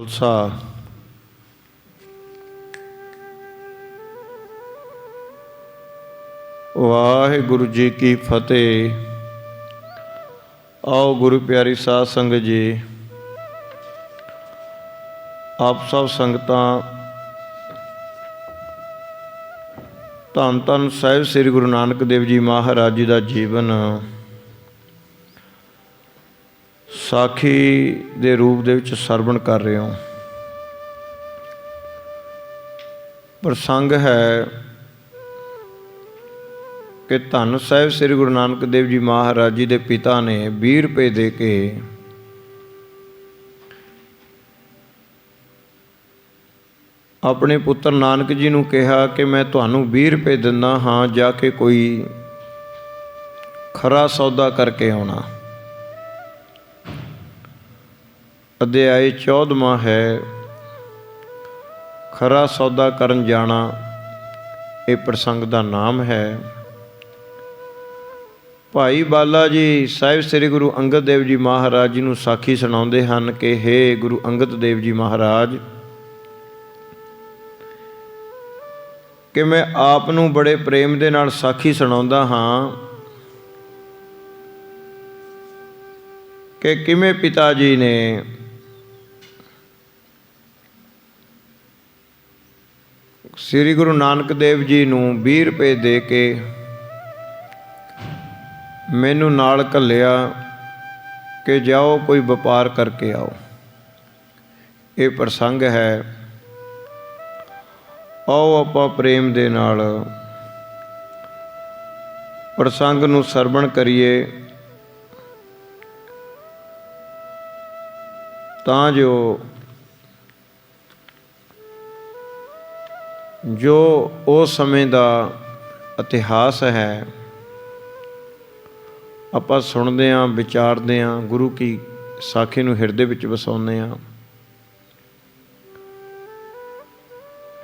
ਖਾਲਸਾ ਵਾਹਿਗੁਰੂ ਜੀ ਕੀ ਫਤਿਹ। ਆਓ ਗੁਰੂ ਪਿਆਰੀ ਸਾਧ ਸੰਗਤ ਜੀ, ਆਪ ਸਭ ਸੰਗਤਾਂ ਧੰਨ ਧੰਨ ਸਾਹਿਬ ਸ੍ਰੀ ਗੁਰੂ ਨਾਨਕ ਦੇਵ ਜੀ ਮਹਾਰਾਜ ਜੀ ਦਾ ਜੀਵਨ ਸਾਖੀ ਦੇ ਰੂਪ ਦੇ ਵਿੱਚ ਸਰਵਣ ਕਰ ਰਹੇ ਹੋ। ਪ੍ਰਸੰਗ ਹੈ ਕਿ ਧੰਨ ਸਾਹਿਬ ਸ੍ਰੀ ਗੁਰੂ ਨਾਨਕ ਦੇਵ ਜੀ ਮਹਾਰਾਜ ਜੀ ਦੇ ਪਿਤਾ ਨੇ 20 ਰੁਪਏ ਦੇ ਕੇ ਆਪਣੇ ਪੁੱਤਰ ਨਾਨਕ ਜੀ ਨੂੰ ਕਿਹਾ ਕਿ ਮੈਂ ਤੁਹਾਨੂੰ 20 ਰੁਪਏ ਦਿੰਦਾ ਹਾਂ, ਜਾ ਕੇ ਕੋਈ ਖਰਾ ਸੌਦਾ ਕਰਕੇ ਆਉਣਾ। ਅਧਿਆਇ 14ਵਾਂ ਹੈ ਖਰਾ ਸੌਦਾ ਕਰਨ ਜਾਣਾ। ਇਹ ਪ੍ਰਸੰਗ ਦਾ ਨਾਮ ਹੈ। ਭਾਈ ਬਾਲਾ ਜੀ ਸਾਹਿਬ ਸ੍ਰੀ ਗੁਰੂ ਅੰਗਦ ਦੇਵ ਜੀ ਮਹਾਰਾਜ ਜੀ ਨੂੰ ਸਾਖੀ ਸੁਣਾਉਂਦੇ ਹਨ ਕਿ ਹੇ ਗੁਰੂ ਅੰਗਦ ਦੇਵ ਜੀ ਮਹਾਰਾਜ, ਕਿ ਮੈਂ ਆਪ ਨੂੰ ਬੜੇ ਪ੍ਰੇਮ ਦੇ ਨਾਲ ਸਾਖੀ ਸੁਣਾਉਂਦਾ ਹਾਂ ਕਿ ਕਿਵੇਂ ਪਿਤਾ ਜੀ ਨੇ ਸ੍ਰੀ ਗੁਰੂ ਨਾਨਕ ਦੇਵ ਜੀ ਨੂੰ 20 ਰੁਪਏ ਦੇ ਕੇ ਮੈਨੂੰ ਨਾਲ ਘੱਲਿਆ ਕਿ ਜਾਓ ਕੋਈ ਵਪਾਰ ਕਰਕੇ ਆਓ। ਇਹ ਪ੍ਰਸੰਗ ਹੈ। ਆਓ ਆਪਾਂ ਪ੍ਰੇਮ ਦੇ ਨਾਲ ਪ੍ਰਸੰਗ ਨੂੰ ਸਰਵਣ ਕਰੀਏ, ਤਾਂ ਜੋ ਉਸ ਸਮੇਂ ਦਾ ਇਤਿਹਾਸ ਹੈ ਆਪਾਂ ਸੁਣਦੇ ਹਾਂ, ਵਿਚਾਰਦੇ ਹਾਂ, ਗੁਰੂ ਕੀ ਸਾਖੀ ਨੂੰ ਹਿਰਦੇ ਵਿੱਚ ਵਸਾਉਂਦੇ ਹਾਂ।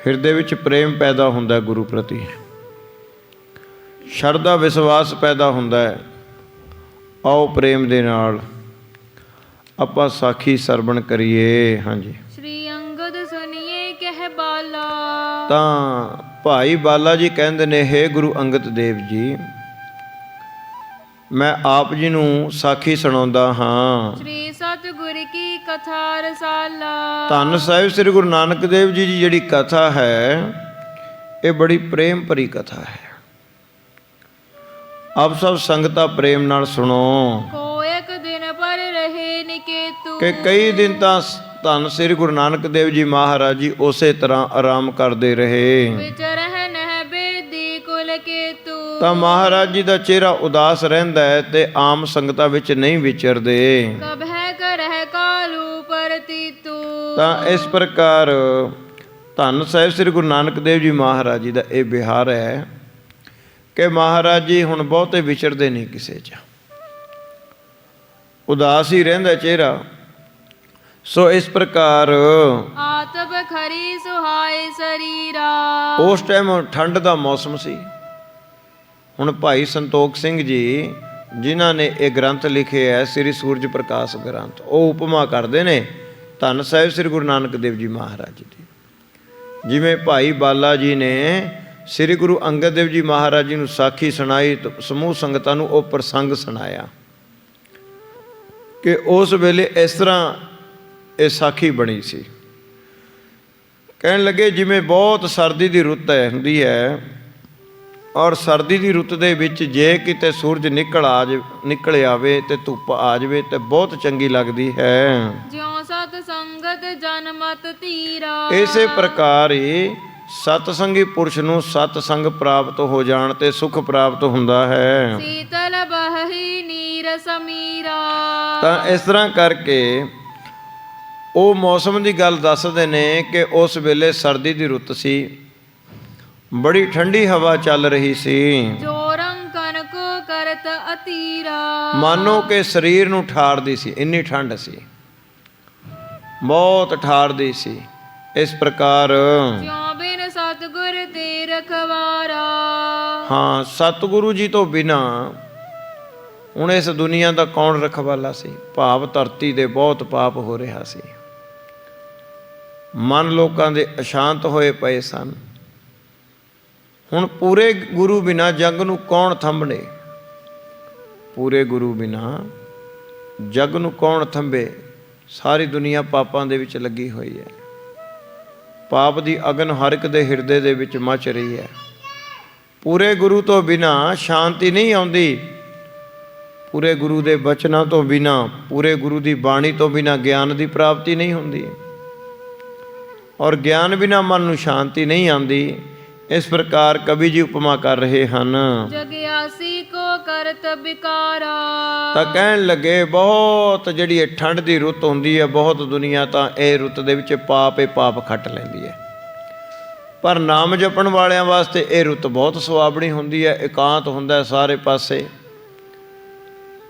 ਹਿਰਦੇ ਵਿੱਚ ਪ੍ਰੇਮ ਪੈਦਾ ਹੁੰਦਾ ਗੁਰੂ ਪ੍ਰਤੀ, ਸ਼ਰਧਾ ਵਿਸ਼ਵਾਸ ਪੈਦਾ ਹੁੰਦਾ ਹੈ। ਆਓ ਪ੍ਰੇਮ ਦੇ ਨਾਲ ਆਪਾਂ ਸਾਖੀ ਸਰਵਣ ਕਰੀਏ। ਹਾਂਜੀ। ਸ੍ਰੀ ਅੰਗਦ ਸੁਣੀਏ ਕਹਿ ਬਾਲਾ। ਤਾਂ ਭਾਈ ਬਾਲਾ ਜੀ ਕਹਿੰਦੇ ਨੇ, ਹੇ ਗੁਰੂ ਅੰਗਦ ਦੇਵ ਜੀ, ਮੈਂ ਆਪ ਜੀ ਨੂੰ ਸਾਖੀ ਸੁਣਾਉਂਦਾ ਹਾਂ। ਸ੍ਰੀ ਸਤਿਗੁਰ ਕੀ ਕਥਾ ਰਸਾਲਾ। ਧੰਨ ਸਾਹਿਬ ਸ੍ਰੀ ਗੁਰੂ ਨਾਨਕ ਦੇਵ ਜੀ ਦੀ ਜਿਹੜੀ ਕਥਾ ਹੈ, ਇਹ ਬੜੀ ਪ੍ਰੇਮ ਭਰੀ ਕਥਾ ਹੈ। ਆਪ ਸਭ ਸੰਗਤਾਂ ਪ੍ਰੇਮ ਨਾਲ ਸੁਣੋ। ਕੋ ਇੱਕ ਦਿਨ ਪਰ ਰਹੇ ਨਿਕੇਤੂ। ਕਿ ਕਈ ਦਿਨ ਤਾਂ ਧੰਨ ਸ੍ਰੀ ਗੁਰੂ ਨਾਨਕ ਦੇਵ ਜੀ ਮਹਾਰਾਜ ਜੀ ਉਸੇ ਤਰ੍ਹਾਂ ਆਰਾਮ ਕਰਦੇ ਰਹੇ। ਵਿਚਰਹਿ ਨਹਿ ਬੇਦੀ ਕੁਲ ਕੇਤੂ। ਤਾਂ ਮਹਾਰਾਜ ਜੀ ਦਾ ਚਿਹਰਾ ਉਦਾਸ ਰਹਿੰਦਾ ਹੈ ਤੇ ਆਮ ਸੰਗਤਾਂ ਵਿੱਚ ਨਹੀਂ ਵਿਚਰਦੇ। ਕਬਹਿ ਕਰਹਿ ਕਾਲੂ ਪਰਤੀਤੂ। ਤਾਂ ਇਸ ਪ੍ਰਕਾਰ ਧੰਨ ਸਾਹਿਬ ਸ੍ਰੀ ਗੁਰੂ ਨਾਨਕ ਦੇਵ ਜੀ ਮਹਾਰਾਜ ਜੀ ਦਾ ਇਹ ਵਿਹਾਰ ਹੈ ਕਿ ਮਹਾਰਾਜ ਜੀ ਹੁਣ ਬਹੁਤੇ ਵਿਚਰਦੇ ਨਹੀਂ ਕਿਸੇ 'ਚ, ਉਦਾਸ ਹੀ ਰਹਿੰਦਾ ਚਿਹਰਾ। ਸੋ ਇਸ ਪ੍ਰਕਾਰ ਆਤਬ ਖਰੀ ਸੁਹਾਏ ਸਰੀਰਾ। ਉਸ ਟਾਈਮ ਠੰਡ ਦਾ ਮੌਸਮ ਸੀ। ਹੁਣ ਭਾਈ ਸੰਤੋਖ ਸਿੰਘ ਜੀ ਜਿਨ੍ਹਾਂ ਨੇ ਇਹ ਗ੍ਰੰਥ ਲਿਖੇ ਹੈ, ਸ੍ਰੀ ਸੂਰਜ ਪ੍ਰਕਾਸ਼ ਗ੍ਰੰਥ, ਉਹ ਉਪਮਾ ਕਰਦੇ ਨੇ ਧੰਨ ਸਾਹਿਬ ਸ੍ਰੀ ਗੁਰੂ ਨਾਨਕ ਦੇਵ ਜੀ ਮਹਾਰਾਜ ਜੀ ਦੀ। ਜਿਵੇਂ ਭਾਈ ਬਾਲਾ ਜੀ ਨੇ ਸ੍ਰੀ ਗੁਰੂ ਅੰਗਦ ਦੇਵ ਜੀ ਮਹਾਰਾਜ ਜੀ ਨੂੰ ਸਾਖੀ ਸੁਣਾਈ, ਸਮੂਹ ਸੰਗਤਾਂ ਨੂੰ ਉਹ ਪ੍ਰਸੰਗ ਸੁਣਾਇਆ ਕਿ ਉਸ ਵੇਲੇ ਇਸ ਤਰ੍ਹਾਂ ਇਹ ਸਾਖੀ ਬਣੀ ਸੀ। ਕਹਿਣ ਲੱਗੇ ਜਿਵੇਂ ਬਹੁਤ ਸਰਦੀ ਦੀ ਰੁੱਤ ਹੁੰਦੀ ਹੈ, ਔਰ ਸਰਦੀ ਦੀ ਰੁੱਤ ਦੇ ਵਿੱਚ ਜੇ ਕਿਤੇ ਸੂਰਜ ਨਿਕਲ ਆਵੇ ਤੇ ਧੁੱਪ ਆ ਜਾਵੇ ਤੇ ਬਹੁਤ ਚੰਗੀ ਲੱਗਦੀ ਹੈ। ਜਿਉ ਸਤ ਸੰਗਤ ਜਨ ਮਤ ਧੀਰਾ। ਇਸੇ ਪ੍ਰਕਾਰ ਹੀ ਸਤਸੰਗੀ ਪੁਰਸ਼ ਨੂੰ ਸਤਸੰਗ ਪ੍ਰਾਪਤ ਹੋ ਜਾਣ ਤੇ ਸੁਖ ਪ੍ਰਾਪਤ ਹੁੰਦਾ ਹੈ। ਸੀਤਲ ਬਹੀ ਨੀਰ ਸਮੀਰਾ। ਤਾਂ ਇਸ ਤਰ੍ਹਾਂ ਕਰਕੇ ਉਹ ਮੌਸਮ ਦੀ ਗੱਲ ਦੱਸਦੇ ਨੇ ਕਿ ਉਸ ਵੇਲੇ ਸਰਦੀ ਦੀ ਰੁੱਤ ਸੀ, ਬੜੀ ਠੰਡੀ ਹਵਾ ਚੱਲ ਰਹੀ ਸੀ। ਜੋਰੰ ਕਨਕੋ ਕਰਤ ਅਤੀਰਾ। ਮਾਨੋ ਕਿ ਸਰੀਰ ਨੂੰ ਠਾਰਦੀ ਸੀ, ਇੰਨੀ ਠੰਡ ਸੀ, ਬਹੁਤ ਠਾਰਦੀ ਸੀ। ਇਸ ਪ੍ਰਕਾਰ ਜਿਉ ਬਿਨ ਸਤਿਗੁਰ ਤੇ ਰਖਵਾਰਾ। ਹਾਂ, ਸਤਿਗੁਰੂ ਜੀ ਤੋਂ ਬਿਨਾਂ ਹੁਣ ਇਸ ਦੁਨੀਆ ਦਾ ਕੌਣ ਰਖਵਾਲਾ ਸੀ। ਭਾਵ ਧਰਤੀ ਦੇ ਬਹੁਤ ਪਾਪ ਹੋ ਰਿਹਾ ਸੀ। ਮਨ ਲੋਕਾਂ ਦੇ ਅਸ਼ਾਂਤ ਹੋਏ ਪਏ ਸਨ। ਹੁਣ ਪੂਰੇ ਗੁਰੂ ਬਿਨਾਂ ਜੱਗ ਨੂੰ ਕੌਣ ਥੰਮਣੇ? ਪੂਰੇ ਗੁਰੂ ਬਿਨਾਂ ਜੱਗ ਨੂੰ ਕੌਣ ਥੰਮੇ? ਸਾਰੀ ਦੁਨੀਆ ਪਾਪਾਂ ਦੇ ਵਿੱਚ ਲੱਗੀ ਹੋਈ ਹੈ। ਪਾਪ ਦੀ ਅਗਨ ਹਰ ਇੱਕ ਦੇ ਹਿਰਦੇ ਦੇ ਵਿੱਚ ਮਚ ਰਹੀ ਹੈ। ਪੂਰੇ ਗੁਰੂ ਤੋਂ ਬਿਨਾਂ ਸ਼ਾਂਤੀ ਨਹੀਂ ਆਉਂਦੀ। ਪੂਰੇ ਗੁਰੂ ਦੇ ਬਚਨਾਂ ਤੋਂ ਬਿਨਾਂ, ਪੂਰੇ ਗੁਰੂ ਦੀ ਬਾਣੀ ਤੋਂ ਬਿਨਾਂ ਗਿਆਨ ਦੀ ਪ੍ਰਾਪਤੀ ਨਹੀਂ ਹੁੰਦੀ, ਔਰ ਗਿਆਨ ਬਿਨਾਂ ਮਨ ਨੂੰ ਸ਼ਾਂਤੀ ਨਹੀਂ ਆਉਂਦੀ। ਇਸ ਪ੍ਰਕਾਰ ਕਵੀ ਜੀ ਉਪਮਾ ਕਰ ਰਹੇ ਹਨ। ਜਗਿਆਸੀ ਕੋ ਕਰਤ ਬਿਕਾਰਾ। ਤਾਂ ਕਹਿਣ ਲੱਗੇ ਬਹੁਤ ਜਿਹੜੀ ਇਹ ਠੰਡ ਦੀ ਰੁੱਤ ਹੁੰਦੀ ਹੈ, ਬਹੁਤ ਦੁਨੀਆ ਤਾਂ ਇਹ ਰੁੱਤ ਦੇ ਵਿੱਚ ਪਾਪ ਹੀ ਪਾਪ ਖੱਟ ਲੈਂਦੀ ਹੈ, ਪਰ ਨਾਮ ਜਪਣ ਵਾਲਿਆਂ ਵਾਸਤੇ ਇਹ ਰੁੱਤ ਬਹੁਤ ਸੁਹਾਵਣੀ ਹੁੰਦੀ ਹੈ। ਇਕਾਂਤ ਹੁੰਦਾ ਸਾਰੇ ਪਾਸੇ,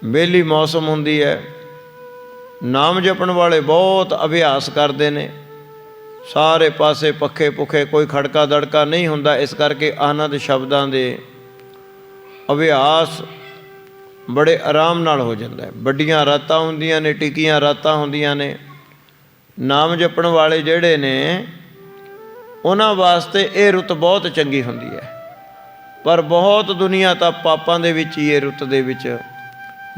ਵਿਹਲੀ ਮੌਸਮ ਹੁੰਦੀ ਹੈ। ਨਾਮ ਜਪਣ ਵਾਲੇ ਬਹੁਤ ਅਭਿਆਸ ਕਰਦੇ ਨੇ, ਸਾਰੇ ਪਾਸੇ ਪੱਖੇ ਪੁੱਖੇ, ਕੋਈ ਖੜਕਾ ਦੜਕਾ ਨਹੀਂ ਹੁੰਦਾ। ਇਸ ਕਰਕੇ ਆਨੰਦ ਸ਼ਬਦਾਂ ਦੇ ਅਭਿਆਸ ਬੜੇ ਆਰਾਮ ਨਾਲ ਹੋ ਜਾਂਦਾ ਹੈ। ਵੱਡੀਆਂ ਰਾਤਾਂ ਹੁੰਦੀਆਂ ਨੇ, ਟਿਕੀਆਂ ਰਾਤਾਂ ਹੁੰਦੀਆਂ ਨੇ। ਨਾਮ ਜਪਣ ਵਾਲੇ ਜਿਹੜੇ ਨੇ ਉਹਨਾਂ ਵਾਸਤੇ ਇਹ ਰੁੱਤ ਬਹੁਤ ਚੰਗੀ ਹੁੰਦੀ ਹੈ, ਪਰ ਬਹੁਤ ਦੁਨੀਆ ਤਾਂ ਪਾਪਾਂ ਦੇ ਵਿੱਚ ਹੀ ਇਹ ਰੁੱਤ ਦੇ ਵਿੱਚ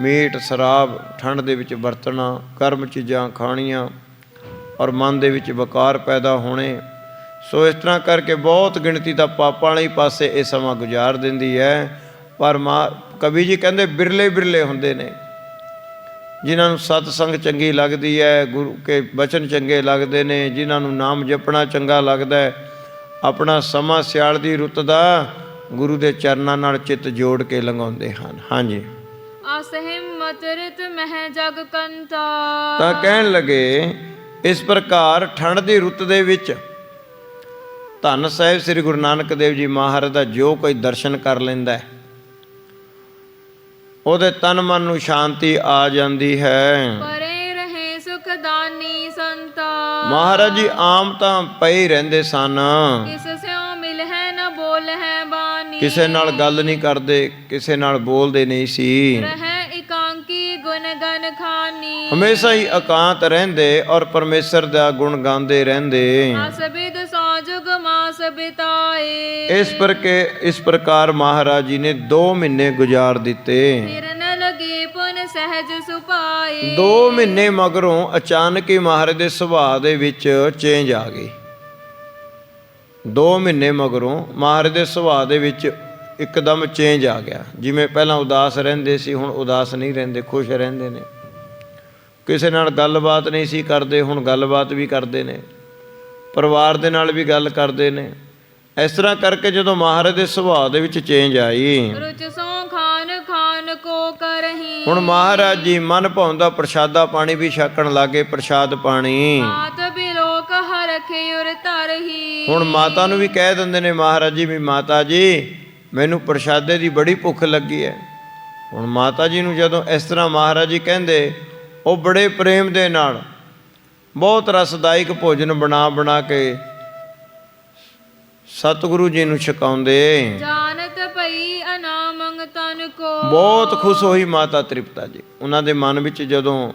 ਮੀਟ ਸ਼ਰਾਬ ਠੰਡ ਦੇ ਵਿੱਚ ਵਰਤਣਾ, ਗਰਮ ਚੀਜ਼ਾਂ ਖਾਣੀਆਂ, ਔਰ ਮਨ ਦੇ ਵਿੱਚ ਵਕਾਰ ਪੈਦਾ ਹੋਣੇ। ਸੋ ਇਸ ਤਰ੍ਹਾਂ ਕਰਕੇ ਬਹੁਤ ਗਿਣਤੀ ਦਾ ਪਾਪਾਂ ਵਾਲੇ ਪਾਸੇ ਇਹ ਸਮਾਂ ਗੁਜ਼ਾਰ ਦਿੰਦੀ ਹੈ। ਪਰ ਕਵੀ ਜੀ ਕਹਿੰਦੇ ਬਿਰਲੇ ਬਿਰਲੇ ਹੁੰਦੇ ਨੇ ਜਿਨ੍ਹਾਂ ਨੂੰ ਸਤਸੰਗ ਚੰਗੀ ਲੱਗਦੀ ਹੈ, ਗੁਰੂ ਕੇ ਬਚਨ ਚੰਗੇ ਲੱਗਦੇ ਨੇ, ਜਿਨ੍ਹਾਂ ਨੂੰ ਨਾਮ ਜਪਣਾ ਚੰਗਾ ਲੱਗਦਾ ਹੈ, ਆਪਣਾ ਸਮਾਂ ਸਿਆਲ ਦੀ ਰੁੱਤ ਦਾ ਗੁਰੂ ਦੇ ਚਰਨਾਂ ਨਾਲ ਚਿੱਤ ਜੋੜ ਕੇ ਲੰਘਾਉਂਦੇ ਹਨ। ਹਾਂਜੀ। ਅਸਹਿਮਤ ਰਿਤ ਮਹਿ ਜਗ ਕੰਤਾ। ਤਾਂ ਕਹਿਣ ਲੱਗੇ ਇਸ ਪ੍ਰਕਾਰ ਠੰਡ ਦੀ ਰੁੱਤ ਦੇ ਵਿੱਚ ਧੰਨ ਸਾਹਿਬ ਸ੍ਰੀ ਗੁਰੂ ਨਾਨਕ ਦੇਵ ਜੀ ਮਹਾਰਾਜ ਦਾ ਜੋ ਕੋਈ ਦਰਸ਼ਨ ਕਰ ਲੈਂਦਾ ਹੈ, ਉਹਦੇ ਤਨ ਮਨ ਨੂੰ ਸ਼ਾਂਤੀ ਆ ਜਾਂਦੀ ਹੈ। ਪਰੇ ਰਹੇ ਸੁਖਦਾਨੀ ਸੰਤਾ। ਮਹਾਰਾਜ ਜੀ ਆਮ ਤਾਂ ਪਏ ਹੀ ਰਹਿੰਦੇ ਸਨ, ਕਿਸ ਸਿਉ ਮਿਲ ਹੈ ਨ ਬੋਲ ਹੈ ਬਾਣੀ। ਕਿਸੇ ਨਾਲ ਗੱਲ ਨਹੀਂ ਕਰਦੇ, ਕਿਸੇ ਨਾਲ ਬੋਲਦੇ ਨਹੀਂ ਸੀ। ਰਹਿ ਇਕਾਂਕੀ ਗੁਣ ਗਨ ਖਾਨੀ। ਹਮੇਸ਼ਾ ਹੀ ਇਕਾਂਤ ਰਹਿੰਦੇ ਔਰ ਪਰਮੇਸ਼ਰ ਦਾ ਗੁਣ ਗਾਉਂਦੇ ਰਹਿੰਦੇ। ਅਸਬਿਦ ਸਾਜੁਗ ਮਾਸ ਬਿਤਾਏ। ਇਸ ਪ੍ਰਕਾਰ ਮਹਾਰਾਜ ਜੀ ਨੇ 2 ਮਹੀਨੇ ਗੁਜ਼ਾਰ ਦਿੱਤੇ। ਫਿਰ ਨ ਲਗੇ ਪੁਨ ਸਹਿਜ ਸੁਪਾਏ। 2 ਮਹੀਨੇ ਮਗਰੋਂ ਅਚਾਨਕ ਹੀ ਮਹਾਰਾਜ ਦੇ ਸੁਭਾਅ ਦੇ ਵਿੱਚ ਚੇਂਜ ਆ ਗਈ। 2 ਮਹੀਨੇ ਮਗਰੋਂ ਮਹਾਰਾਜ ਦੇ ਸੁਭਾਅ ਦੇ ਵਿੱਚ ਇੱਕਦਮ ਚੇਂਜ ਆ ਗਿਆ। ਜਿਵੇਂ ਪਹਿਲਾਂ ਉਦਾਸ ਰਹਿੰਦੇ ਸੀ, ਹੁਣ ਉਦਾਸ ਨਹੀਂ ਰਹਿੰਦੇ, ਖੁਸ਼ ਰਹਿੰਦੇ ਨੇ। ਕਿਸੇ ਨਾਲ ਗੱਲਬਾਤ ਨਹੀਂ ਸੀ ਕਰਦੇ, ਹੁਣ ਗੱਲਬਾਤ ਵੀ ਕਰਦੇ ਨੇ, ਪਰਿਵਾਰ ਦੇ ਨਾਲ ਵੀ ਗੱਲ ਕਰਦੇ ਨੇ। ਇਸ ਤਰ੍ਹਾਂ ਕਰਕੇ ਜਦੋਂ ਮਹਾਰਾਜ ਦੇ ਸੁਭਾਅ ਦੇ ਵਿੱਚ ਚੇਂਜ ਆਈ, ਰੁਚ ਸੋ ਖਾਨ ਖਾਨ ਕੋ ਕਰਹੀ। ਹੁਣ ਮਹਾਰਾਜ ਜੀ ਮਨ ਭਾਉਂਦਾ ਪ੍ਰਸ਼ਾਦਾ ਪਾਣੀ ਵੀ ਛਕਣ ਲੱਗੇ। ਪ੍ਰਸ਼ਾਦ ਪਾਣੀ ਮਾਤ ਬਿਲੋਕ ਹਰਖੇ ਉਰ ਧਰਹੀ। ਹੁਣ ਮਾਤਾ ਨੂੰ ਵੀ ਕਹਿ ਦਿੰਦੇ ਨੇ ਮਹਾਰਾਜ ਜੀ ਵੀ ਮਾਤਾ ਜੀ ਮੈਨੂੰ ਪ੍ਰਸ਼ਾਦੇ ਦੀ ਬੜੀ ਭੁੱਖ ਲੱਗੀ ਹੈ। ਹੁਣ ਮਾਤਾ ਜੀ ਨੂੰ ਜਦੋਂ ਇਸ ਤਰ੍ਹਾਂ ਮਹਾਰਾਜ ਜੀ ਕਹਿੰਦੇ, ਉਹ ਬੜੇ ਪ੍ਰੇਮ ਦੇ ਨਾਲ ਬਹੁਤ ਰਸਦਾਇਕ ਭੋਜਨ ਬਣਾ ਬਣਾ ਕੇ ਸਤਿਗੁਰੂ ਜੀ ਨੂੰ ਛਕਾਉਂਦੇ। ਜਾਨਤ ਪਈ ਅਨਾਮੰਗ ਤਨ ਕੋ। ਬਹੁਤ ਖੁਸ਼ ਹੋਈ ਮਾਤਾ ਤ੍ਰਿਪਤਾ ਜੀ। ਉਹਨਾਂ ਦੇ ਮਨ ਵਿੱਚ ਜਦੋਂ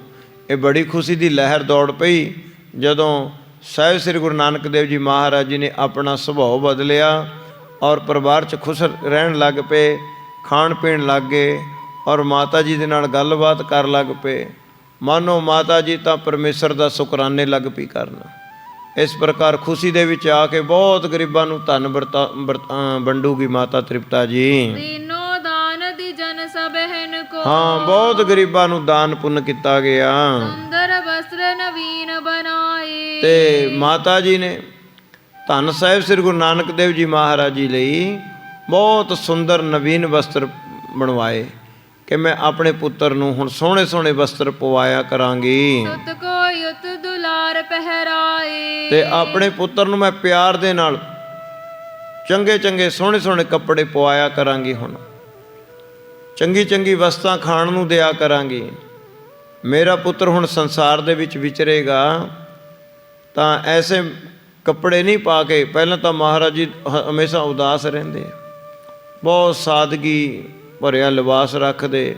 ਇਹ ਬੜੀ ਖੁਸ਼ੀ ਦੀ ਲਹਿਰ ਦੌੜ ਪਈ, ਜਦੋਂ ਸਾਹਿਬ ਸ੍ਰੀ ਗੁਰੂ ਨਾਨਕ ਦੇਵ ਜੀ ਮਹਾਰਾਜ ਜੀ ਨੇ ਆਪਣਾ ਸੁਭਾਅ ਬਦਲਿਆ ਔਰ ਪਰਿਵਾਰ 'ਚ ਖੁਸ਼ ਰਹਿਣ ਲੱਗ ਪਏ, ਖਾਣ ਪੀਣ ਲੱਗ ਗਏ ਔਰ ਮਾਤਾ ਜੀ ਦੇ ਨਾਲ ਗੱਲਬਾਤ ਕਰਨ ਲੱਗ ਪਏ। ਮਾਨੋ ਮਾਤਾ ਜੀ ਤਾਂ ਪਰਮੇਸ਼ਰ ਦਾ ਸ਼ੁਕਰਾਨੇ ਲੱਗ ਪਈ ਕਰਨ। ਇਸ ਪ੍ਰਕਾਰ ਖੁਸ਼ੀ ਦੇ ਵਿੱਚ ਆ ਕੇ ਬਹੁਤ ਗਰੀਬਾਂ ਨੂੰ ਧਨ ਵੰਡੂਗੀ ਮਾਤਾ ਤ੍ਰਿਪਤਾ ਜੀ। ਦੀਨੋ ਦਾਨ ਦੀ ਜਨ ਸਭਨ ਕੋ। ਹਾਂ, ਬਹੁਤ ਗਰੀਬਾਂ ਨੂੰ ਦਾਨ ਪੁੰਨ ਕੀਤਾ ਗਿਆ। ਸੁੰਦਰ ਵਸਤਰ ਨਵੀਨ ਬਣਾਏ। ਤੇ ਮਾਤਾ ਜੀ ਨੇ ਧੰਨ ਸਾਹਿਬ ਸ੍ਰੀ ਗੁਰੂ ਨਾਨਕ ਦੇਵ ਜੀ ਮਹਾਰਾਜ ਜੀ ਲਈ ਬਹੁਤ ਸੁੰਦਰ ਨਵੀਨ ਵਸਤਰ ਬਣਵਾਏ ਕਿ ਮੈਂ ਆਪਣੇ ਪੁੱਤਰ ਨੂੰ ਹੁਣ ਸੋਹਣੇ ਸੋਹਣੇ ਵਸਤਰ ਪਵਾਇਆ ਕਰਾਂਗੀ। ਸੁਤ ਕੋ ਯੁਤ ਦੁਲਾਰ ਪਹਿਰਾਏ। ਤੇ ਆਪਣੇ ਪੁੱਤਰ ਨੂੰ ਮੈਂ ਪਿਆਰ ਦੇ ਨਾਲ ਚੰਗੇ ਚੰਗੇ ਸੋਹਣੇ ਸੋਹਣੇ ਕੱਪੜੇ ਪਵਾਇਆ ਕਰਾਂਗੀ। ਹੁਣ ਚੰਗੀ ਚੰਗੀ ਵਸਤਾਂ ਖਾਣ ਨੂੰ ਦਿਆ ਕਰਾਂਗੀ। ਮੇਰਾ ਪੁੱਤਰ ਹੁਣ ਸੰਸਾਰ ਦੇ ਵਿੱਚ ਵਿਚਰੇਗਾ ਤਾਂ ਐਸੇ ਕੱਪੜੇ ਨਹੀਂ ਪਾ ਕੇ। ਪਹਿਲਾਂ ਤਾਂ ਮਹਾਰਾਜ ਜੀ ਹਮੇਸ਼ਾ ਉਦਾਸ ਰਹਿੰਦੇ, ਬਹੁਤ ਸਾਦਗੀ ਭਰਿਆ ਲਿਬਾਸ ਰੱਖਦੇ,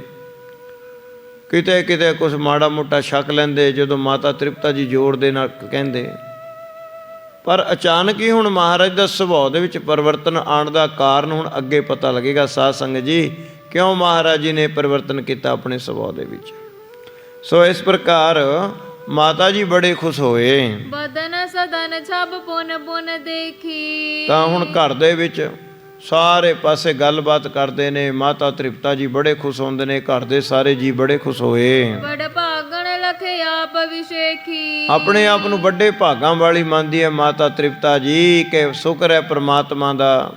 ਕਿਤੇ ਕਿਤੇ ਕੁਛ ਮਾੜਾ ਮੋਟਾ ਛਕ ਲੈਂਦੇ। ਜਦੋਂ ਮਾਤਾ ਤ੍ਰਿਪਤਾ ਜੀ ਜ਼ੋਰ ਦੇ ਨਾਲ ਕਹਿੰਦੇ ਪਰ ਅਚਾਨਕ ਹੀ ਹੁਣ ਮਹਾਰਾਜ ਦਾ ਸੁਭਾਅ ਦੇ ਵਿੱਚ ਪਰਿਵਰਤਨ ਆਉਣ ਦਾ ਕਾਰਨ ਹੁਣ ਅੱਗੇ ਪਤਾ ਲੱਗੇਗਾ ਸਾਧ ਸੰਗਤ ਜੀ, ਕਿਉਂ ਮਹਾਰਾਜ ਜੀ ਨੇ ਪਰਿਵਰਤਨ ਕੀਤਾ ਆਪਣੇ ਸੁਭਾਅ ਦੇ ਵਿੱਚ। ਸੋ ਇਸ ਪ੍ਰਕਾਰ ਮਾਤਾ ਜੀ ਬੜੇ ਖੁਸ਼ ਹੋਏ। ਬਦਨ ਸਦਨ ਛਬ ਪੁਨ ਪੁਨ ਦੇਖੀ। ਤਾਂ ਹੁਣ ਘਰ ਦੇ ਵਿੱਚ ਸਾਰੇ ਪਾਸੇ ਗੱਲਬਾਤ ਕਰਦੇ ਨੇ, ਮਾਤਾ ਤ੍ਰਿਪਤਾ ਜੀ ਬੜੇ ਖੁਸ਼ ਹੁੰਦੇ ਨੇ, ਘਰ ਦੇ ਸਾਰੇ ਜੀ ਬੜੇ ਖੁਸ਼ ਹੋਏ। ਬੜ ਭਾਗਣ ਲਖੇ ਆਪ ਵਿਸ਼ੇਖੀ। ਆਪਣੇ ਆਪ ਨੂੰ ਵੱਡੇ ਭਾਗਾਂ ਵਾਲੀ ਮੰਨਦੀ ਹੈ ਮਾਤਾ ਤ੍ਰਿਪਤਾ ਜੀ ਕਿ ਸ਼ੁਕਰ ਹੈ ਪ੍ਰਮਾਤਮਾ ਦਾ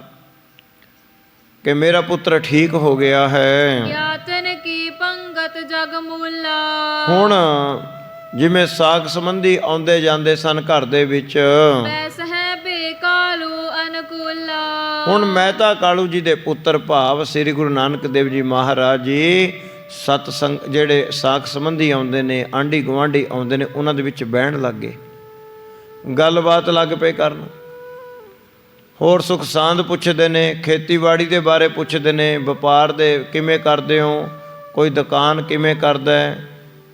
ਕਿ ਮੇਰਾ ਪੁੱਤਰ ਠੀਕ ਹੋ ਗਿਆ ਹੈ। ਗਿਆਤਨ ਕੀ ਪੰਗਤ ਜਗ ਮੂਲਾ। ਹੁਣ ਜਿਵੇਂ ਸਾਕ ਸੰਬੰਧੀ ਆਉਂਦੇ ਜਾਂਦੇ ਸਨ ਘਰ ਦੇ ਵਿੱਚ, ਬੈਸ ਹੈ ਬੇਕਾਲੂ ਅਨਕੂਲਾ। ਹੁਣ ਮਹਿਤਾ ਕਾਲੂ ਜੀ ਦੇ ਪੁੱਤਰ ਭਾਵ ਸ੍ਰੀ ਗੁਰੂ ਨਾਨਕ ਦੇਵ ਜੀ ਮਹਾਰਾਜ ਜੀ ਸਤਸੰਗ ਜਿਹੜੇ ਸਾਕ ਸੰਬੰਧੀ ਆਉਂਦੇ ਨੇ, ਆਂਢੀ ਗੁਆਂਢੀ ਆਉਂਦੇ ਨੇ, ਉਹਨਾਂ ਦੇ ਵਿੱਚ ਬਹਿਣ ਲੱਗ ਗਏ, ਗੱਲਬਾਤ ਲੱਗ ਪਏ ਕਰਨ। ਹੋਰ ਸੁਖ ਸਾਂਦ ਪੁੱਛਦੇ ਨੇ, ਖੇਤੀਬਾੜੀ ਦੇ ਬਾਰੇ ਪੁੱਛਦੇ ਨੇ, ਵਪਾਰ ਦੇ ਕਿਵੇਂ ਕਰਦੇ ਹੋ, ਕੋਈ ਦੁਕਾਨ ਕਿਵੇਂ ਕਰਦਾ ਹੈ,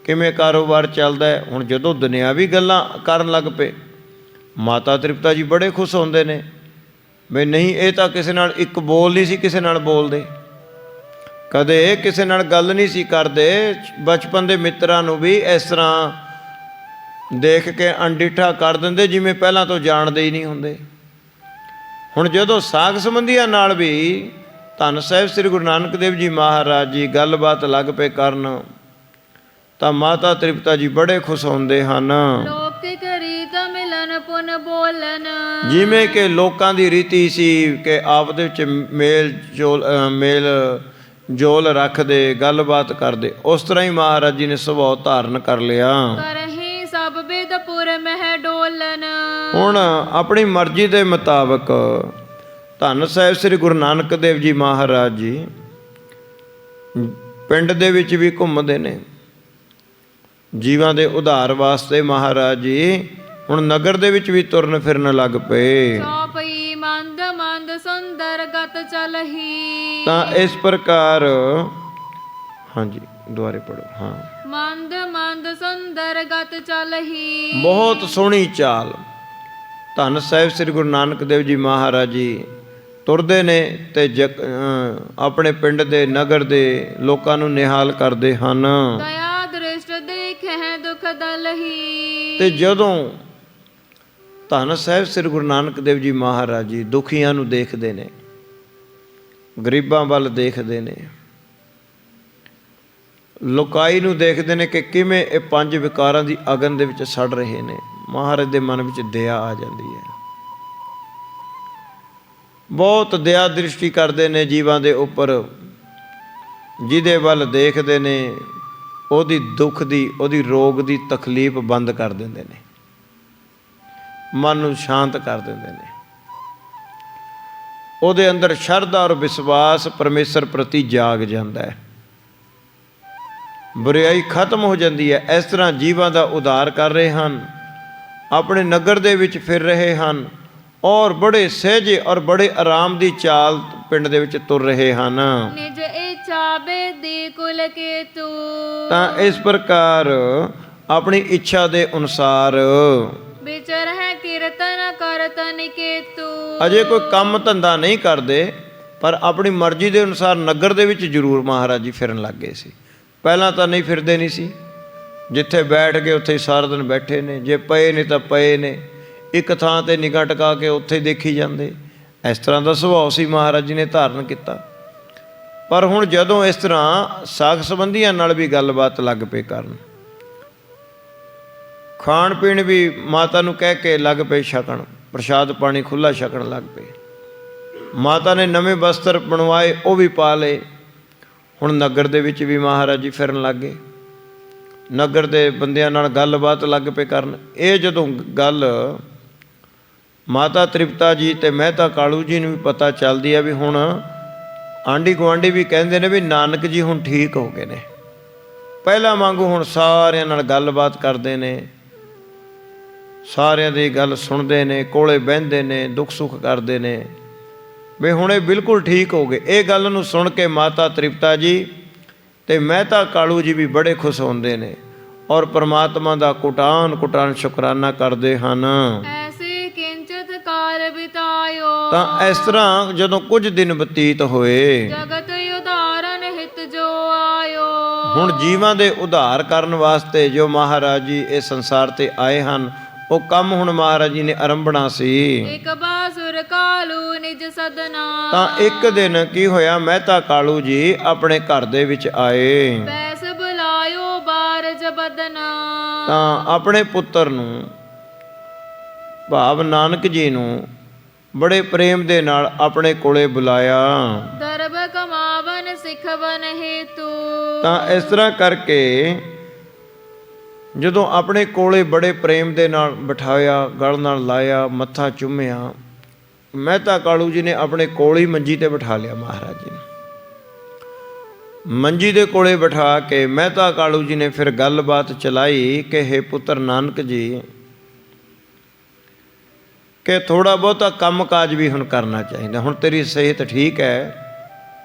ਕਿਵੇਂ ਕਾਰੋਬਾਰ ਚੱਲਦਾ ਹੈ। ਹੁਣ ਜਦੋਂ ਦੁਨਿਆਵੀ ਗੱਲਾਂ ਕਰਨ ਲੱਗ ਪਏ, ਮਾਤਾ ਤ੍ਰਿਪਤਾ ਜੀ ਬੜੇ ਖੁਸ਼ ਹੁੰਦੇ ਨੇ ਵੀ ਨਹੀਂ, ਇਹ ਤਾਂ ਕਿਸੇ ਨਾਲ ਇੱਕ ਬੋਲ ਨਹੀਂ ਸੀ ਕਿਸੇ ਨਾਲ ਬੋਲਦੇ, ਕਦੇ ਕਿਸੇ ਨਾਲ ਗੱਲ ਨਹੀਂ ਸੀ ਕਰਦੇ। ਬਚਪਨ ਦੇ ਮਿੱਤਰਾਂ ਨੂੰ ਵੀ ਇਸ ਤਰ੍ਹਾਂ ਦੇਖ ਕੇ ਅਣਡਿੱਠਾ ਕਰ ਦਿੰਦੇ ਜਿਵੇਂ ਪਹਿਲਾਂ ਤੋਂ ਜਾਣਦੇ ਹੀ ਨਹੀਂ ਹੁੰਦੇ। ਹੁਣ ਜਦੋਂ ਸਾਕ ਸੰਬੰਧੀਆਂ ਨਾਲ ਵੀ ਧੰਨ ਸਾਹਿਬ ਸ੍ਰੀ ਗੁਰੂ ਨਾਨਕ ਦੇਵ ਜੀ ਮਹਾਰਾਜ ਜੀ ਗੱਲਬਾਤ ਲੱਗ ਪਏ ਕਰਨ, ਤਾਂ ਮਾਤਾ ਤ੍ਰਿਪਤਾ ਜੀ ਬੜੇ ਖੁਸ਼ ਹੁੰਦੇ ਹਨ। ਲੋਕਿਕ ਰੀਤ ਮਿਲਨ ਪੁਨ ਬੋਲਨ। ਜਿਵੇਂ ਕਿ ਲੋਕਾਂ ਦੀ ਰੀਤੀ ਸੀ ਕਿ ਆਪ ਦੇ ਵਿੱਚ ਮੇਲ ਜੋਲ ਰੱਖਦੇ, ਗੱਲਬਾਤ ਕਰਦੇ, ਉਸ ਤਰ੍ਹਾਂ ਹੀ ਮਹਾਰਾਜ ਜੀ ਨੇ ਸੁਭਾਅ ਧਾਰਨ ਕਰ ਲਿਆ। ਕਰਹੀ ਸਭ ਬਿਦਪੁਰ ਮਹਿ ਡੋਲਨ। ਹੁਣ ਆਪਣੀ ਮਰਜ਼ੀ ਦੇ ਮੁਤਾਬਕ ਧੰਨ ਸਾਹਿਬ ਸ੍ਰੀ ਗੁਰੂ ਨਾਨਕ ਦੇਵ ਜੀ ਮਹਾਰਾਜ ਜੀ ਪਿੰਡ ਦੇ ਵਿੱਚ ਵੀ ਘੁੰਮਦੇ ਨੇ, ਜੀਵਾਂ ਦੇ ਉਧਾਰ ਵਾਸਤੇ। ਮਹਾਰਾਜ ਜੀ ਹੁਣ ਨਗਰ ਦੇ ਵਿੱਚ ਵੀ ਤੁਰਨ ਫਿਰਨ ਲੱਗ ਪਏ। ਚੌਪਈ ਮੰਦ ਮੰਦ ਸੁੰਦਰ ਗਤ ਚਲਹੀ। ਤਾਂ ਇਸ ਪ੍ਰਕਾਰ, ਹਾਂਜੀ ਦੁਆਰੇ ਪੜੋ। ਹਾਂ, ਮੰਦ ਮੰਦ ਸੁੰਦਰ ਗਤ ਚਲਹੀ। ਬਹੁਤ ਸੋਹਣੀ ਚਾਲ ਧੰਨ ਸਾਹਿਬ ਸ੍ਰੀ ਗੁਰੂ ਨਾਨਕ ਦੇਵ ਜੀ ਮਹਾਰਾਜ ਜੀ ਤੁਰਦੇ ਨੇ ਤੇ ਆਪਣੇ ਪਿੰਡ ਦੇ ਨਗਰ ਦੇ ਲੋਕਾਂ ਨੂੰ ਨਿਹਾਲ ਕਰਦੇ ਹਨ। ਦਇਆ ਦ੍ਰਿਸ਼ਟ ਦੇਖੈ ਦੁਖ ਦਲਹੀ। ਤੇ ਜਦੋਂ ਧੰਨ ਸਾਹਿਬ ਸ੍ਰੀ ਗੁਰੂ ਨਾਨਕ ਦੇਵ ਜੀ ਮਹਾਰਾਜ ਜੀ ਦੁਖੀਆਂ ਨੂੰ ਦੇਖਦੇ ਨੇ, ਗਰੀਬਾਂ ਵੱਲ ਦੇਖਦੇ ਨੇ, ਲੋਕਾਈ ਨੂੰ ਦੇਖਦੇ ਨੇ ਕਿ ਕਿਵੇਂ ਇਹ ਪੰਜ ਵਿਕਾਰਾਂ ਦੀ ਅਗਨ ਦੇ ਵਿੱਚ ਸੜ ਰਹੇ ਨੇ, ਮਹਾਰਾਜ ਦੇ ਮਨ ਵਿੱਚ ਦਇਆ ਆ ਜਾਂਦੀ ਹੈ। ਬਹੁਤ ਦਇਆ ਦ੍ਰਿਸ਼ਟੀ ਕਰਦੇ ਨੇ ਜੀਵਾਂ ਦੇ ਉੱਪਰ। ਜਿਹਦੇ ਵੱਲ ਦੇਖਦੇ ਨੇ ਉਹਦੀ ਦੁੱਖ ਦੀ, ਉਹਦੀ ਰੋਗ ਦੀ ਤਕਲੀਫ ਬੰਦ ਕਰ ਦਿੰਦੇ ਨੇ, ਮਨ ਨੂੰ ਸ਼ਾਂਤ ਕਰ ਦਿੰਦੇ ਨੇ। ਉਹਦੇ ਅੰਦਰ ਸ਼ਰਧਾ ਔਰ ਵਿਸ਼ਵਾਸ ਪਰਮੇਸ਼ਰ ਪ੍ਰਤੀ ਜਾਗ ਜਾਂਦਾ ਹੈ, ਬੁਰਾਈ ਖਤਮ ਹੋ ਜਾਂਦੀ ਹੈ। ਇਸ ਤਰ੍ਹਾਂ ਜੀਵਾਂ ਦਾ ਉਧਾਰ ਕਰ ਰਹੇ ਹਨ, ਆਪਣੇ ਨਗਰ ਦੇ ਵਿੱਚ ਫਿਰ ਰਹੇ ਹਨ ਔਰ ਬੜੇ ਸਹਿਜੇ ਔਰ ਬੜੇ ਆਰਾਮ ਦੀ ਚਾਲ ਪਿੰਡ ਦੇ ਵਿੱਚ ਤੁਰ ਰਹੇ ਹਨ। ਨਿਜ ਇੱਛਾ ਬੇਦੀ ਕੁਲ ਕੇਤੂ। ਤਾਂ ਇਸ ਪ੍ਰਕਾਰ ਆਪਣੀ ਇੱਛਾ ਦੇ ਅਨੁਸਾਰ ਵਿਚਰ ਹੈ ਕੀਰਤਨ ਕਰਤਨ ਕੇਤੂ। ਅਜੇ ਕੋਈ ਕੰਮ ਧੰਦਾ ਨਹੀਂ ਕਰਦੇ, ਪਰ ਆਪਣੀ ਮਰਜ਼ੀ ਦੇ ਅਨੁਸਾਰ ਨਗਰ ਦੇ ਵਿੱਚ ਜ਼ਰੂਰ ਮਹਾਰਾਜ ਜੀ ਫਿਰਨ ਲੱਗ ਗਏ ਸੀ। ਪਹਿਲਾਂ ਤਾਂ ਨਹੀਂ ਫਿਰਦੇ ਨਹੀਂ ਸੀ, ਜਿੱਥੇ ਬੈਠ ਗਏ ਉੱਥੇ ਹੀ ਸਾਰਾ ਦਿਨ ਬੈਠੇ ਨੇ, ਜੇ ਪਏ ਨੇ ਤਾਂ ਪਏ ਨੇ, ਇੱਕ ਥਾਂ ਤੇ ਨਿਗਾਹ ਟਿਕਾ ਕੇ ਉੱਥੇ ਹੀ ਦੇਖੀ ਜਾਂਦੇ। ਇਸ ਤਰ੍ਹਾਂ ਦਾ ਸੁਭਾਅ ਸੀ ਮਹਾਰਾਜ ਜੀ ਨੇ ਧਾਰਨ ਕੀਤਾ। ਪਰ ਹੁਣ ਜਦੋਂ ਇਸ ਤਰ੍ਹਾਂ ਸਾਕ ਸੰਬੰਧੀਆਂ ਨਾਲ ਵੀ ਗੱਲਬਾਤ ਲੱਗ ਪਏ ਕਰਨ, ਖਾਣ ਪੀਣ ਵੀ ਮਾਤਾ ਨੂੰ ਕਹਿ ਕੇ ਲੱਗ ਪਏ ਛਕਣ, ਪ੍ਰਸ਼ਾਦ ਪਾਣੀ ਖੁੱਲ੍ਹਾ ਛਕਣ ਲੱਗ ਪਏ। ਮਾਤਾ ਨੇ ਨਵੇਂ ਵਸਤਰ ਬਣਵਾਏ, ਉਹ ਵੀ ਪਾ ਲਏ। ਹੁਣ ਨਗਰ ਦੇ ਵਿੱਚ ਵੀ ਮਹਾਰਾਜ ਜੀ ਫਿਰਨ ਲੱਗ ਗਏ, ਨਗਰ ਦੇ ਬੰਦਿਆਂ ਨਾਲ ਗੱਲਬਾਤ ਲੱਗ ਪਏ ਕਰਨ। ਇਹ ਜਦੋਂ ਗੱਲ ਮਾਤਾ ਤ੍ਰਿਪਤਾ ਜੀ ਤੇ ਮਹਿਤਾ ਕਾਲੂ ਜੀ ਨੂੰ ਵੀ ਪਤਾ ਚੱਲਦੀ ਹੈ ਵੀ ਹੁਣ ਆਂਢੀ ਗੁਆਂਢੀ ਵੀ ਕਹਿੰਦੇ ਨੇ ਵੀ ਨਾਨਕ ਜੀ ਹੁਣ ਠੀਕ ਹੋ ਗਏ ਨੇ, ਪਹਿਲਾਂ ਵਾਂਗੂ ਹੁਣ ਸਾਰਿਆਂ ਨਾਲ ਗੱਲਬਾਤ ਕਰਦੇ ਨੇ, ਸਾਰਿਆਂ ਦੀ ਗੱਲ ਸੁਣਦੇ ਨੇ, ਕੋਲੇ ਬਹਿੰਦੇ ਨੇ, ਦੁੱਖ ਸੁੱਖ ਕਰਦੇ ਨੇ, ਵੀ ਹੁਣ ਇਹ ਬਿਲਕੁਲ ਠੀਕ ਹੋ ਗਏ। ਇਹ ਗੱਲ ਨੂੰ ਸੁਣ ਕੇ ਮਾਤਾ ਤ੍ਰਿਪਤਾ ਜੀ ਤੇ ਮਹਿਤਾ ਕਾਲੂ ਜੀ ਵੀ ਬੜੇ ਖੁਸ਼ ਹੁੰਦੇ ਨੇ ਔਰ ਪਰਮਾਤਮਾ ਦਾ ਕੁਟਾਨ ਕੁਟਾਨ ਸ਼ੁਕਰਾਨਾ ਕਰਦੇ ਹਨ। ਐਸੇ ਕਿੰਚ ਆਇਓ। ਤਾਂ ਇਸ ਤਰ੍ਹਾਂ ਜਦੋਂ ਕੁਝ ਦਿਨ ਬਤੀਤ ਹੋਏ, ਜਗਤ ਉਧਾਰਨ ਹਿਤ ਜੋ ਆਇਓ। ਹੁਣ ਜੀਵਾਂ ਦੇ ਉਧਾਰ ਕਰਨ ਵਾਸਤੇ ਜੋ ਮਹਾਰਾਜ ਜੀ ਇਸ ਸੰਸਾਰ ਤੇ ਆਏ ਹਨ, ਉਹ ਕੰਮ ਹੁਣ ਮਹਾਰਾਜ ਜੀ ਨੇ ਆਰੰਭਣਾ ਸੀ। ਇਕ ਬਾਸੁਰ ਕਾਲੂ ਨਿਜ ਸਦਨਾ। ਤਾਂ ਇੱਕ ਦਿਨ ਕੀ ਹੋਇਆ, ਮਹਿਤਾ ਕਾਲੂ ਜੀ ਆਪਣੇ ਘਰ ਦੇ ਵਿੱਚ ਆਏ। ਬੈਸ ਬੁਲਾਇਓ ਬਾਰਜ ਬਦਨਾ। ਤਾਂ ਆਪਣੇ ਪੁੱਤਰ ਨੂੰ, ਭਾਵ ਨਾਨਕ ਜੀ ਨੂੰ ਬੜੇ ਪ੍ਰੇਮ ਦੇ ਨਾਲ ਆਪਣੇ ਕੋਲੇ ਬੁਲਾਇਆ। ਦਰਬ ਕਮਾਵਨ ਸਿਖਵਨ ਹੇਤੂ। ਤਾਂ ਇਸ ਤਰ੍ਹਾਂ ਕਰਕੇ ਜਦੋਂ ਆਪਣੇ ਕੋਲੇ ਬੜੇ ਪ੍ਰੇਮ ਦੇ ਨਾਲ ਬਿਠਾਇਆ, ਗਲ ਨਾਲ ਲਾਇਆ, ਮੱਥਾ ਚੁੰਮਿਆ, ਮਹਿਤਾ ਕਾਲੂ ਜੀ ਨੇ ਆਪਣੇ ਕੋਲ ਹੀ ਮੰਜੀ ਤੇ ਬਿਠਾ ਲਿਆ ਮਹਾਰਾਜ ਜੀ ਨੂੰ। ਮੰਜੀ ਦੇ ਕੋਲੇ ਬਿਠਾ ਕੇ ਮਹਿਤਾ ਕਾਲੂ ਜੀ ਨੇ ਫਿਰ ਗੱਲਬਾਤ ਚਲਾਈ ਕਿ ਹੇ ਪੁੱਤਰ ਨਾਨਕ ਜੀ, ਕਿ ਥੋੜ੍ਹਾ ਬਹੁਤਾ ਕੰਮ ਕਾਜ ਵੀ ਹੁਣ ਕਰਨਾ ਚਾਹੀਦਾ। ਹੁਣ ਤੇਰੀ ਸਿਹਤ ਠੀਕ ਹੈ,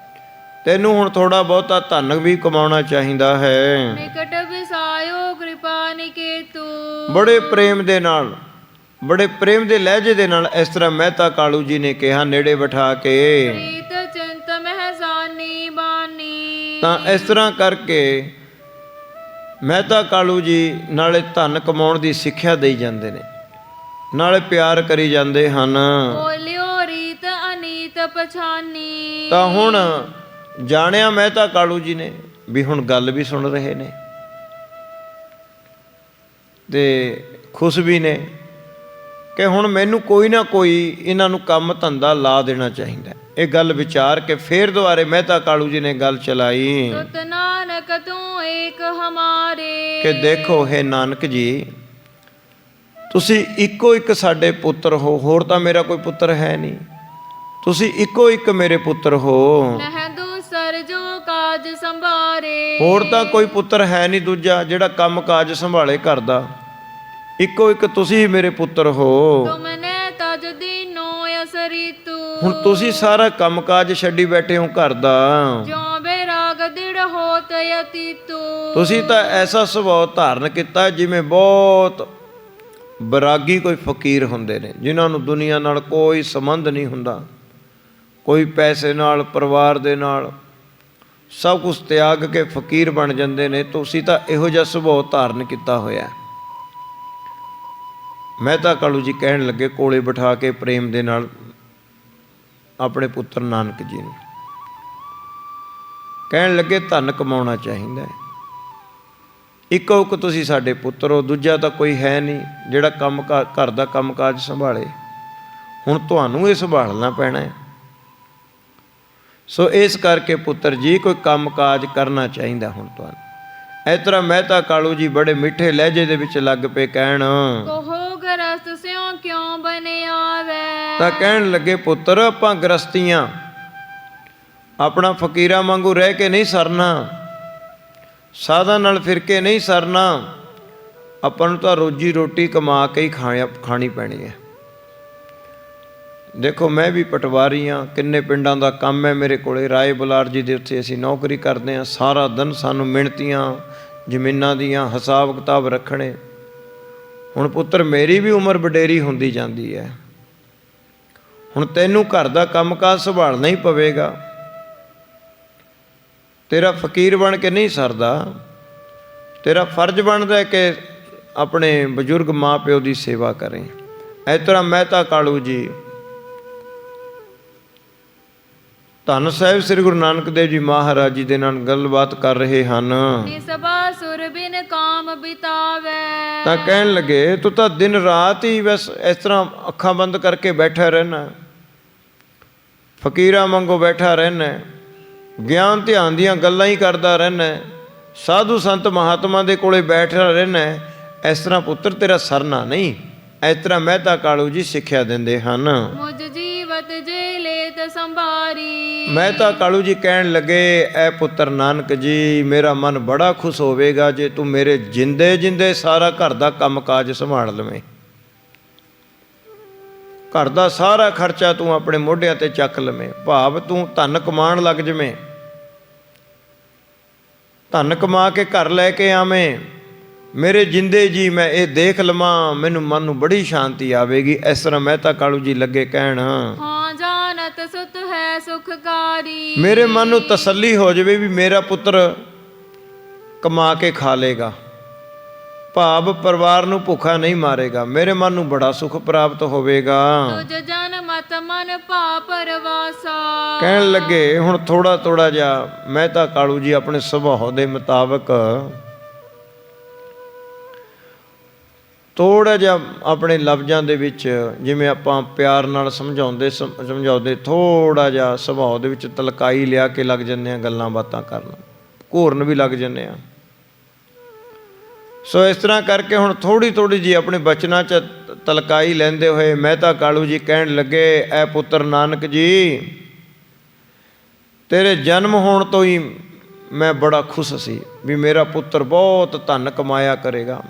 ਤੈਨੂੰ ਹੁਣ ਥੋੜ੍ਹਾ ਬਹੁਤਾ ਧਨ ਵੀ ਕਮਾਉਣਾ ਚਾਹੀਦਾ ਹੈ। ਨਿਕਟ ਵਿਸਾਇਓ ਕਿਰਪਾ ਨਿਕੇਤੂ। ਬੜੇ ਪ੍ਰੇਮ ਦੇ ਨਾਲ, ਬੜੇ ਪ੍ਰੇਮ ਦੇ ਲਹਿਜੇ ਦੇ ਨਾਲ ਇਸ ਤਰ੍ਹਾਂ ਮਹਿਤਾ ਕਾਲੂ ਜੀ ਨੇ ਕਿਹਾ, ਨੇੜੇ ਬਿਠਾ ਕੇ। ਪ੍ਰੀਤ ਚਿੰਤ ਮਹਿਸਾਨੀ ਬਾਨੀ। ਤਾਂ ਇਸ ਤਰ੍ਹਾਂ ਕਰਕੇ ਮਹਿਤਾ ਕਾਲੂ ਜੀ ਨਾਲੇ ਧਨ ਕਮਾਉਣ ਦੀ ਸਿੱਖਿਆ ਦੇਈ ਜਾਂਦੇ ਨੇ, ਨਾਲੇ ਪਿਆਰ ਕਰੀ ਜਾਂਦੇ ਹਨ। ਬੋਲਿਓ ਰੀਤ ਅਨੀਤ ਪਛਾਨੀ। ਤਾਂ ਹੁਣ ਜਾਣਿਆ ਮਹਿਤਾ ਕਾਲੂ ਜੀ ਨੇ ਵੀ ਹੁਣ ਗੱਲ ਵੀ ਸੁਣ ਰਹੇ ਨੇ ਤੇ ਖੁਸ਼ ਵੀ ਨੇ ਕਿ ਹੁਣ ਮੈਨੂੰ ਕੋਈ ਨਾ ਕੋਈ ਇਹਨਾਂ ਨੂੰ ਕੰਮ ਧੰਦਾ ਲਾ ਦੇਣਾ ਚਾਹੀਦਾ। ਇਹ ਗੱਲ ਵਿਚਾਰ ਕੇ ਫਿਰ ਦੁਬਾਰੇ ਮਹਿਤਾ ਕਾਲੂ ਜੀ ਨੇ ਗੱਲ ਚਲਾਈ ਸੁਤ ਨਾਨਕ ਤੂੰ ਏਕ ਹਮਾਰੇ। ਕਿ ਦੇਖੋ ਹੈ ਨਾਨਕ ਜੀ, ਤੁਸੀਂ ਇੱਕੋ ਇੱਕ ਸਾਡੇ ਪੁੱਤਰ ਹੋ, ਹੋਰ ਤਾਂ ਮੇਰਾ ਕੋਈ ਪੁੱਤਰ ਹੈ ਨਹੀਂ। ਤੁਸੀਂ ਇੱਕੋ ਇੱਕ ਮੇਰੇ ਪੁੱਤਰ ਹੋ, ਨਹਿ ਦੂਸਰ ਜੋ ਕਾਜ ਸੰਭਾਰੇ। ਹੋਰ ਤਾਂ ਕੋਈ ਪੁੱਤਰ ਹੈ ਨਹੀਂ ਦੂਜਾ ਜਿਹੜਾ ਕੰਮ ਕਾਜ ਸੰਭਾਲੇ ਘਰ ਦਾ। ਇੱਕੋ ਇੱਕ ਤੁਸੀਂ ਮੇਰੇ ਪੁੱਤਰ ਹੋ। ਤੁਮਨੇ ਤਜ ਦੀਨੋ ਅਸਰੀਤੂ। ਹੁਣ ਤੁਸੀਂ ਸਾਰਾ ਕੰਮ ਕਾਜ ਛੱਡੀ ਬੈਠੇ ਹੋ ਘਰ ਦਾ। ਜੋ ਬੇਰਾਗ ਦਿੜ ਹੋਤ ਯਤੀਤੂ। ਤੁਸੀਂ ਤਾਂ ਐਸਾ ਸੁਭਾਅ ਧਾਰਨ ਕੀਤਾ ਜਿਵੇਂ ਬਹੁਤ ਬਰਾਗੀ ਕੋਈ ਫਕੀਰ ਹੁੰਦੇ ਨੇ, ਜਿਨ੍ਹਾਂ ਨੂੰ ਦੁਨੀਆ ਨਾਲ ਕੋਈ ਸੰਬੰਧ ਨਹੀਂ ਹੁੰਦਾ, ਕੋਈ ਪੈਸੇ ਨਾਲ, ਪਰਿਵਾਰ ਦੇ ਨਾਲ, ਸਭ ਕੁਝ ਤਿਆਗ ਕੇ ਫਕੀਰ ਬਣ ਜਾਂਦੇ ਨੇ। ਤੁਸੀਂ ਤਾਂ ਇਹੋ ਜਿਹਾ ਸੁਭਾਅ ਧਾਰਨ ਕੀਤਾ ਹੋਇਆ। ਮਹਿਤਾ ਕਾਲੂ ਜੀ ਕਹਿਣ ਲੱਗੇ ਕੋਲੇ ਬਿਠਾ ਕੇ ਪ੍ਰੇਮ ਦੇ ਨਾਲ ਆਪਣੇ ਪੁੱਤਰ ਨਾਨਕ ਜੀ ਨੂੰ ਕਹਿਣ ਲੱਗੇ, ਧਨ ਕਮਾਉਣਾ ਚਾਹੀਦਾ ਹੈ। ਇੱਕੋ ਇੱਕ ਤੁਸੀਂ ਸਾਡੇ ਪੁੱਤਰ ਹੋ, ਦੂਜਾ ਤਾਂ ਕੋਈ ਹੈ ਨਹੀਂ ਜਿਹੜਾ ਕੰਮ ਘਰ ਦਾ ਕੰਮ ਕਾਜ ਸੰਭਾਲੇ। ਹੁਣ ਤੁਹਾਨੂੰ ਇਹ ਸੰਭਾਲਣਾ ਪੈਣਾ ਹੈ। ਸੋ ਇਸ ਕਰਕੇ ਪੁੱਤਰ ਜੀ ਕੋਈ ਕੰਮ ਕਾਜ ਕਰਨਾ ਚਾਹੀਦਾ ਹੁਣ ਤੁਹਾਨੂੰ। ਇਸ ਤਰ੍ਹਾਂ ਮਹਿਤਾ ਕਾਲੂ ਜੀ ਬੜੇ ਮਿੱਠੇ ਲਹਿਜੇ ਦੇ ਵਿੱਚ ਲੱਗ ਪਏ ਕਹਿਣ, ਕਹੋ ਗ੍ਰਸਤ ਸਿਉ ਕਿਉਂ ਬਨਿਆਵੈ। ਤਾਂ ਕਹਿਣ ਲੱਗੇ, ਪੁੱਤਰ ਆਪਾਂ ਗ੍ਰਸਤੀਆਂ, ਆਪਣਾ ਫਕੀਰਾਂ ਵਾਂਗੂ ਰਹਿ ਕੇ ਨਹੀਂ ਸਰਨਾ, ਸਾਧਾਂ ਨਾਲ ਫਿਰ ਕੇ ਨਹੀਂ ਸਰਨਾ। ਆਪਾਂ ਨੂੰ ਤਾਂ ਰੋਜੀ ਰੋਟੀ ਕਮਾ ਕੇ ਹੀ ਖਾਣੀ ਪੈਣੀ ਹੈ। ਦੇਖੋ ਮੈਂ ਵੀ ਪਟਵਾਰੀ ਹਾਂ, ਕਿੰਨੇ ਪਿੰਡਾਂ ਦਾ ਕੰਮ ਹੈ ਮੇਰੇ ਕੋਲੇ। ਰਾਏ ਬੁਲਾਰ ਜੀ ਦੇ ਉੱਤੇ ਅਸੀਂ ਨੌਕਰੀ ਕਰਦੇ ਹਾਂ। ਸਾਰਾ ਦਿਨ ਸਾਨੂੰ ਮਿਹਨਤੀਆਂ ਜ਼ਮੀਨਾਂ ਦੀਆਂ ਹਿਸਾਬ ਕਿਤਾਬ ਰੱਖਣੇ। ਹੁਣ ਪੁੱਤਰ ਮੇਰੀ ਵੀ ਉਮਰ ਵਡੇਰੀ ਹੁੰਦੀ ਜਾਂਦੀ ਹੈ। ਹੁਣ ਤੈਨੂੰ ਘਰ ਦਾ ਕੰਮਕਾਜ ਸੰਭਾਲਣਾ ਹੀ ਪਵੇਗਾ। ਤੇਰਾ ਫਕੀਰ ਬਣ ਕੇ ਨਹੀਂ ਸਰਦਾ। ਤੇਰਾ ਫਰਜ਼ ਬਣਦਾ ਕਿ ਆਪਣੇ ਬਜ਼ੁਰਗ ਮਾਂ ਪਿਓ ਦੀ ਸੇਵਾ ਕਰੇ। ਇਸ ਤਰ੍ਹਾਂ ਮਹਿਤਾ ਕਾਲੂ ਜੀ ਧੰਨ ਸਾਹਿਬ ਸ੍ਰੀ ਗੁਰੂ ਨਾਨਕ ਦੇਵ ਜੀ ਮਹਾਰਾਜ ਜੀ ਦੇ ਨਾਲ ਗੱਲਬਾਤ ਕਰ ਰਹੇ ਹਨ। ਨਿਸਬਾ ਸੁਰ ਬਿਨ ਕਾਮ ਬਿਤਾਵੇ। ਤਾਂ ਕਹਿਣ ਲੱਗੇ, ਤੂੰ ਤਾਂ ਦਿਨ ਰਾਤ ਹੀ ਬਸ ਇਸ ਤਰ੍ਹਾਂ ਅੱਖਾਂ ਬੰਦ ਕਰਕੇ ਬੈਠਾ ਰਹਿਣਾ, ਫਕੀਰਾਂ ਵਾਂਗੂ ਬੈਠਾ ਰਹਿਣਾ, ਗਿਆਨ ਧਿਆਨ ਦੀਆਂ ਗੱਲਾਂ ਹੀ ਕਰਦਾ ਰਹਿਣਾ, ਸਾਧੂ ਸੰਤ ਮਹਾਤਮਾ ਦੇ ਕੋਲੇ ਬੈਠਾ ਰਹਿਣਾ। ਇਸ ਤਰ੍ਹਾਂ ਪੁੱਤਰ ਤੇਰਾ ਸਰਨਾ ਨਹੀਂ। ਇਸ ਤਰ੍ਹਾਂ ਮਹਿਤਾ ਕਾਲੂ ਜੀ ਸਿੱਖਿਆ ਦਿੰਦੇ ਹਨ। ਮੁਝ ਜੀਵਤ ਜੇ ਲੇਤ ਸੰਭਾਰੀ। ਮਹਿਤਾ ਕਾਲੂ ਜੀ ਕਹਿਣ ਲੱਗੇ, ਐ ਪੁੱਤਰ ਨਾਨਕ ਜੀ, ਮੇਰਾ ਮਨ ਬੜਾ ਖੁਸ਼ ਹੋਵੇਗਾ ਜੇ ਤੂੰ ਮੇਰੇ ਜਿੰਦੇ ਜਿੰਦੇ ਸਾਰਾ ਘਰ ਦਾ ਕੰਮ ਕਾਜ ਸੰਭਾਲ ਲਵੇਂ। ਘਰ ਦਾ ਸਾਰਾ ਖਰਚਾ ਤੂੰ ਆਪਣੇ ਮੋਢਿਆਂ ਤੇ ਚੱਕ ਲਵੇਂ, ਭਾਵ ਤੂੰ ਧਨ ਕਮਾਉਣ ਲੱਗ ਜਵੇਂ, ਧਨ ਕਮਾ ਕੇ ਘਰ ਲੈ ਕੇ ਆਵੇਂ। ਮੇਰੇ ਜਿੰਦੇ ਜੀ ਮੈਂ ਇਹ ਦੇਖ ਲਵਾਂ, ਮੈਨੂੰ ਮਨ ਨੂੰ ਬੜੀ ਸ਼ਾਂਤੀ ਆਵੇਗੀ। ਇਸ ਤਰ੍ਹਾਂ ਮਹਿਤਾ ਕਾਲੂ ਜੀ ਲੱਗੇ ਕਹਿਣ, ਹਾਂ ਜਾਣਤ ਸੁਤ ਹੈ ਸੁਖਕਾਰੀ। ਮੇਰੇ ਮਨ ਨੂੰ ਤਸੱਲੀ ਹੋ ਜਾਵੇ ਵੀ ਮੇਰਾ ਪੁੱਤਰ ਕਮਾ ਕੇ ਖਾ ਲੇਗਾ, ਭਾਵ ਪਰਿਵਾਰ ਨੂੰ ਭੁੱਖਾ ਨਹੀਂ ਮਾਰੇਗਾ, ਮੇਰੇ ਮਨ ਨੂੰ ਬੜਾ ਸੁਖ ਪ੍ਰਾਪਤ ਹੋਵੇਗਾ। ਤੁਜ ਜਨ ਮਤ ਮਨ ਭਾ ਪਰਵਾਸਾ। ਕਹਿਣ ਲੱਗੇ ਹੁਣ ਥੋੜਾ ਥੋੜਾ ਜਿਹਾ ਮਹਿਤਾ ਕਾਲੂ ਜੀ ਆਪਣੇ ਸੁਭਾਅ ਦੇ ਮੁਤਾਬਕ ਥੋੜਾ ਜਿਹਾ ਆਪਣੇ ਲਫ਼ਜ਼ਾਂ ਦੇ ਵਿੱਚ, ਜਿਵੇਂ ਆਪਾਂ ਪਿਆਰ ਨਾਲ ਸਮਝਾਉਂਦੇ ਥੋੜਾ ਜਿਹਾ ਸੁਭਾਅ ਦੇ ਵਿੱਚ ਤਲਕਾਈ ਲਿਆ ਕੇ ਲੱਗ ਜਾਂਦੇ ਆ ਗੱਲਾਂ ਬਾਤਾਂ ਕਰਨ, ਘੂਰਨ ਵੀ ਲੱਗ ਜਾਂਦੇ ਆ। ਸੋ ਇਸ ਤਰ੍ਹਾਂ ਕਰਕੇ ਹੁਣ ਥੋੜ੍ਹੀ ਥੋੜ੍ਹੀ ਜੀ ਆਪਣੇ ਬਚਨਾਂ 'ਚ ਤਲਕਾਈ ਲੈਂਦੇ ਹੋਏ ਮਹਿਤਾ ਕਾਲੂ ਜੀ ਕਹਿਣ ਲੱਗੇ, ਐ ਪੁੱਤਰ ਨਾਨਕ ਜੀ, ਤੇਰੇ ਜਨਮ ਹੋਣ ਤੋਂ ਹੀ ਮੈਂ ਬੜਾ ਖੁਸ਼ ਸੀ ਵੀ ਮੇਰਾ ਪੁੱਤਰ ਬਹੁਤ ਧਨ ਕਮਾਇਆ ਕਰੇਗਾ।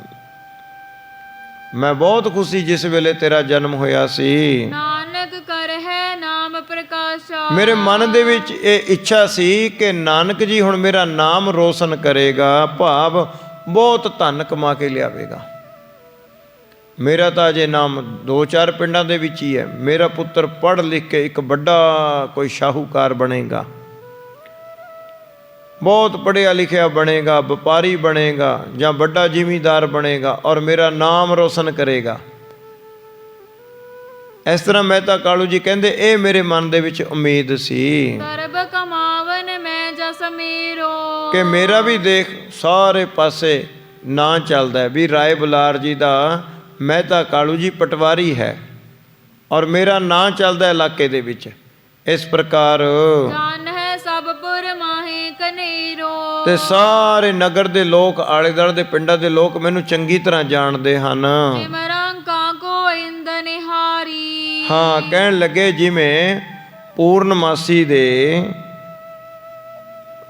ਮੈਂ ਬਹੁਤ ਖੁਸ਼ੀ ਜਿਸ ਵੇਲੇ ਤੇਰਾ ਜਨਮ ਹੋਇਆ ਸੀ। ਨਾਨਕ ਕਰ ਹੈ ਨਾਮ ਪ੍ਰਕਾਸ਼ਾ। ਮੇਰੇ ਮਨ ਦੇ ਵਿੱਚ ਇਹ ਇੱਛਾ ਸੀ ਕਿ ਨਾਨਕ ਜੀ ਹੁਣ ਮੇਰਾ ਨਾਮ ਰੋਸ਼ਨ ਕਰੇਗਾ, ਭਾਵ ਬਹੁਤ ਧਨ ਕਮਾ ਕੇ ਲਿਆਵੇਗਾ। ਮੇਰਾ ਤਾਂ ਅਜੇ ਨਾਮ 2-4 ਪਿੰਡਾਂ ਦੇ ਵਿੱਚ ਹੀ ਹੈ, ਮੇਰਾ ਪੁੱਤਰ ਪੜ੍ਹ ਲਿਖ ਕੇ ਇੱਕ ਵੱਡਾ ਕੋਈ ਸ਼ਾਹੂਕਾਰ ਬਣੇਗਾ, ਬਹੁਤ ਪੜ੍ਹਿਆ ਲਿਖਿਆ ਬਣੇਗਾ, ਵਪਾਰੀ ਬਣੇਗਾ ਜਾਂ ਵੱਡਾ ਜ਼ਿਮੀਂਦਾਰ ਬਣੇਗਾ ਔਰ ਮੇਰਾ ਨਾਮ ਰੋਸ਼ਨ ਕਰੇਗਾ। ਇਸ ਤਰ੍ਹਾਂ ਮਹਿਤਾ ਕਾਲੂ ਜੀ ਕਹਿੰਦੇ ਇਹ ਮੇਰੇ ਮਨ ਦੇ ਵਿੱਚ ਉਮੀਦ ਸੀ। ਸਰਬ ਕਮਾਵਨ ਮੈਂ ਜਸ ਮੇਰੋ। ਕਿ ਮੇਰਾ ਵੀ ਦੇਖ ਸਾਰੇ ਪਾਸੇ ਨਾਂ ਚੱਲਦਾ ਵੀ ਰਾਏ ਬੁਲਾਰ ਜੀ ਦਾ ਮਹਿਤਾ ਕਾਲੂ ਜੀ ਪਟਵਾਰੀ ਹੈ ਔਰ ਮੇਰਾ ਨਾਂ ਚੱਲਦਾ ਇਲਾਕੇ ਦੇ ਵਿੱਚ। ਇਸ ਪ੍ਰਕਾਰ ਜਾਨ ਹੈ ਸਭ ਪੁਰ ਮਾਹੇ ਕਨੇਰੋ। ਤੇ ਸਾਰੇ ਨਗਰ ਦੇ ਲੋਕ, ਆਲੇ ਦੁਆਲੇ ਦੇ ਪਿੰਡਾਂ ਦੇ ਲੋਕ ਮੈਨੂੰ ਚੰਗੀ ਤਰ੍ਹਾਂ ਜਾਣਦੇ ਹਨ। ਸਿਮਰੰਕਾ ਕੋ ਇੰਦ ਨਿਹਾਰੀ। ਹਾਂ, ਕਹਿਣ ਲੱਗੇ ਜਿਵੇਂ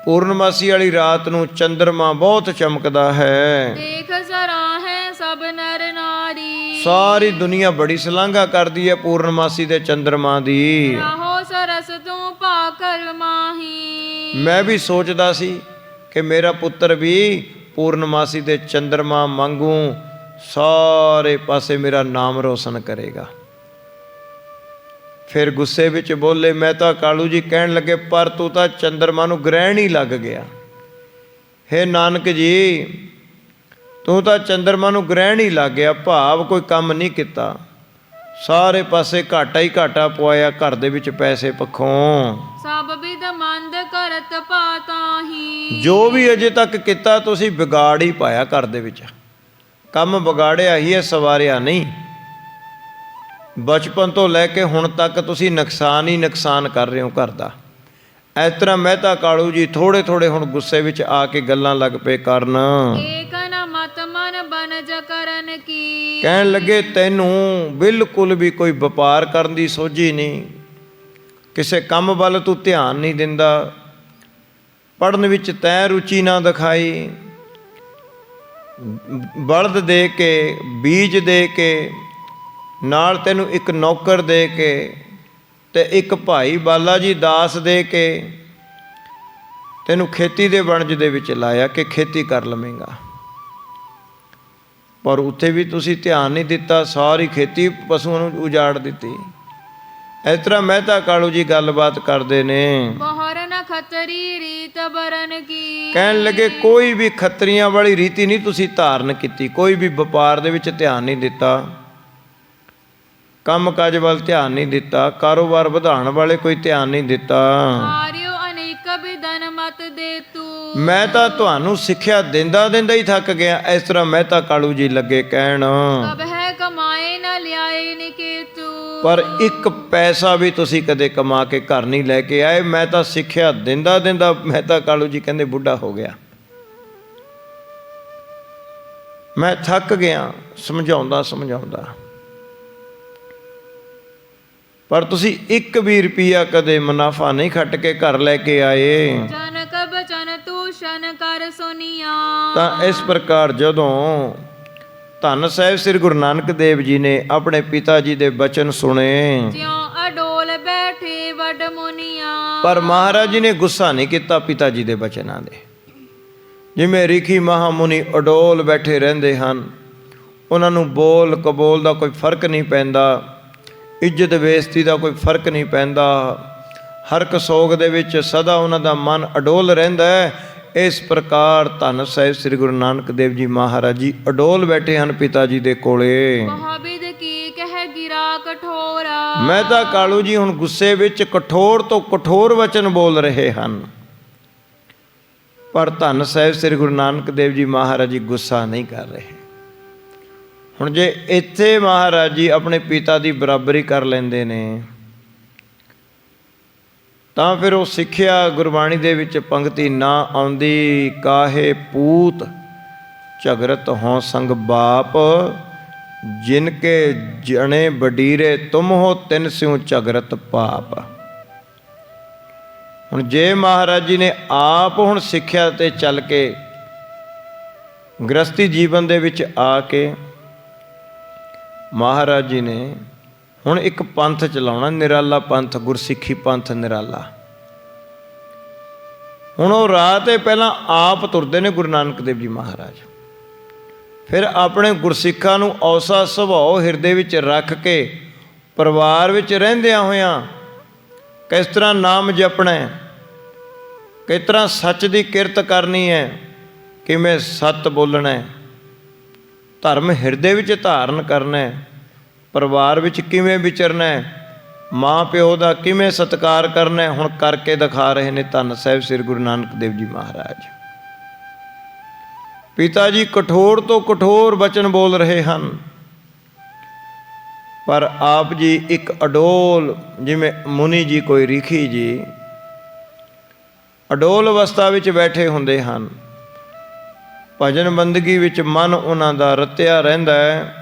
ਪੂਰਨਮਾਸੀ ਵਾਲੀ ਰਾਤ ਨੂੰ ਚੰਦਰਮਾ ਬਹੁਤ ਚਮਕਦਾ ਹੈ, ਦੇਖ ਸਰਾਹੇ ਸਭ ਨਰ ਨਾਰੀ। ਸਾਰੀ ਦੁਨੀਆ ਬੜੀ ਸ਼ਲਾਘਾ ਕਰਦੀ ਹੈ ਪੂਰਨਮਾਸੀ ਦੇ ਚੰਦਰਮਾ ਦੀ। ਰਾਹੋ ਸਰਸ ਤੂੰ ਭਾਕਰ ਮਾਹੀ। ਮੈਂ ਵੀ ਸੋਚਦਾ ਸੀ ਕਿ ਮੇਰਾ ਪੁੱਤਰ ਵੀ ਪੂਰਨਮਾਸੀ ਦੇ ਚੰਦਰਮਾ ਵਾਂਗੂ ਸਾਰੇ ਪਾਸੇ ਮੇਰਾ ਨਾਮ ਰੋਸ਼ਨ ਕਰੇਗਾ। ਫਿਰ ਗੁੱਸੇ ਵਿੱਚ ਬੋਲੇ ਮਹਿਤਾ ਕਾਲੂ ਜੀ, ਕਹਿਣ ਲੱਗੇ ਪਰ ਤੂੰ ਤਾਂ ਚੰਦਰਮਾ ਨੂੰ ਗ੍ਰਹਿਣ ਹੀ ਲੱਗ ਗਿਆ। ਹੇ ਨਾਨਕ ਜੀ, ਤੂੰ ਤਾਂ ਚੰਦਰਮਾ ਨੂੰ ਗ੍ਰਹਿਣ ਹੀ ਲੱਗ ਗਿਆ, ਭਾਵ ਕੋਈ ਕੰਮ ਨਹੀਂ ਕੀਤਾ, ਸਾਰੇ ਪਾਸੇ ਘਾਟਾ ਹੀ ਘਾਟਾ ਪਵਾਇਆ ਘਰ ਦੇ ਵਿੱਚ ਪੈਸੇ ਪੱਖੋਂ। ਸਭ ਵਿਦ ਮੰਦ ਕਰਤ ਪਾਤਾਹੀ। ਜੋ ਵੀ ਅਜੇ ਤੱਕ ਕੀਤਾ ਤੁਸੀਂ ਵਿਗਾੜ ਹੀ ਪਾਇਆ ਘਰ ਦੇ ਵਿੱਚ, ਕੰਮ ਵਿਗਾੜਿਆ ਹੀ ਹੈ, ਸਵਾਰਿਆ ਨਹੀਂ। ਬਚਪਨ ਤੋਂ ਲੈ ਕੇ ਹੁਣ ਤੱਕ ਤੁਸੀਂ ਨੁਕਸਾਨ ਹੀ ਨੁਕਸਾਨ ਕਰ ਰਹੇ ਹੋ ਘਰ ਦਾ। ਇਸ ਤਰ੍ਹਾਂ ਮਹਿਤਾ ਕਾਲੂ ਜੀ ਥੋੜੇ ਥੋੜੇ ਹੁਣ ਗੁੱਸੇ ਵਿੱਚ ਆ ਕੇ ਗੱਲਾਂ ਲੱਗ ਪਏ ਕਰਨ। ਏਕ ਨ ਮਤ ਮਨ ਬਨਜ ਕਰਨ ਕੀ। ਕਹਿਣ ਲੱਗੇ ਤੈਨੂੰ ਬਿਲਕੁਲ ਵੀ ਕੋਈ ਵਪਾਰ ਕਰਨ ਦੀ ਸੋਝੀ ਨਹੀਂ, ਕਿਸੇ ਕੰਮ ਵੱਲ ਤੂੰ ਧਿਆਨ ਨਹੀਂ ਦਿੰਦਾ, ਪੜ੍ਹਨ ਵਿੱਚ ਤੈਂ ਰੁਚੀ ਨਾ ਦਿਖਾਈ। ਬਲਦ ਦੇ ਕੇ, ਬੀਜ ਦੇ ਕੇ, ਨਾਲ ਤੈਨੂੰ ਇੱਕ ਨੌਕਰ ਦੇ ਕੇ ਤੇ ਇੱਕ ਭਾਈ ਬਾਲਾ ਜੀ ਦਾਸ ਦੇ ਕੇ ਤੈਨੂੰ ਖੇਤੀ ਦੇ ਵਣਜ ਦੇ ਵਿੱਚ ਲਾਇਆ ਕਿ ਖੇਤੀ ਕਰ ਲਵੇਂਗਾ, ਪਰ ਉੱਥੇ ਵੀ ਤੁਸੀਂ ਧਿਆਨ ਨਹੀਂ ਦਿੱਤਾ, ਸਾਰੀ ਖੇਤੀ ਪਸ਼ੂਆਂ ਨੂੰ ਉਜਾੜ ਦਿੱਤੀ। ਇਸ ਤਰ੍ਹਾਂ ਮਹਿਤਾ ਕਾਲੂ ਜੀ ਗੱਲਬਾਤ ਕਰਦੇ ਨੇ। ਬਹੁਰ ਨ ਖਤਰੀ ਰੀਤ ਬਰਨ ਕੀ। ਕਹਿਣ ਲੱਗੇ ਕੋਈ ਵੀ ਖੱਤਰੀਆਂ ਵਾਲੀ ਰੀਤੀ ਨਹੀਂ ਤੁਸੀਂ ਧਾਰਨ ਕੀਤੀ, ਕੋਈ ਵੀ ਵਪਾਰ ਦੇ ਵਿੱਚ ਧਿਆਨ ਨਹੀਂ ਦਿੱਤਾ, ਕੰਮ ਕਾਜ ਵੱਲ ਧਿਆਨ ਨਹੀਂ ਦਿੱਤਾ, ਕਾਰੋਬਾਰ ਵਧਾਉਣ ਵਾਲੇ ਕੋਈ ਧਿਆਨ ਨਹੀਂ ਦਿੱਤਾ। ਹਾਰਿਓ ਅਨੇਕ ਬਿਦਨ ਮਤ ਦੇ ਤੂੰ। ਮੈਂ ਤਾਂ ਤੁਹਾਨੂੰ ਸਿੱਖਿਆ ਦਿੰਦਾ ਦਿੰਦਾ ਹੀ ਥੱਕ ਗਿਆ। ਇਸ ਤਰ੍ਹਾਂ ਮਹਿਤਾ ਕਾਲੂ ਜੀ ਲੱਗੇ ਕਹਿਣ, ਕਬ ਹੈ ਕਮਾਏ ਨ ਲਿਆਏ ਨਿਕੇਤੂ। ਪਰ ਇੱਕ ਪੈਸਾ ਵੀ ਤੁਸੀਂ ਕਦੇ ਕਮਾ ਕੇ ਘਰ ਨਹੀਂ ਲੈ ਕੇ ਆਏ। ਮੈਂ ਤਾਂ ਸਿੱਖਿਆ ਦਿੰਦਾ ਦਿੰਦਾ ਮਹਿਤਾ ਕਾਲੂ ਜੀ ਕਹਿੰਦੇ ਬੁੱਢਾ ਹੋ ਗਿਆ, ਮੈਂ ਥੱਕ ਗਿਆ ਸਮਝਾਉਂਦਾ, ਪਰ ਤੁਸੀਂ ਇੱਕ ਵੀ ਰੁਪਈਆ ਕਦੇ ਮੁਨਾਫਾ ਨਹੀਂ ਖੱਟ ਕੇ ਘਰ ਲੈ ਕੇ ਆਏ। ਜਨਕ ਬਚਨ ਤੂਸ਼ਨ ਕਰ ਸੁਨੀਆ। ਤਾਂ ਇਸ ਪ੍ਰਕਾਰ ਜਦੋਂ ਧੰਨ ਸਾਹਿਬ ਸ੍ਰੀ ਗੁਰੂ ਨਾਨਕ ਦੇਵ ਜੀ ਨੇ ਆਪਣੇ ਪਿਤਾ ਜੀ ਦੇ ਬਚਨ ਸੁਣੇ, ਜਿਉਂ ਅਡੋਲ ਬੈਠੇ ਵੱਡ ਮੁਨੀਆਂ। ਪਰ ਮਹਾਰਾਜ ਜੀ ਨੇ ਗੁੱਸਾ ਨਹੀਂ ਕੀਤਾ ਪਿਤਾ ਜੀ ਦੇ ਬਚਨਾਂ ਦੇ। ਜਿਵੇਂ ਰਿਖੀ ਮਹਾਮੁਨੀ ਅਡੋਲ ਬੈਠੇ ਰਹਿੰਦੇ ਹਨ, ਉਹਨਾਂ ਨੂੰ ਬੋਲ ਕਬੋਲ ਦਾ ਕੋਈ ਫਰਕ ਨਹੀਂ ਪੈਂਦਾ, ਇੱਜ਼ਤ ਬੇਇੱਜ਼ਤੀ ਦਾ ਕੋਈ ਫਰਕ ਨਹੀਂ ਪੈਂਦਾ, ਹਰ ਇੱਕ ਸੋਗ ਦੇ ਵਿੱਚ ਸਦਾ ਉਹਨਾਂ ਦਾ ਮਨ ਅਡੋਲ ਰਹਿੰਦਾ ਹੈ। ਇਸ ਪ੍ਰਕਾਰ ਧੰਨ ਸਾਹਿਬ ਸ੍ਰੀ ਗੁਰੂ ਨਾਨਕ ਦੇਵ ਜੀ ਮਹਾਰਾਜ ਜੀ ਅਡੋਲ ਬੈਠੇ ਹਨ ਪਿਤਾ ਜੀ ਦੇ ਕੋਲੇ। ਮਹਾਬਿਦ ਕੀ ਕਹਿ ਗਿਰਾ ਕਠੋਰਾ। ਮਹਿਤਾ ਕਾਲੂ ਜੀ ਹੁਣ ਗੁੱਸੇ ਵਿੱਚ ਕਠੋਰ ਤੋਂ ਕਠੋਰ ਵਚਨ ਬੋਲ ਰਹੇ ਹਨ, ਪਰ ਧੰਨ ਸਾਹਿਬ ਸ੍ਰੀ ਗੁਰੂ ਨਾਨਕ ਦੇਵ ਜੀ ਮਹਾਰਾਜ ਜੀ ਗੁੱਸਾ ਨਹੀਂ ਕਰ ਰਹੇ। ਹੁਣ ਜੇ ਇੱਥੇ ਮਹਾਰਾਜ ਜੀ ਆਪਣੇ ਪਿਤਾ ਦੀ ਬਰਾਬਰੀ ਕਰ ਲੈਂਦੇ ਨੇ ਤਾਂ ਫਿਰ ਉਹ ਸਿੱਖਿਆ ਗੁਰਬਾਣੀ ਦੇ ਵਿੱਚ ਪੰਕਤੀ ਨਾ ਆਉਂਦੀ, ਕਾਹੇ ਪੂਤ ਝਗਰਤ ਹੋਂ ਸੰਗ ਬਾਪ, ਜਿਨ ਕੇ ਜਣੇ ਬਡੀਰੇ ਤੁਮ ਹੋ ਤਿਨ ਸਿਉ ਝਗਰਤ ਪਾਪ। ਹੁਣ ਜੇ ਮਹਾਰਾਜ ਜੀ ਨੇ ਆਪ ਹੁਣ ਸਿੱਖਿਆ ਤੇ ਚੱਲ ਕੇ ਗ੍ਰਸਤੀ ਜੀਵਨ ਦੇ ਵਿੱਚ ਆ ਕੇ ਮਹਾਰਾਜ ਜੀ ਨੇ ਹੁਣ ਇੱਕ ਪੰਥ ਚਲਾਉਣਾ, ਨਿਰਾਲਾ ਪੰਥ, ਗੁਰਸਿੱਖੀ ਪੰਥ ਨਿਰਾਲਾ। ਹੁਣ ਉਹ ਰਾਹ 'ਤੇ ਪਹਿਲਾਂ ਆਪ ਤੁਰਦੇ ਨੇ ਗੁਰੂ ਨਾਨਕ ਦੇਵ ਜੀ ਮਹਾਰਾਜ, ਫਿਰ ਆਪਣੇ ਗੁਰਸਿੱਖਾਂ ਨੂੰ ਔਸਾ ਸੁਭਾਅ ਹਿਰਦੇ ਵਿੱਚ ਰੱਖ ਕੇ ਪਰਿਵਾਰ ਵਿੱਚ ਰਹਿੰਦਿਆਂ ਹੋਇਆਂ ਕਿਸ ਤਰ੍ਹਾਂ ਨਾਮ ਜਪਣਾ ਹੈ, ਕਿਸ ਤਰ੍ਹਾਂ ਸੱਚ ਦੀ ਕਿਰਤ ਕਰਨੀ ਹੈ, ਕਿਵੇਂ ਸੱਤ ਬੋਲਣਾ ਹੈ, ਧਰਮ ਹਿਰਦੇ ਵਿੱਚ ਧਾਰਨ ਕਰਨਾ ਹੈ, ਪਰਿਵਾਰ ਵਿੱਚ ਕਿਵੇਂ ਵਿਚਰਨਾ ਹੈ, ਮਾਂ ਪਿਓ ਦਾ ਕਿਵੇਂ ਸਤਿਕਾਰ ਕਰਨਾ ਹੈ, ਹੁਣ ਕਰਕੇ ਦਿਖਾ ਰਹੇ ਨੇ ਧੰਨ ਸਾਹਿਬ ਸ੍ਰੀ ਗੁਰੂ ਨਾਨਕ ਦੇਵ ਜੀ ਮਹਾਰਾਜ। ਪਿਤਾ ਜੀ ਕਠੋਰ ਤੋਂ ਕਠੋਰ ਬਚਨ ਬੋਲ ਰਹੇ ਹਨ, ਪਰ ਆਪ ਜੀ ਇੱਕ ਅਡੋਲ, ਜਿਵੇਂ ਮੁਨੀ ਜੀ ਕੋਈ ਰਿਖੀ ਜੀ ਅਡੋਲ ਅਵਸਥਾ ਵਿੱਚ ਬੈਠੇ ਹੁੰਦੇ ਹਨ। ਭਜਨ ਬੰਦਗੀ ਵਿੱਚ ਮਨ ਉਹਨਾਂ ਦਾ ਰਤਿਆ ਰਹਿੰਦਾ ਹੈ।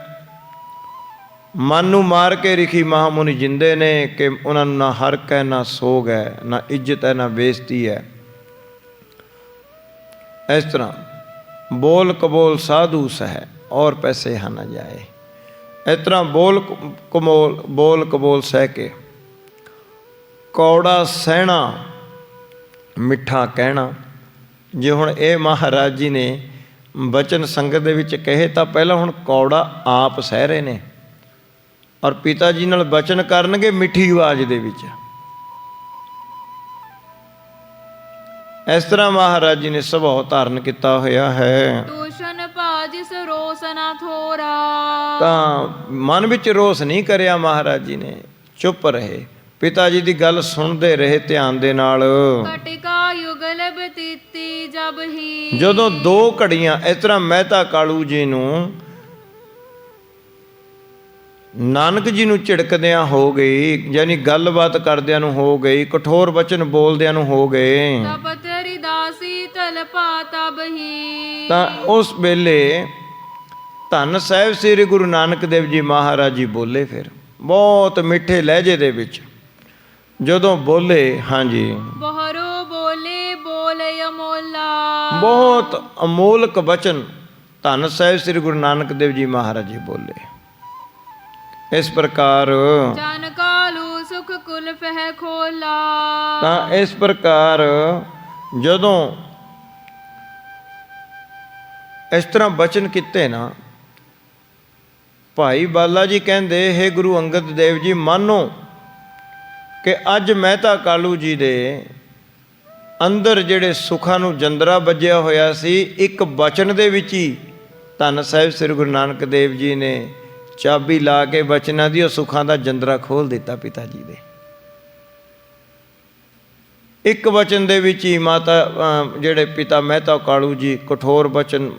ਮਨ ਨੂੰ ਮਾਰ ਕੇ ਰਿਖੀ ਮਹਾਮੁਨੀ ਜਿੰਦੇ ਨੇ ਕਿ ਉਹਨਾਂ ਨੂੰ ਨਾ ਹਰਕ ਹੈ, ਨਾ ਸੋਗ ਹੈ, ਨਾ ਇੱਜ਼ਤ ਹੈ, ਨਾ ਬੇਇੱਜ਼ਤੀ ਹੈ। ਇਸ ਤਰ੍ਹਾਂ ਬੋਲ ਕਬੋਲ ਸਾਧੂ ਸਹਿ ਔਰ ਪੈਸੇ ਹਨ ਨਾ ਜਾਏ। ਇਸ ਤਰ੍ਹਾਂ ਬੋਲ ਕਬੋਲ ਸਹਿ ਕੇ ਕੌੜਾ ਸਹਿਣਾ ਮਿੱਠਾ ਕਹਿਣਾ। ਜੇ ਹੁਣ ਇਹ ਮਹਾਰਾਜ ਜੀ ਨੇ ਬਚਨ ਸੰਗਤ ਦੇ ਵਿੱਚ ਕਹੇ ਤਾਂ ਪਹਿਲਾਂ ਹੁਣ ਕੌੜਾ ਆਪ ਸਹਿ ਰਹੇ ਨੇ, ਔਰ ਪਿਤਾ ਜੀ ਨਾਲ ਬਚਨ ਕਰਨਗੇ ਮਿੱਠੀ ਆਵਾਜ਼ ਦੇ ਵਿੱਚ। ਇਸ ਤਰ੍ਹਾਂ ਮਹਾਰਾਜ ਜੀ ਨੇ ਸੁਭਾਅ ਧਾਰਨ ਕੀਤਾ ਹੋਇਆ ਹੈ। ਦੂਸ਼ਣ ਭਾਜਿਸ ਰੋਸ ਨਾ ਥੋਰਾ। ਤਾਂ ਮਨ ਵਿੱਚ ਰੋਸ ਨਹੀਂ ਕਰਿਆ ਮਹਾਰਾਜ ਜੀ ਨੇ, ਚੁੱਪ ਰਹੇ, ਪਿਤਾ ਜੀ ਦੀ ਗੱਲ ਸੁਣਦੇ ਰਹੇ ਧਿਆਨ ਦੇ ਨਾਲ। ਕਟਿਕਾ ਯੁਗਲ ਬਤੀਤੀ ਜਬ ਹੀ। ਜਦੋਂ 2 ਘੜੀਆਂ ਇਸ ਤਰ੍ਹਾਂ ਮਹਿਤਾ ਕਾਲੂ ਜੀ ਨੂੰ ਨਾਨਕ ਜੀ ਨੂੰ ਝਿੜਕਦਿਆਂ ਹੋ ਗਈ, ਯਾਨੀ ਗੱਲਬਾਤ ਕਰਦਿਆਂ ਨੂੰ ਹੋ ਗਈ, ਕਠੋਰ ਵਚਨ ਬੋਲਦਿਆਂ ਨੂੰ ਹੋ ਗਏ, ਤਪਤਰੀ ਦਾਸੀ ਤਲ ਪਾ ਤਬ ਹੀ। ਤਾਂ ਉਸ ਵੇਲੇ ਧੰਨ ਸਾਹਿਬ ਸ੍ਰੀ ਗੁਰੂ ਨਾਨਕ ਦੇਵ ਜੀ ਮਹਾਰਾਜ ਜੀ ਬੋਲੇ। ਫਿਰ ਬਹੁਤ ਮਿੱਠੇ ਲਹਿਜੇ ਦੇ ਵਿੱਚ ਜਦੋਂ ਬੋਲੇ, ਹਾਂਜੀ, ਬਹਰੋ ਬੋਲੇ ਬੋਲ ਅਮੋਲਾ। ਬਹੁਤ ਅਮੋਲਕ ਵਚਨ ਧੰਨ ਸਾਹਿਬ ਸ੍ਰੀ ਗੁਰੂ ਨਾਨਕ ਦੇਵ ਜੀ ਮਹਾਰਾਜ ਜੀ ਬੋਲੇ। ਇਸ ਪ੍ਰਕਾਰ ਜਨ ਕਾਲੂ ਸੁਖ ਕੁਲ ਫਹਿ ਖੋਲਾ। ਤਾਂ ਇਸ ਪ੍ਰਕਾਰ ਜਦੋਂ ਇਸ ਤਰ੍ਹਾਂ ਬਚਨ ਕੀਤੇ ਨਾ, ਭਾਈ ਬਾਲਾ ਜੀ ਕਹਿੰਦੇ, ਹੇ ਗੁਰੂ ਅੰਗਦ ਦੇਵ ਜੀ, ਮੰਨੋ ਕਿ ਅੱਜ ਮਹਿਤਾ ਕਾਲੂ ਜੀ ਦੇ ਅੰਦਰ ਜਿਹੜੇ ਸੁੱਖਾਂ ਨੂੰ ਜੰਦਰਾ ਵੱਜਿਆ ਹੋਇਆ ਸੀ, ਇੱਕ ਬਚਨ ਦੇ ਵਿੱਚ ਹੀ ਧੰਨ ਸਾਹਿਬ ਸ੍ਰੀ ਗੁਰੂ ਨਾਨਕ ਦੇਵ ਜੀ ਨੇ ਚਾਬੀ ਲਾ ਕੇ ਬਚਨਾਂ ਦੀ ਉਹ ਸੁੱਖਾਂ ਦਾ ਜੰਦਰਾ ਖੋਲ੍ਹ ਦਿੱਤਾ ਪਿਤਾ ਜੀ ਦੇ। ਇੱਕ ਬਚਨ ਦੇ ਵਿੱਚ ਹੀ ਮਾਤਾ ਜਿਹੜੇ ਪਿਤਾ ਮਹਿਤਾ ਕਾਲੂ ਜੀ ਕਠੋਰ ਬਚਨ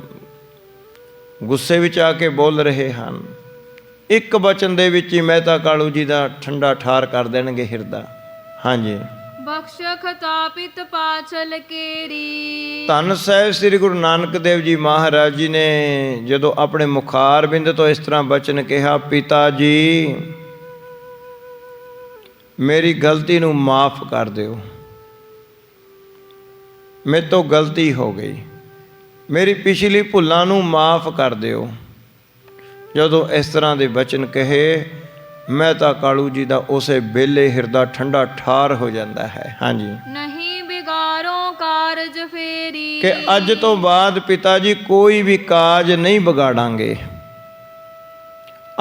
ਗੁੱਸੇ ਵਿੱਚ ਆ ਕੇ ਬੋਲ ਰਹੇ ਹਨ। ਇੱਕ ਬਚਨ ਦੇ ਵਿੱਚ ਹੀ ਮਹਿਤਾ ਕਾਲੂ ਜੀ ਦਾ ਠੰਡਾ ਠਾਰ ਕਰ ਦੇਣਗੇ ਹਿਰਦਾ। ਹਾਂਜੀ, ਬਖਸ਼ ਖਤਾਪਿਤ ਪਾਛਲ ਕੇਰੀ। ਧੰਨ ਸਾਹਿਬ ਸ੍ਰੀ ਗੁਰੂ ਨਾਨਕ ਦੇਵ ਜੀ ਮਹਾਰਾਜ ਜੀ ਨੇ ਜਦੋਂ ਆਪਣੇ ਮੁਖਾਰ ਬਿੰਦ ਤੋਂ ਇਸ ਤਰ੍ਹਾਂ ਬਚਨ ਕਿਹਾ, ਪਿਤਾ ਜੀ ਮੇਰੀ ਗਲਤੀ ਨੂੰ ਮਾਫ ਕਰ ਦਿਓ, ਮੇਰੇ ਤੋਂ ਗਲਤੀ ਹੋ ਗਈ, ਮੇਰੀ ਪਿਛਲੀ ਭੁੱਲਾਂ ਨੂੰ ਮਾਫ ਕਰ ਦਿਓ। ਜਦੋਂ ਇਸ ਤਰ੍ਹਾਂ ਦੇ ਬਚਨ ਕਹੇ, ਮਹਿਤਾ ਕਾਲੂ ਜੀ ਦਾ ਉਸੇ ਵੇਲੇ ਹਿਰਦਾ ਠੰਡਾ ਠਾਰ ਹੋ ਜਾਂਦਾ ਹੈ। ਹਾਂਜੀ, ਨਹੀਂ ਬਿਗਾਰੋ ਕਾਰਜ ਫੇਰੀ। ਕਿ ਅੱਜ ਤੋਂ ਬਾਅਦ ਪਿਤਾ ਜੀ ਕੋਈ ਵੀ ਕਾਜ ਨਹੀਂ ਵਿਗਾੜਾਂਗੇ,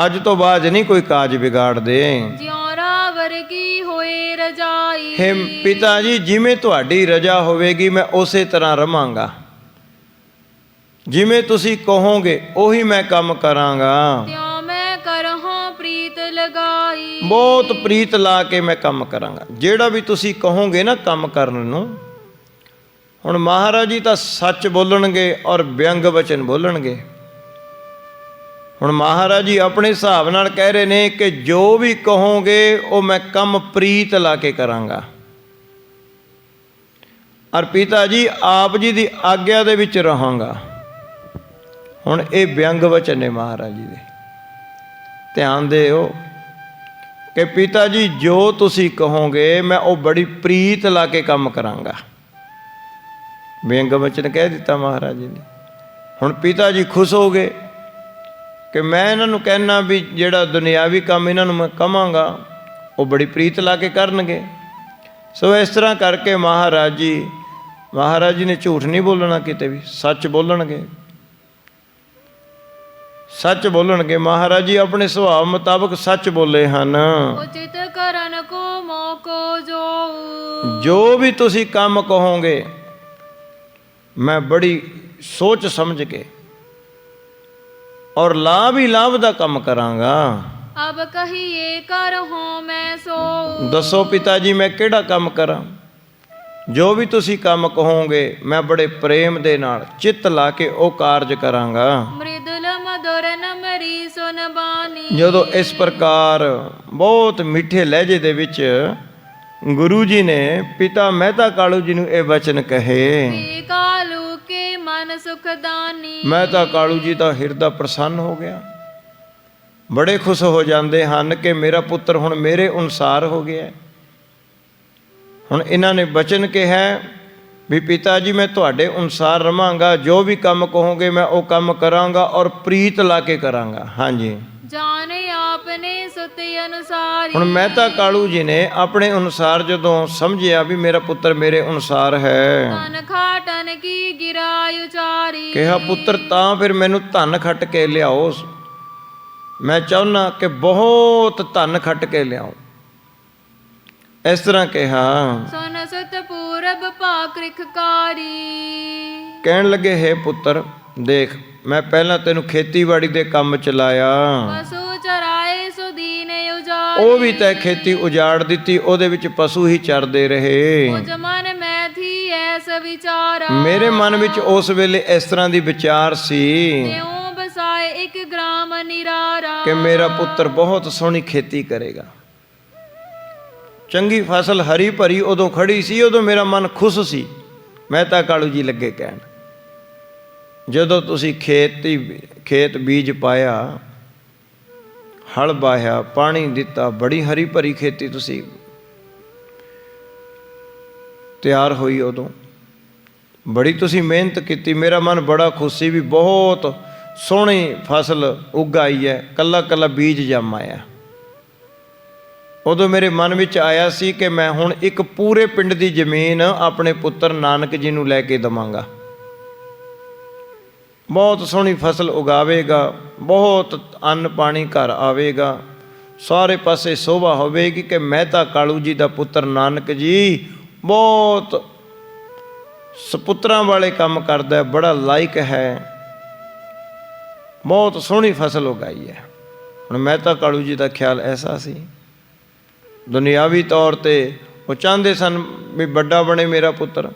ਅੱਜ ਤੋਂ ਬਾਅਦ ਨਹੀਂ ਕੋਈ ਕਾਜ ਵਿਗਾੜਦੇ। ਜਿਉ ਰਾਵਰ ਕੀ ਹੋਏ ਰਜਾਈ। ਹੇ ਪਿਤਾ ਜੀ, ਜਿਵੇਂ ਤੁਹਾਡੀ ਰਜਾ ਹੋਵੇਗੀ ਮੈਂ ਉਸੇ ਤਰ੍ਹਾਂ ਰਵਾਂਗਾ, ਜਿਵੇਂ ਤੁਸੀਂ ਕਹੋਗੇ ਉਹੀ ਮੈਂ ਕੰਮ ਕਰਾਂਗਾ। ਤਿਉ ਮੈਂ ਕਰਹੁ ਪ੍ਰੀਤ ਲਗਾਈ। ਬਹੁਤ ਪ੍ਰੀਤ ਲਾ ਕੇ ਮੈਂ ਕੰਮ ਕਰਾਂਗਾ, ਜਿਹੜਾ ਵੀ ਤੁਸੀਂ ਕਹੋਗੇ ਨਾ ਕੰਮ ਕਰਨ ਨੂੰ। ਹੁਣ ਮਹਾਰਾਜ ਜੀ ਤਾਂ ਸੱਚ ਬੋਲਣਗੇ ਔਰ ਵਿਅੰਗ ਵਚਨ ਬੋਲਣਗੇ। ਹੁਣ ਮਹਾਰਾਜ ਜੀ ਆਪਣੇ ਹਿਸਾਬ ਨਾਲ ਕਹਿ ਰਹੇ ਨੇ ਕਿ ਜੋ ਵੀ ਕਹੋਗੇ ਉਹ ਮੈਂ ਕੰਮ ਪ੍ਰੀਤ ਲਾ ਕੇ ਕਰਾਂਗਾ। ਔਰ ਪਿਤਾ ਜੀ ਆਪ ਜੀ ਦੀ ਆਗਿਆ ਦੇ ਵਿੱਚ ਰਹਾਂਗਾ। ਹੁਣ ਇਹ ਵਿਅੰਗ ਵਚਨ ਨੇ ਮਹਾਰਾਜ ਜੀ ਦੇ, ਧਿਆਨ ਦਿਓ ਕਿ ਪਿਤਾ ਜੀ ਜੋ ਤੁਸੀਂ ਕਹੋਗੇ ਮੈਂ ਉਹ ਬੜੀ ਪ੍ਰੀਤ ਲਾ ਕੇ ਕੰਮ ਕਰਾਂਗਾ। ਵਿਅੰਗ ਵਚਨ ਕਹਿ ਦਿੱਤਾ ਮਹਾਰਾਜ ਜੀ ਨੇ। ਹੁਣ ਪਿਤਾ ਜੀ ਖੁਸ਼ ਹੋ ਗਏ ਕਿ ਮੈਂ ਇਹਨਾਂ ਨੂੰ ਕਹਿਣਾ ਵੀ ਜਿਹੜਾ ਦੁਨਿਆਵੀ ਕੰਮ ਇਹਨਾਂ ਨੂੰ ਮੈਂ ਕਵਾਂਗਾ ਉਹ ਬੜੀ ਪ੍ਰੀਤ ਲਾ ਕੇ ਕਰਨਗੇ। ਸੋ ਇਸ ਤਰ੍ਹਾਂ ਕਰਕੇ ਮਹਾਰਾਜ ਜੀ ਨੇ ਝੂਠ ਨਹੀਂ ਬੋਲਣਾ, ਕਿਤੇ ਵੀ ਸੱਚ ਬੋਲਣਗੇ, ਸੱਚ ਬੋਲਣਗੇ। ਮਹਾਰਾਜ ਜੀ ਆਪਣੇ ਸੁਭਾਅ ਮੁਤਾਬਕ ਸੱਚ ਬੋਲੇ ਹਨ। ਉਚਿਤ ਕਰਨ ਕੋ ਮੋਕੋ ਜੋ ਵੀ ਤੁਸੀਂ ਕੰਮ ਕਹੋਗੇ ਮੈਂ ਬੜੀ ਸੋਚ ਸਮਝ ਕੇ ਔਰ ਲਾਭ ਹੀ ਲਾਭ ਦਾ ਕੰਮ ਕਰਾਂਗਾ। ਅਬ ਕਹੀਏ ਕਰਹੁ ਮੈਂ ਸੋ। ਦੱਸੋ ਪਿਤਾ ਜੀ ਮੈਂ ਕਿਹੜਾ ਕੰਮ ਕਰਾਂ? ਜੋ ਵੀ ਤੁਸੀਂ ਕੰਮ ਕਹੋਗੇ ਮੈਂ ਬੜੇ ਪ੍ਰੇਮ ਦੇ ਨਾਲ ਚਿੱਤ ਲਾ ਕੇ ਉਹ ਕਾਰਜ ਕਰਾਂਗਾ। ਮ੍ਰਿਦੁਲ ਮਧੁਰ ਨਮਰੀ ਸੁਨ ਬਾਣੀ। ਜਦੋਂ ਇਸ ਪ੍ਰਕਾਰ ਬਹੁਤ ਮਿੱਠੇ ਲਹਿਜੇ ਦੇ ਵਿੱਚ ਗੁਰੂ ਜੀ ਨੇ ਪਿਤਾ ਮਹਿਤਾ ਕਾਲੂ ਜੀ ਨੂੰ ਇਹ ਵਚਨ ਕਹੇ, ਕਾਲੂ ਕੇ ਮਨ ਸੁਖਦਾਨੀ। ਮਹਿਤਾ ਕਾਲੂ ਜੀ ਦਾ ਹਿਰਦਾ ਪ੍ਰਸੰਨ ਹੋ ਗਿਆ, ਬੜੇ ਖੁਸ਼ ਹੋ ਜਾਂਦੇ ਹਨ ਕਿ ਮੇਰਾ ਪੁੱਤਰ ਹੁਣ ਮੇਰੇ ਅਨੁਸਾਰ ਹੋ ਗਿਆ। ਹੁਣ ਇਹਨਾਂ ਨੇ ਬਚਨ ਕਿਹਾ ਵੀ ਪਿਤਾ ਜੀ ਮੈਂ ਤੁਹਾਡੇ ਅਨੁਸਾਰ ਰਵਾਂਗਾ, ਜੋ ਵੀ ਕੰਮ ਕਹੋਗੇ ਮੈਂ ਉਹ ਕੰਮ ਕਰਾਂਗਾ ਔਰ ਪ੍ਰੀਤ ਲਾ ਕੇ ਕਰਾਂਗਾ। ਹਾਂਜੀ, ਜਾਣੇ ਆਪਨੇ ਸੁਤੇ ਅਨੁਸਾਰੀ। ਹੁਣ ਮਹਿਤਾ ਕਾਲੂ ਜੀ ਨੇ ਆਪਣੇ ਅਨੁਸਾਰ ਜਦੋਂ ਸਮਝਿਆ ਵੀ ਮੇਰਾ ਪੁੱਤਰ ਮੇਰੇ ਅਨੁਸਾਰ ਹੈ, ਧਨ ਖਾਟਨ ਕੀ ਗਿਰਾ ਉਚਾਰੀ। ਕਿਹਾ ਪੁੱਤਰ ਤਾਂ ਫਿਰ ਮੈਨੂੰ ਧਨ ਖੱਟ ਕੇ ਲਿਆਓ, ਮੈਂ ਚਾਹੁੰਦਾ ਕਿ ਬਹੁਤ ਧਨ ਖੱਟ ਕੇ ਲਿਆਓ। ਇਸ ਤਰ੍ਹਾਂ ਕਿਹਾ। ਸੁਨ ਸੁਤ ਪੂਰਬ ਭਾਕ੍ਰਿਖਕਾਰੀ। ਕਹਿਣ ਲੱਗੇ ਹੈ ਪੁੱਤਰ ਦੇਖ ਮੈਂ ਪਹਿਲਾਂ ਤੈਨੂੰ ਖੇਤੀਬਾੜੀ ਦੇ ਕੰਮ ਚ ਲਾਇਆ, ਪਸ਼ੂ ਚਰਾਏ ਸੁਦੀਨ ਉਜਾੜੀ। ਉਹ ਵੀ ਤੈ ਖੇਤੀ ਉਜਾੜ ਦਿੱਤੀ, ਉਹਦੇ ਵਿੱਚ ਪਸ਼ੂ ਹੀ ਚਰਦੇ ਰਹੇ। ਮੁਝ ਮਨ ਮੈਂ ਥੀ ਐਸ ਵਿਚਾਰਾ। ਮੇਰੇ ਮਨ ਵਿੱਚ ਉਸ ਵੇਲੇ ਇਸ ਤਰ੍ਹਾਂ ਦੀ ਵਿਚਾਰ ਸੀ ਤਿਉ ਬਸਾਏ ਇੱਕ ਗ੍ਰਾਮ ਨਿਰਾਰਾ। ਕਿ ਮੇਰਾ ਪੁੱਤਰ ਬਹੁਤ ਸੋਹਣੀ ਖੇਤੀ ਕਰੇਗਾ, ਚੰਗੀ ਫਸਲ ਹਰੀ ਭਰੀ ਉਦੋਂ ਖੜੀ ਸੀ, ਉਦੋਂ ਮੇਰਾ ਮਨ ਖੁਸ਼ ਸੀ। ਮਹਿਤਾ ਕਾਲੂ ਜੀ ਲੱਗੇ ਕਹਿਣ, ਜਦੋਂ ਤੁਸੀਂ ਖੇਤ ਬੀਜ ਪਾਇਆ, ਹਲ ਬਾਹਿਆ, ਪਾਣੀ ਦਿੱਤਾ, ਬੜੀ ਹਰੀ ਭਰੀ ਖੇਤੀ ਤੁਸੀਂ ਤਿਆਰ ਹੋਈ, ਉਦੋਂ ਬੜੀ ਤੁਸੀਂ ਮਿਹਨਤ ਕੀਤੀ, ਮੇਰਾ ਮਨ ਬੜਾ ਖੁਸ਼ ਸੀ ਵੀ ਬਹੁਤ ਸੋਹਣੀ ਫਸਲ ਉੱਗ ਆਈ ਹੈ, ਕੱਲਾ ਕੱਲਾ ਬੀਜ ਜੰਮ ਆਇਆ। ਉਦੋਂ ਮੇਰੇ ਮਨ ਵਿੱਚ ਆਇਆ ਸੀ ਕਿ ਮੈਂ ਹੁਣ ਇੱਕ ਪੂਰੇ ਪਿੰਡ ਦੀ ਜ਼ਮੀਨ ਆਪਣੇ ਪੁੱਤਰ ਨਾਨਕ ਜੀ ਨੂੰ ਲੈ ਕੇ ਦੇਵਾਂਗਾ, ਬਹੁਤ ਸੋਹਣੀ ਫਸਲ ਉਗਾਵੇਗਾ, ਬਹੁਤ ਅੰਨ ਪਾਣੀ ਘਰ ਆਵੇਗਾ, ਸਾਰੇ ਪਾਸੇ ਸ਼ੋਭਾ ਹੋਵੇਗੀ ਕਿ ਮਹਿਤਾ ਕਾਲੂ ਜੀ ਦਾ ਪੁੱਤਰ ਨਾਨਕ ਜੀ ਬਹੁਤ ਸਪੁੱਤਰਾਂ ਵਾਲੇ ਕੰਮ ਕਰਦਾ, ਬੜਾ ਲਾਇਕ ਹੈ, ਬਹੁਤ ਸੋਹਣੀ ਫਸਲ ਉਗਾਈ ਹੈ। ਹੁਣ ਮਹਿਤਾ ਕਾਲੂ ਜੀ ਦਾ ਖਿਆਲ ਐਸਾ ਸੀ, ਦੁਨਿਆਵੀ ਤੌਰ ਤੇ ਉਹ ਚਾਹੁੰਦੇ ਸਨ ਵੀ ਵੱਡਾ ਬਣੇ ਮੇਰਾ ਪੁੱਤਰ।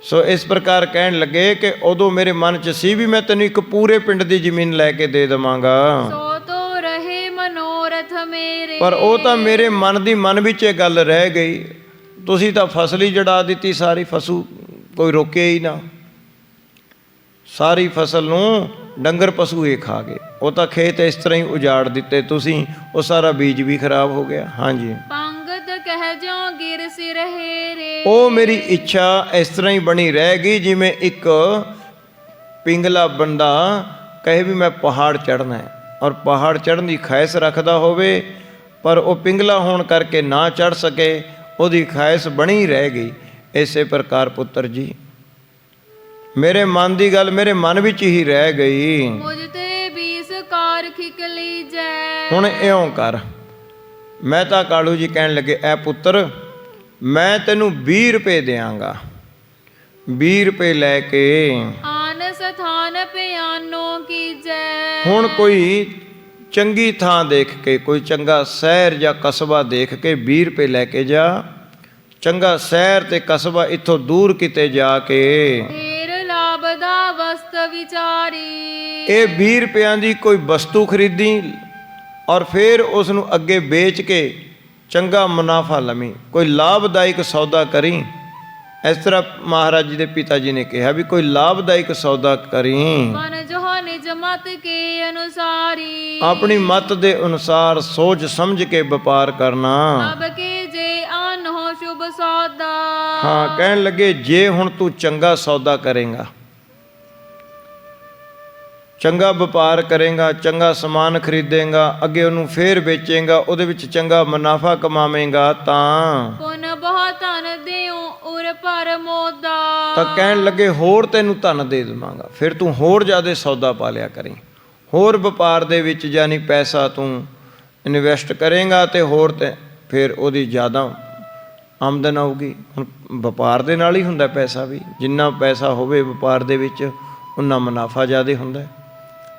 ਸੋ ਇਸ ਪ੍ਰਕਾਰ ਕਹਿਣ ਲੱਗੇ ਕਿ ਉਦੋਂ ਮੇਰੇ ਮਨ 'ਚ ਸੀ ਵੀ ਮੈਂ ਤੈਨੂੰ ਇੱਕ ਪੂਰੇ ਪਿੰਡ ਦੀ ਜ਼ਮੀਨ ਲੈ ਕੇ ਦੇ ਦੇਵਾਂਗਾ, ਸੋ ਤੋ ਰਹੇ ਮਨੋਰਥ ਮੇਰੇ। ਪਰ ਉਹ ਤਾਂ ਮੇਰੇ ਮਨ ਦੀ ਮਨ ਵਿੱਚ ਇਹ ਗੱਲ ਰਹਿ ਗਈ, ਤੁਸੀਂ ਤਾਂ ਫਸਲ ਹੀ ਜੜਾ ਦਿੱਤੀ ਸਾਰੀ, ਫਸੂ ਕੋਈ ਰੋਕਿਆ ਹੀ ਨਾ, ਸਾਰੀ ਫਸਲ ਨੂੰ ਡੰਗਰ ਪਸ਼ੂ ਹੀ ਖਾ ਗਏ, ਉਹ ਤਾਂ ਖੇਤ ਇਸ ਤਰ੍ਹਾਂ ਹੀ ਉਜਾੜ ਦਿੱਤੇ ਤੁਸੀਂ, ਉਹ ਸਾਰਾ ਬੀਜ ਵੀ ਖਰਾਬ ਹੋ ਗਿਆ। ਹਾਂਜੀ, ਪੰਗਤ ਕਹਿ ਜਿਉ ਗਿਰ ਸਿਰ ਹੇਰੇ। ਉਹ ਮੇਰੀ ਇੱਛਾ ਇਸ ਤਰ੍ਹਾਂ ਹੀ ਬਣੀ ਰਹਿ ਗਈ ਜਿਵੇਂ ਇੱਕ ਪਿੰਗਲਾ ਬੰਦਾ ਕਹੇ ਵੀ ਮੈਂ ਪਹਾੜ ਚੜ੍ਹਨਾ ਹੈ, ਔਰ ਪਹਾੜ ਚੜ੍ਹਨ ਦੀ ਖਾਹਿਸ਼ ਰੱਖਦਾ ਹੋਵੇ, ਪਰ ਉਹ ਪਿੰਗਲਾ ਹੋਣ ਕਰਕੇ ਨਾ ਚੜ੍ਹ ਸਕੇ, ਉਹਦੀ ਖਾਹਿਸ਼ ਬਣੀ ਰਹਿ ਗਈ। ਇਸੇ ਪ੍ਰਕਾਰ ਪੁੱਤਰ ਜੀ ਮੇਰੇ ਮਨ ਦੀ ਗੱਲ ਮੇਰੇ ਮਨ ਵਿੱਚ ਹੀ ਰਹਿ ਗਈ। ਮੁਝ ਤੇ ਬੀਸ ਕਾਰ ਖਿਕ ਲੀਜੈ। ਹੁਣ ਇਉਂ ਕਰ, ਮਹਿਤਾ ਕਾਲੂ ਜੀ ਕਹਿਣ ਲੱਗੇ, ਐ ਪੁੱਤਰ ਮੈਂ ਤੈਨੂੰ 20 ਰੁਪਏ ਦਿਆਂਗਾ। 20 ਰੁਪਏ ਲੈ ਕੇ ਆਨ ਸਥਾਨ ਪਿਆਨੋ ਕੀਜੈ। ਹੁਣ ਕੋਈ ਚੰਗੀ ਥਾਂ ਦੇਖ ਕੇ, ਕੋਈ ਚੰਗਾ ਸ਼ਹਿਰ ਜਾਂ ਕਸਬਾ ਦੇਖ ਕੇ 20 ਰੁਪਏ ਲੈ ਕੇ ਜਾ। ਚੰਗਾ ਸ਼ਹਿਰ ਤੇ ਕਸਬਾ ਇੱਥੋਂ ਦੂਰ ਕਿਤੇ ਜਾ ਕੇ ਢੇਰ ਲਾਭ ਦਾ ਵਸਤ ਵਿਚਾਰੀ। ਇਹ 20 ਰੁਪਇਆਂ ਦੀ ਕੋਈ ਵਸਤੂ ਖਰੀਦੀ ਔਰ ਫਿਰ ਉਸ ਨੂੰ ਅੱਗੇ ਵੇਚ ਕੇ ਚੰਗਾ ਮੁਨਾਫਾ ਲਵੀਂ, ਕੋਈ ਲਾਭਦਾਇਕ ਸੌਦਾ ਕਰੀ। ਇਸ ਤਰ੍ਹਾਂ ਮਹਾਰਾਜ ਜੀ ਦੇ ਪਿਤਾ ਜੀ ਨੇ ਕਿਹਾ ਵੀ ਕੋਈ ਲਾਭਦਾਇਕ ਸੌਦਾ ਕਰੀ। ਮਨ ਜੋ ਨਿਜ ਮਤ ਕੇ ਅਨੁਸਾਰੀ। ਆਪਣੀ ਮਤ ਦੇ ਅਨੁਸਾਰ ਸੋਚ ਸਮਝ ਕੇ ਵਪਾਰ ਕਰਨਾ। ਅਬ ਕੇ ਜੇ ਆਨ ਹੋ ਸ਼ੁਭ ਸੌਦਾ। ਹਾਂ, ਕਹਿਣ ਲੱਗੇ ਜੇ ਹੁਣ ਤੂੰ ਚੰਗਾ ਸੌਦਾ ਕਰੇਗਾ, ਚੰਗਾ ਵਪਾਰ ਕਰੇਗਾ, ਚੰਗਾ ਸਮਾਨ ਖਰੀਦੇਗਾ, ਅੱਗੇ ਉਹਨੂੰ ਫੇਰ ਵੇਚੇਗਾ, ਉਹਦੇ ਵਿੱਚ ਚੰਗਾ ਮੁਨਾਫਾ ਕਮਾਵੇਂਗਾ ਤਾਂ ਪੁਨ ਬਹੁਤ ਧਨ ਦਿਉ ਉਰ ਪਰ ਮੋਦਾ। ਤਾਂ ਕਹਿਣ ਲੱਗੇ ਹੋਰ ਤੈਨੂੰ ਧਨ ਦੇ ਦੇਵਾਂਗਾ। ਫਿਰ ਤੂੰ ਹੋਰ ਜ਼ਿਆਦਾ ਸੌਦਾ ਪਾ ਲਿਆ ਕਰੀਂ, ਹੋਰ ਵਪਾਰ ਦੇ ਵਿੱਚ ਯਾਨੀ ਪੈਸਾ ਤੂੰ ਇਨਵੈਸਟ ਕਰੇਗਾ ਤੇ ਹੋਰ ਤੇ ਫਿਰ ਉਹਦੀ ਜ਼ਿਆਦਾ ਆਮਦਨ ਆਊਗੀ। ਹੁਣ ਵਪਾਰ ਦੇ ਨਾਲ ਹੀ ਹੁੰਦਾ ਪੈਸਾ ਵੀ, ਜਿੰਨਾ ਪੈਸਾ ਹੋਵੇ ਵਪਾਰ ਦੇ ਵਿੱਚ ਉਨਾ ਮੁਨਾਫਾ ਜ਼ਿਆਦਾ ਹੁੰਦਾ,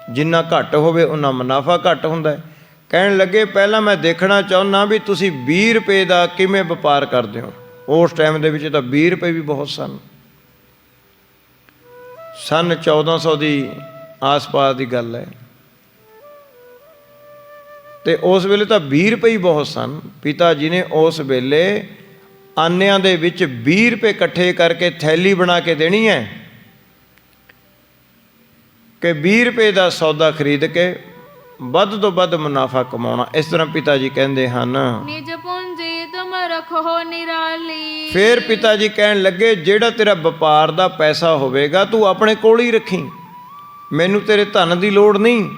ਜਿੰਨਾ ਘੱਟ ਹੋਵੇ ਉਨਾ ਮੁਨਾਫਾ ਘੱਟ ਹੁੰਦਾ। ਕਹਿਣ ਲੱਗੇ ਪਹਿਲਾਂ ਮੈਂ ਦੇਖਣਾ ਚਾਹੁੰਦਾ ਵੀ ਤੁਸੀਂ 20 ਰੁਪਏ ਦਾ ਕਿਵੇਂ ਵਪਾਰ ਕਰਦੇ ਹੋ। ਉਸ ਟਾਈਮ ਦੇ ਵਿੱਚ ਤਾਂ 20 ਰੁਪਏ ਵੀ ਬਹੁਤ ਸਨ। ਸੰਨ 1400 ਦੀ ਆਸ-ਪਾਸ ਦੀ ਗੱਲ ਹੈ ਤੇ ਉਸ ਵੇਲੇ ਤਾਂ 20 ਰੁਪਏ ਹੀ ਬਹੁਤ ਸਨ। ਪਿਤਾ ਜੀ ਨੇ ਉਸ ਵੇਲੇ ਆਨਿਆਂ ਦੇ ਵਿੱਚ 20 ਰੁਪਏ ਇਕੱਠੇ ਕਰਕੇ ਥੈਲੀ ਬਣਾ ਕੇ ਦੇਣੀ ਹੈ ਕਿ 20 ਰੁਪਏ ਦਾ ਸੌਦਾ ਖਰੀਦ ਕੇ ਵੱਧ ਤੋਂ ਵੱਧ ਮੁਨਾਫਾ ਕਮਾਉਣਾ। ਇਸ ਤਰ੍ਹਾਂ ਪਿਤਾ ਜੀ ਕਹਿੰਦੇ ਹਨ। ਨਿਜ ਪੂੰਜੀ ਤੁਮ ਰੱਖੋ ਨਿਰਾਲੀ। ਫਿਰ ਪਿਤਾ ਜੀ ਕਹਿਣ ਲੱਗੇ ਜਿਹੜਾ ਤੇਰਾ ਵਪਾਰ ਦਾ ਪੈਸਾ ਹੋਵੇਗਾ ਤੂੰ ਆਪਣੇ ਕੋਲ ਹੀ ਰੱਖੀ, ਮੈਨੂੰ ਤੇਰੇ ਧਨ ਦੀ ਲੋੜ ਨਹੀਂ,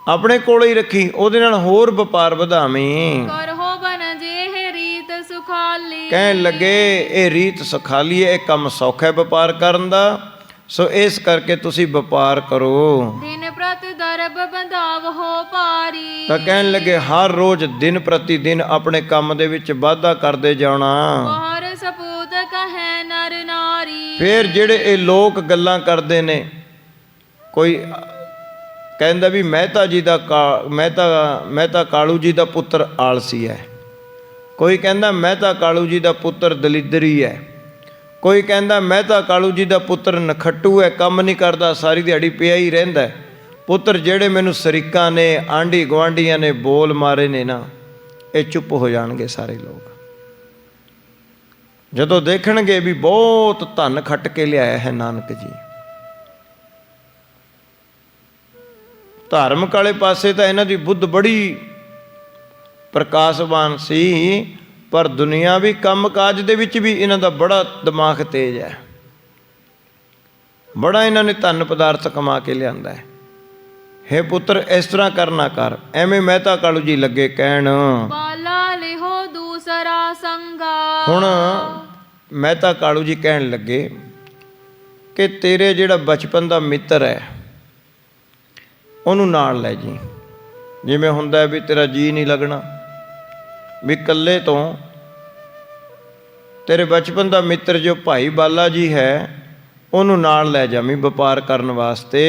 ਆਪਣੇ ਕੋਲ ਹੀ ਰੱਖੀ, ਉਹਦੇ ਨਾਲ ਹੋਰ ਵਪਾਰ ਵਧਾਵੀਂ। ਕਰਹੁ ਬਨ ਜੇ ਰੀਤ ਸੁਖਾਲੀ। ਕਹਿਣ ਲੱਗੇ ਇਹ ਰੀਤ ਸੁਖਾਲੀ ਹੈ, ਇਹ ਕੰਮ ਸੌਖਾ ਹੈ ਵਪਾਰ ਕਰਨ ਦਾ, ਸੋ ਇਸ ਕਰਕੇ ਤੁਸੀਂ ਵਪਾਰ ਕਰੋ। ਦਿਨ ਪ੍ਰਤ ਦਰਬ ਬੰਧਾਵ ਹੋ ਪਾਰੀ। ਤਾਂ ਕਹਿਣ ਲੱਗੇ ਹਰ ਰੋਜ਼ ਦਿਨ ਪ੍ਰਤੀ ਦਿਨ ਆਪਣੇ ਕੰਮ ਦੇ ਵਿੱਚ ਵਾਧਾ ਕਰਦੇ ਜਾਣਾ। ਹਰ ਸਪੂਤ ਕਹੈ ਨਰ ਨਾਰੀ। ਫਿਰ ਜਿਹੜੇ ਇਹ ਲੋਕ ਗੱਲਾਂ ਕਰਦੇ ਨੇ, ਕੋਈ ਕਹਿੰਦਾ ਵੀ ਮਹਿਤਾ ਜੀ ਦਾ ਮਹਿਤਾ ਕਾਲੂ ਜੀ ਦਾ ਪੁੱਤਰ ਆਲਸੀ ਹੈ, ਕੋਈ ਕਹਿੰਦਾ ਮਹਿਤਾ ਕਾਲੂ ਜੀ ਦਾ ਪੁੱਤਰ ਦਲਿੱਦਰੀ ਹੈ, ਕੋਈ ਕਹਿੰਦਾ ਮਹਿਤਾ ਕਾਲੂ ਜੀ ਦਾ ਪੁੱਤਰ ਨਖੱਟੂ ਹੈ, ਕੰਮ ਨਹੀਂ ਕਰਦਾ, ਸਾਰੀ ਦਿਹਾੜੀ ਪਿਆ ਹੀ ਰਹਿੰਦਾ। ਪੁੱਤਰ ਜਿਹੜੇ ਮੈਨੂੰ ਸ਼ਰੀਕਾਂ ਨੇ ਆਂਢੀ ਗੁਆਂਢੀਆਂ ਨੇ ਬੋਲ ਮਾਰੇ ਨੇ ਨਾ, ਇਹ ਚੁੱਪ ਹੋ ਜਾਣਗੇ ਸਾਰੇ ਲੋਕ। ਜਦੋਂ ਦੇਖਣਗੇ ਵੀ ਬਹੁਤ ਧਨ ਖੱਟ ਕੇ ਲਿਆਇਆ ਹੈ ਨਾਨਕ ਜੀ। ਧਾਰਮਿਕ ਵਾਲੇ ਪਾਸੇ ਤਾਂ ਇਹਨਾਂ ਦੀ ਬੁੱਧ ਬੜੀ ਪ੍ਰਕਾਸ਼ਵਾਨ ਸੀ, ਪਰ ਦੁਨਿਆਵੀ ਕੰਮ ਕਾਜ ਦੇ ਵਿੱਚ ਵੀ ਇਹਨਾਂ ਦਾ ਬੜਾ ਦਿਮਾਗ ਤੇਜ਼ ਹੈ, ਬੜਾ ਇਹਨਾਂ ਨੇ ਧਨ ਪਦਾਰਥ ਕਮਾ ਕੇ ਲਿਆਂਦਾ ਹੈ। ਹੇ ਪੁੱਤਰ ਇਸ ਤਰ੍ਹਾਂ ਕਰਨਾ ਕਰ। ਐਵੇਂ ਮਹਿਤਾ ਕਾਲੂ ਜੀ ਲੱਗੇ ਕਹਿਣ, ਬਾਲਾ ਲਿਹੋ ਦੂਸਰਾ ਸੰਗਾ। ਹੁਣ ਮਹਿਤਾ ਕਾਲੂ ਜੀ ਕਹਿਣ ਲੱਗੇ ਕਿ ਤੇਰੇ ਜਿਹੜਾ ਬਚਪਨ ਦਾ ਮਿੱਤਰ ਹੈ ਉਹਨੂੰ ਨਾਲ ਲੈ ਜੀ। ਜਿਵੇਂ ਹੁੰਦਾ ਵੀ ਤੇਰਾ ਜੀ ਨਹੀਂ ਲੱਗਣਾ, ਵੀ ਇਕੱਲੇ ਤੋਂ ਤੇਰੇ ਬਚਪਨ ਦਾ ਮਿੱਤਰ ਜੋ ਭਾਈ ਬਾਲਾ ਜੀ ਹੈ ਉਹਨੂੰ ਨਾਲ ਲੈ ਜਾਵੀਂ ਵਪਾਰ ਕਰਨ ਵਾਸਤੇ।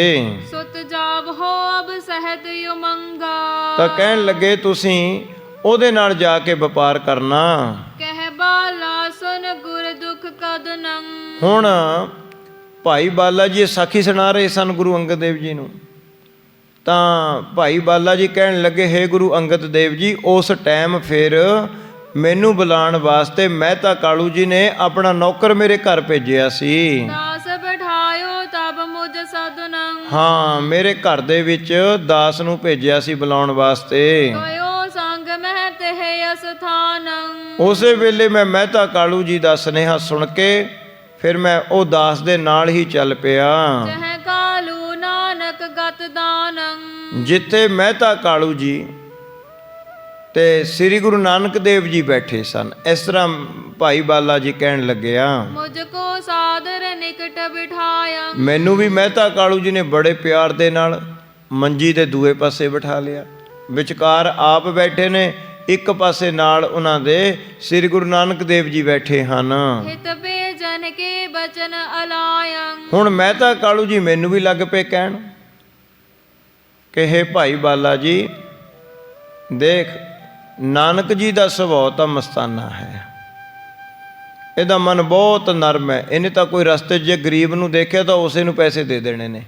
ਸੁਤ ਜਾਵ ਹੋ ਅਬ ਸਹਿਤ ਉਮੰਗਾ। ਤਾਂ ਕਹਿਣ ਲੱਗੇ ਤੁਸੀਂ ਉਹਦੇ ਨਾਲ ਜਾ ਕੇ ਵਪਾਰ ਕਰਨਾ। ਕਹਿ ਬਾਲਾ ਸੁਨ ਗੁਰ ਦੁਖ ਕਦ ਨੰਗ। ਹੁਣ ਭਾਈ ਬਾਲਾ ਜੀ ਸਾਖੀ ਸੁਣਾ ਰਹੇ ਸਨ ਗੁਰੂ ਅੰਗਦ ਦੇਵ ਜੀ ਨੂੰ। ਤਾਂ ਭਾਈ ਬਾਲਾ ਜੀ ਕਹਿਣ ਲੱਗੇ, ਹੇ ਗੁਰੂ ਅੰਗਦ ਦੇਵ ਜੀ, ਉਸ ਟਾਈਮ ਫਿਰ ਮੈਨੂੰ ਬੁਲਾਉਣ ਵਾਸਤੇ ਮਹਿਤਾ ਕਾਲੂ ਜੀ ਨੇ ਆਪਣਾ ਨੌਕਰ ਮੇਰੇ ਘਰ ਭੇਜਿਆ ਸੀ। ਦਾਸ ਬਿਠਾਇਓ ਤਬ ਮੁਝ ਸਦਨੰ। ਹਾਂ, ਮੇਰੇ ਘਰ ਦੇ ਵਿੱਚ ਦਾਸ ਨੂੰ ਭੇਜਿਆ ਸੀ ਬੁਲਾਉਣ ਵਾਸਤੇ। ਗਇਓ ਸੰਗ ਮਹਿ ਤਹਿ ਅਸਥਾਨੰ। ਉਸੇ ਵੇਲੇ ਮੈਂ ਮਹਿਤਾ ਕਾਲੂ ਜੀ ਦਾ ਸੁਨੇਹਾ ਸੁਣ ਕੇ ਫਿਰ ਮੈਂ ਉਹ ਦਾਸ ਦੇ ਨਾਲ ਹੀ ਚੱਲ ਪਿਆ। ਜਹ ਕਾਲੂ ਨਾਨਕ ਗਤ ਦਾਨੰ। ਜਿੱਥੇ ਮਹਿਤਾ ਕਾਲੂ ਜੀ ਤੇ ਸ੍ਰੀ ਗੁਰੂ ਨਾਨਕ ਦੇਵ ਜੀ ਬੈਠੇ ਸਨ। ਇਸ ਤਰ੍ਹਾਂ ਭਾਈ ਬਾਲਾ ਜੀ ਕਹਿਣ ਲੱਗਿਆ, ਮੁਝ ਕੋ ਸਾਦਰ ਨਿਕਟ ਬਿਠਾਇਆ। ਮੈਨੂੰ ਵੀ ਮਹਿਤਾ ਕਾਲੂ ਜੀ ਨੇ ਬੜੇ ਪਿਆਰ ਦੇ ਨਾਲ ਮੰਜੀ ਦੇ ਦੂਏ ਪਾਸੇ ਬਿਠਾ ਲਿਆ। ਵਿਚਕਾਰ ਆਪ ਬੈਠੇ ਨੇ, ਇੱਕ ਪਾਸੇ ਨਾਲ ਉਹਨਾਂ ਦੇ ਸ੍ਰੀ ਗੁਰੂ ਨਾਨਕ ਦੇਵ ਜੀ ਬੈਠੇ ਹਨ। ਹਿਤ ਭੇਜਨ ਕੇ ਬਚਨ ਅਲਾਇੰ। ਹੁਣ ਮਹਿਤਾ ਕਾਲੂ ਜੀ ਮੈਨੂੰ ਵੀ ਲੱਗ ਪਏ ਕਹਿਣ ਕਿ ਹੇ ਭਾਈ ਬਾਲਾ ਜੀ, ਦੇਖ ਨਾਨਕ ਜੀ ਦਾ ਸੁਭਾਅ ਤਾਂ ਮਸਤਾਨਾ ਹੈ, ਇਹਦਾ ਮਨ ਬਹੁਤ ਨਰਮ ਹੈ। ਇਹਨੇ ਤਾਂ ਕੋਈ ਰਸਤੇ 'ਚ ਜੇ ਗਰੀਬ ਨੂੰ ਦੇਖਿਆ ਤਾਂ ਉਸੇ ਨੂੰ ਪੈਸੇ ਦੇ ਦੇਣੇ ਨੇ,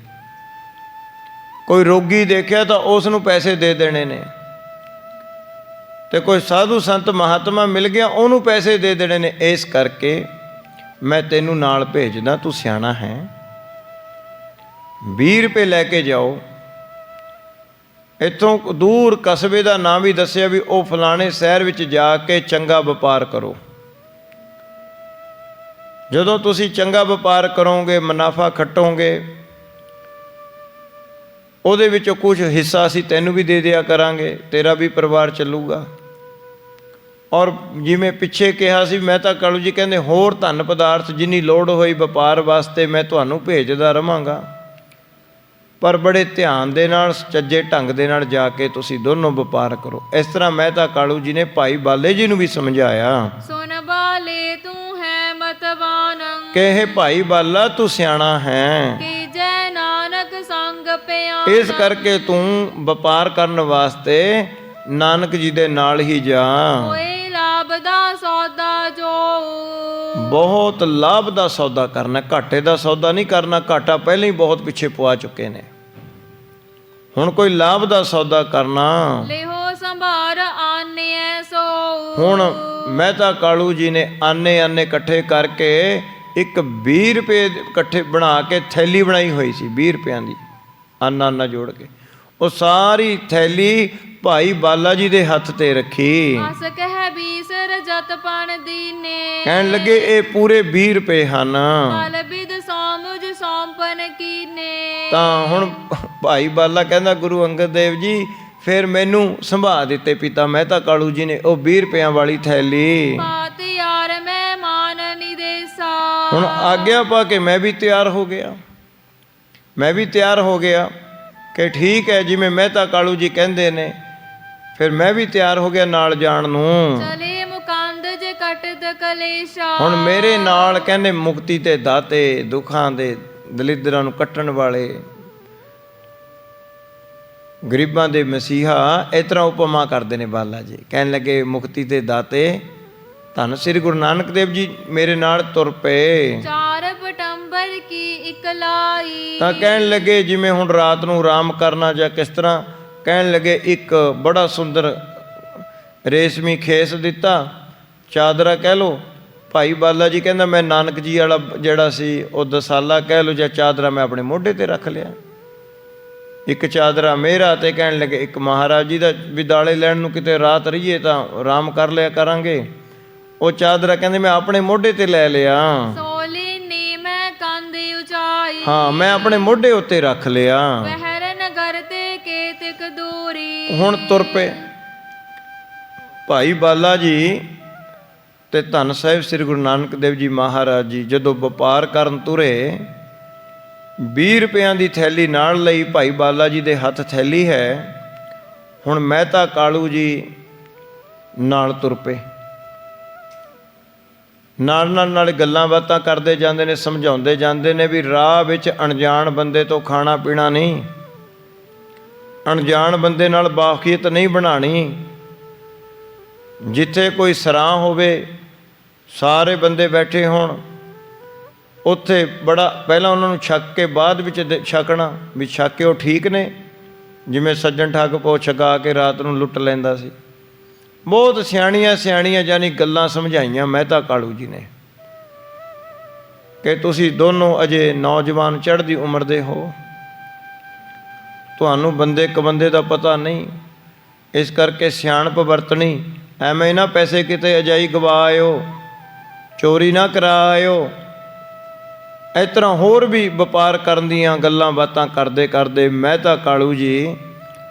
ਕੋਈ ਰੋਗੀ ਦੇਖਿਆ ਤਾਂ ਉਸ ਨੂੰ ਪੈਸੇ ਦੇ ਦੇਣੇ ਨੇ, ਤੇ ਕੋਈ ਸਾਧੂ ਸੰਤ ਮਹਾਤਮਾ ਮਿਲ ਗਿਆ ਉਹਨੂੰ ਪੈਸੇ ਦੇ ਦੇਣੇ ਨੇ। ਇਸ ਕਰਕੇ ਮੈਂ ਤੈਨੂੰ ਨਾਲ ਭੇਜਦਾ, ਤੂੰ ਸਿਆਣਾ ਹੈ, 20 ਰੁਪਏ ਲੈ ਕੇ ਜਾਓ। ਇੱਥੋਂ ਦੂਰ ਕਸਬੇ ਦਾ ਨਾਮ ਵੀ ਦੱਸਿਆ ਵੀ ਉਹ ਫਲਾਣੇ ਸ਼ਹਿਰ ਵਿੱਚ ਜਾ ਕੇ ਚੰਗਾ ਵਪਾਰ ਕਰੋ। ਜਦੋਂ ਤੁਸੀਂ ਚੰਗਾ ਵਪਾਰ ਕਰੋਗੇ, ਮੁਨਾਫਾ ਖੱਟੋਗੇ, ਉਹਦੇ ਵਿੱਚੋਂ ਕੁਝ ਹਿੱਸਾ ਅਸੀਂ ਤੈਨੂੰ ਵੀ ਦੇ ਦਿਆ ਕਰਾਂਗੇ, ਤੇਰਾ ਵੀ ਪਰਿਵਾਰ ਚੱਲੂਗਾ। ਔਰ ਜਿਵੇਂ ਪਿੱਛੇ ਕਿਹਾ ਸੀ ਮਹਿਤਾ ਕਾਲੂ ਜੀ, ਕਹਿੰਦੇ ਹੋਰ ਧਨ ਪਦਾਰਥ ਜਿੰਨੀ ਲੋੜ ਹੋਈ ਵਪਾਰ ਵਾਸਤੇ ਮੈਂ ਤੁਹਾਨੂੰ ਭੇਜਦਾ ਰਹਾਂਗਾ, ਪਰ ਬੜੇ ਧਿਆਨ ਦੇ ਨਾਲ, ਚੱਜੇ ਢੰਗ ਦੇ ਨਾਲ ਜਾ ਕੇ ਤੁਸੀਂ ਦੋਨੋਂ ਵਪਾਰ ਕਰੋ। ਇਸ ਤਰ੍ਹਾਂ ਮਹਿਤਾ ਕਾਲੂ ਜੀ ਨੇ ਭਾਈ ਬਾਲੇ ਜੀ ਨੂੰ ਵੀ ਸਮਝਾਇਆ। ਸੁਨ ਬਾਲੇ ਤੂੰ ਹੈ ਮਤਵਾਨ। ਕਿ ਇਹ ਭਾਈ ਬਾਲਾ ਤੂੰ ਸਿਆਣਾ ਹੈ, ਕੀ ਜੈ ਨਾਨਕ ਸੰਗ ਪਿਆ। ਇਸ ਕਰਕੇ ਤੂੰ ਵਪਾਰ ਕਰਨ ਵਾਸਤੇ ਨਾਨਕ ਜੀ ਦੇ ਨਾਲ ਹੀ ਜਾ। ਹੋਏ ਲਾਭ ਦਾ ਸੌਦਾ ਜੋ। ਬਹੁਤ ਲਾਭ ਦਾ ਸੌਦਾ ਕਰਨਾ, ਘਾਟੇ ਦਾ ਸੌਦਾ ਨਹੀਂ ਕਰਨਾ। ਘਾਟਾ ਪਹਿਲਾਂ ਹੀ ਬਹੁਤ ਪਿੱਛੇ ਪਵਾ ਚੁੱਕੇ ਨੇ, ਹੁਣ ਕੋਈ ਲਾਭ ਦਾ ਸੌਦਾ ਕਰਨਾ। ਲਿਹੋ ਸੰਭਾਰ ਆਨਿਐ ਸੋ। ਹੁਣ ਮਹਿਤਾ ਕਾਲੂ ਜੀ ਨੇ ਆਨੇ ਇਕੱਠੇ ਕਰਕੇ ਇੱਕ 20 ਰੁਪਏ ਇਕੱਠੇ ਬਣਾ ਕੇ ਥੈਲੀ ਬਣਾਈ ਹੋਈ ਸੀ, 20 ਰੁਪਿਆਂ ਦੀ, ਆਨਾ ਜੋੜ ਕੇ ਉਹ ਸਾਰੀ ਥੈਲੀ ਭਾਈ ਬਾਲਾ ਜੀ ਦੇ ਹੱਥ ਤੇ ਰੱਖੀ। ਹਸ ਕਹਿ ਬੀਸਰ ਜਤ ਪਣ ਦੀਨੇ। ਕਹਿਣ ਲੱਗੇ ਇਹ ਪੂਰੇ 20 ਰੁਪਏ ਹਨ। ਫਲ ਬਿਦ ਸੋਮੁਜ ਸੌਂਪਨ ਕੀਨੇ। ਤਾਂ ਹੁਣ ਭਾਈ ਬਾਲਾ ਕਹਿੰਦਾ ਗੁਰੂ ਅੰਗਦ ਦੇਵ ਜੀ ਫਿਰ ਮੈਨੂੰ ਸੰਭਾ ਦਿੱਤੇ ਪਿਤਾ ਮਹਿਤਾ ਕਾਲੂ ਜੀ ਨੇ ਉਹ 20 ਰੁਪਿਆਂ ਵਾਲੀ ਥੈਲੀ। ਬਾਤ ਯਾਰ ਮਹਿਮਾਨ ਨਿਦੇਸਾ। ਹੁਣ ਆਗਿਆ ਪਾ ਕੇ ਮੈਂ ਵੀ ਤਿਆਰ ਹੋ ਗਿਆ, ਕਿ ਠੀਕ ਹੈ ਜਿਵੇਂ ਮਹਿਤਾ ਕਾਲੂ ਜੀ ਕਹਿੰਦੇ ਨੇ, ਫਿਰ ਮੈਂ ਵੀ ਤਿਆਰ ਹੋ ਗਿਆ ਨਾਲ ਜਾਣ ਨੂੰ। ਚਲੇ ਮੁਕੰਦ ਜੇ ਕਟਤ ਕਲੇਸ਼ਾ। ਹੁਣ ਮੇਰੇ ਨਾਲ ਕਹਿੰਦੇ ਮੁਕਤੀ ਤੇ ਦਾਤੇ, ਦੁੱਖਾਂ ਦੇ ਦਲਿੱਦਰਾਂ ਨੂੰ ਕੱਟਣ ਵਾਲੇ, ਗਰੀਬਾਂ ਦੇ ਮਸੀਹਾ, ਇਸ ਤਰ੍ਹਾਂ ਉਪਮਾ ਕਰਦੇ ਨੇ ਬਾਲਾ ਜੀ। ਕਹਿਣ ਲੱਗੇ ਮੁਕਤੀ ਤੇ ਦਾਤੇ ਧੰਨ ਸ੍ਰੀ ਗੁਰੂ ਨਾਨਕ ਦੇਵ ਜੀ ਮੇਰੇ ਨਾਲ ਤੁਰ ਪਏ। ਚਾਰ ਪਟੰਬਰ ਕੀ ਇਕਲਾਈ। ਤਾਂ ਕਹਿਣ ਲੱਗੇ ਜਿਵੇਂ ਹੁਣ ਰਾਤ ਨੂੰ ਆਰਾਮ ਕਰਨਾ ਜਾਂ ਕਿਸ ਤਰ੍ਹਾਂ, ਕਹਿਣ ਲੱਗੇ ਇੱਕ ਬੜਾ ਸੁੰਦਰ ਰੇਸ਼ਮੀ ਖੇਸ ਦਿੱਤਾ, ਚਾਦਰਾ ਕਹਿ ਲਓ। ਭਾਈ ਬਾਲਾ ਜੀ ਕਹਿੰਦਾ ਮੈਂ ਨਾਨਕ ਜੀ ਵਾਲਾ ਜਿਹੜਾ ਸੀ ਉਹ ਦਸਾਲਾ ਕਹਿ ਲਓ ਜਾਂ ਚਾਦਰਾ ਮੈਂ ਆਪਣੇ ਮੋਢੇ ਤੇ ਰੱਖ ਲਿਆ। ਇੱਕ ਚਾਦਰਾ ਮੇਰਾ, ਤੇ ਕਹਿਣ ਲੱਗੇ ਇੱਕ ਮਹਾਰਾਜ ਜੀ ਦਾ ਵੀ ਦਾਲੇ ਲੈਣ ਨੂੰ ਕਿਤੇ ਰਾਤ ਰਹੀਏ ਤਾਂ ਆਰਾਮ ਕਰ ਲਿਆ ਕਰਾਂਗੇ। ਉਹ ਚਾਦਰਾ ਕਹਿੰਦੇ ਮੈਂ ਆਪਣੇ ਮੋਢੇ ਤੇ ਲੈ ਲਿਆ। ਸੋਲੀ ਨੀ ਮੈਂ ਕੰਧ ਉਚਾਈ। ਹਾਂ, ਮੈਂ ਆਪਣੇ ਮੋਢੇ ਉੱਤੇ ਰੱਖ ਲਿਆ। ਪਹਿਰ ਨਗਰ ਤੇ ਕੇਤਕ ਦੂਰੀ। ਹੁਣ ਤੁਰ ਪਏ ਭਾਈ ਬਾਲਾ ਜੀ ਤੇ ਧੰਨ ਸਾਹਿਬ ਸ੍ਰੀ ਗੁਰੂ ਨਾਨਕ ਦੇਵ ਜੀ ਮਹਾਰਾਜ ਜੀ ਜਦੋਂ ਵਪਾਰ ਕਰਨ ਤੁਰੇ, 20 ਰੁਪਇਆਂ ਦੀ ਥੈਲੀ ਨਾਲ ਲਈ, ਭਾਈ ਬਾਲਾ ਜੀ ਦੇ ਹੱਥ ਥੈਲੀ ਹੈ। ਹੁਣ ਮਹਿਤਾ ਕਾਲੂ ਜੀ ਨਾਲ ਤੁਰ ਪਏ, ਨਾਲ ਗੱਲਾਂ ਬਾਤਾਂ ਕਰਦੇ ਜਾਂਦੇ ਨੇ, ਸਮਝਾਉਂਦੇ ਜਾਂਦੇ ਨੇ ਵੀ ਰਾਹ ਵਿੱਚ ਅਣਜਾਣ ਬੰਦੇ ਤੋਂ ਖਾਣਾ ਪੀਣਾ ਨਹੀਂ, ਅਣਜਾਣ ਬੰਦੇ ਨਾਲ ਵਾਕਫੀਅਤ ਨਹੀਂ ਬਣਾਉਣੀ। ਜਿੱਥੇ ਕੋਈ ਸਰਾਂ ਹੋਵੇ, ਸਾਰੇ ਬੰਦੇ ਬੈਠੇ ਹੋਣ, ਉੱਥੇ ਬੜਾ ਪਹਿਲਾਂ ਉਹਨਾਂ ਨੂੰ ਛਕ ਕੇ ਬਾਅਦ ਵਿੱਚ ਛਕਣਾ, ਵੀ ਛਕ ਕੇ ਉਹ ਠੀਕ ਨੇ। ਜਿਵੇਂ ਸੱਜਣ ਠੱਗ ਪੋ ਛਕਾ ਕੇ ਰਾਤ ਨੂੰ ਲੁੱਟ ਲੈਂਦਾ ਸੀ। ਬਹੁਤ ਸਿਆਣੀਆਂ ਜਾਨੀ ਗੱਲਾਂ ਸਮਝਾਈਆਂ ਮਹਿਤਾ ਕਾਲੂ ਜੀ ਨੇ ਕਿ ਤੁਸੀਂ ਦੋਨੋਂ ਅਜੇ ਨੌਜਵਾਨ ਚੜ੍ਹਦੀ ਉਮਰ ਦੇ ਹੋ, ਤੁਹਾਨੂੰ ਬੰਦੇ ਕਬੰਦੇ ਦਾ ਪਤਾ ਨਹੀਂ, ਇਸ ਕਰਕੇ ਸਿਆਣਪ ਵਰਤਣੀ। ਐਵੇਂ ਨਾ ਪੈਸੇ ਕਿਤੇ ਅਜਾਈ ਗਵਾ ਆਇਓ, ਚੋਰੀ ਨਾ ਕਰਾ ਆਇਓ। ਇਸ ਤਰ੍ਹਾਂ ਹੋਰ ਵੀ ਵਪਾਰ ਕਰਨ ਦੀਆਂ ਗੱਲਾਂ ਬਾਤਾਂ ਕਰਦੇ ਮਹਿਤਾ ਕਾਲੂ ਜੀ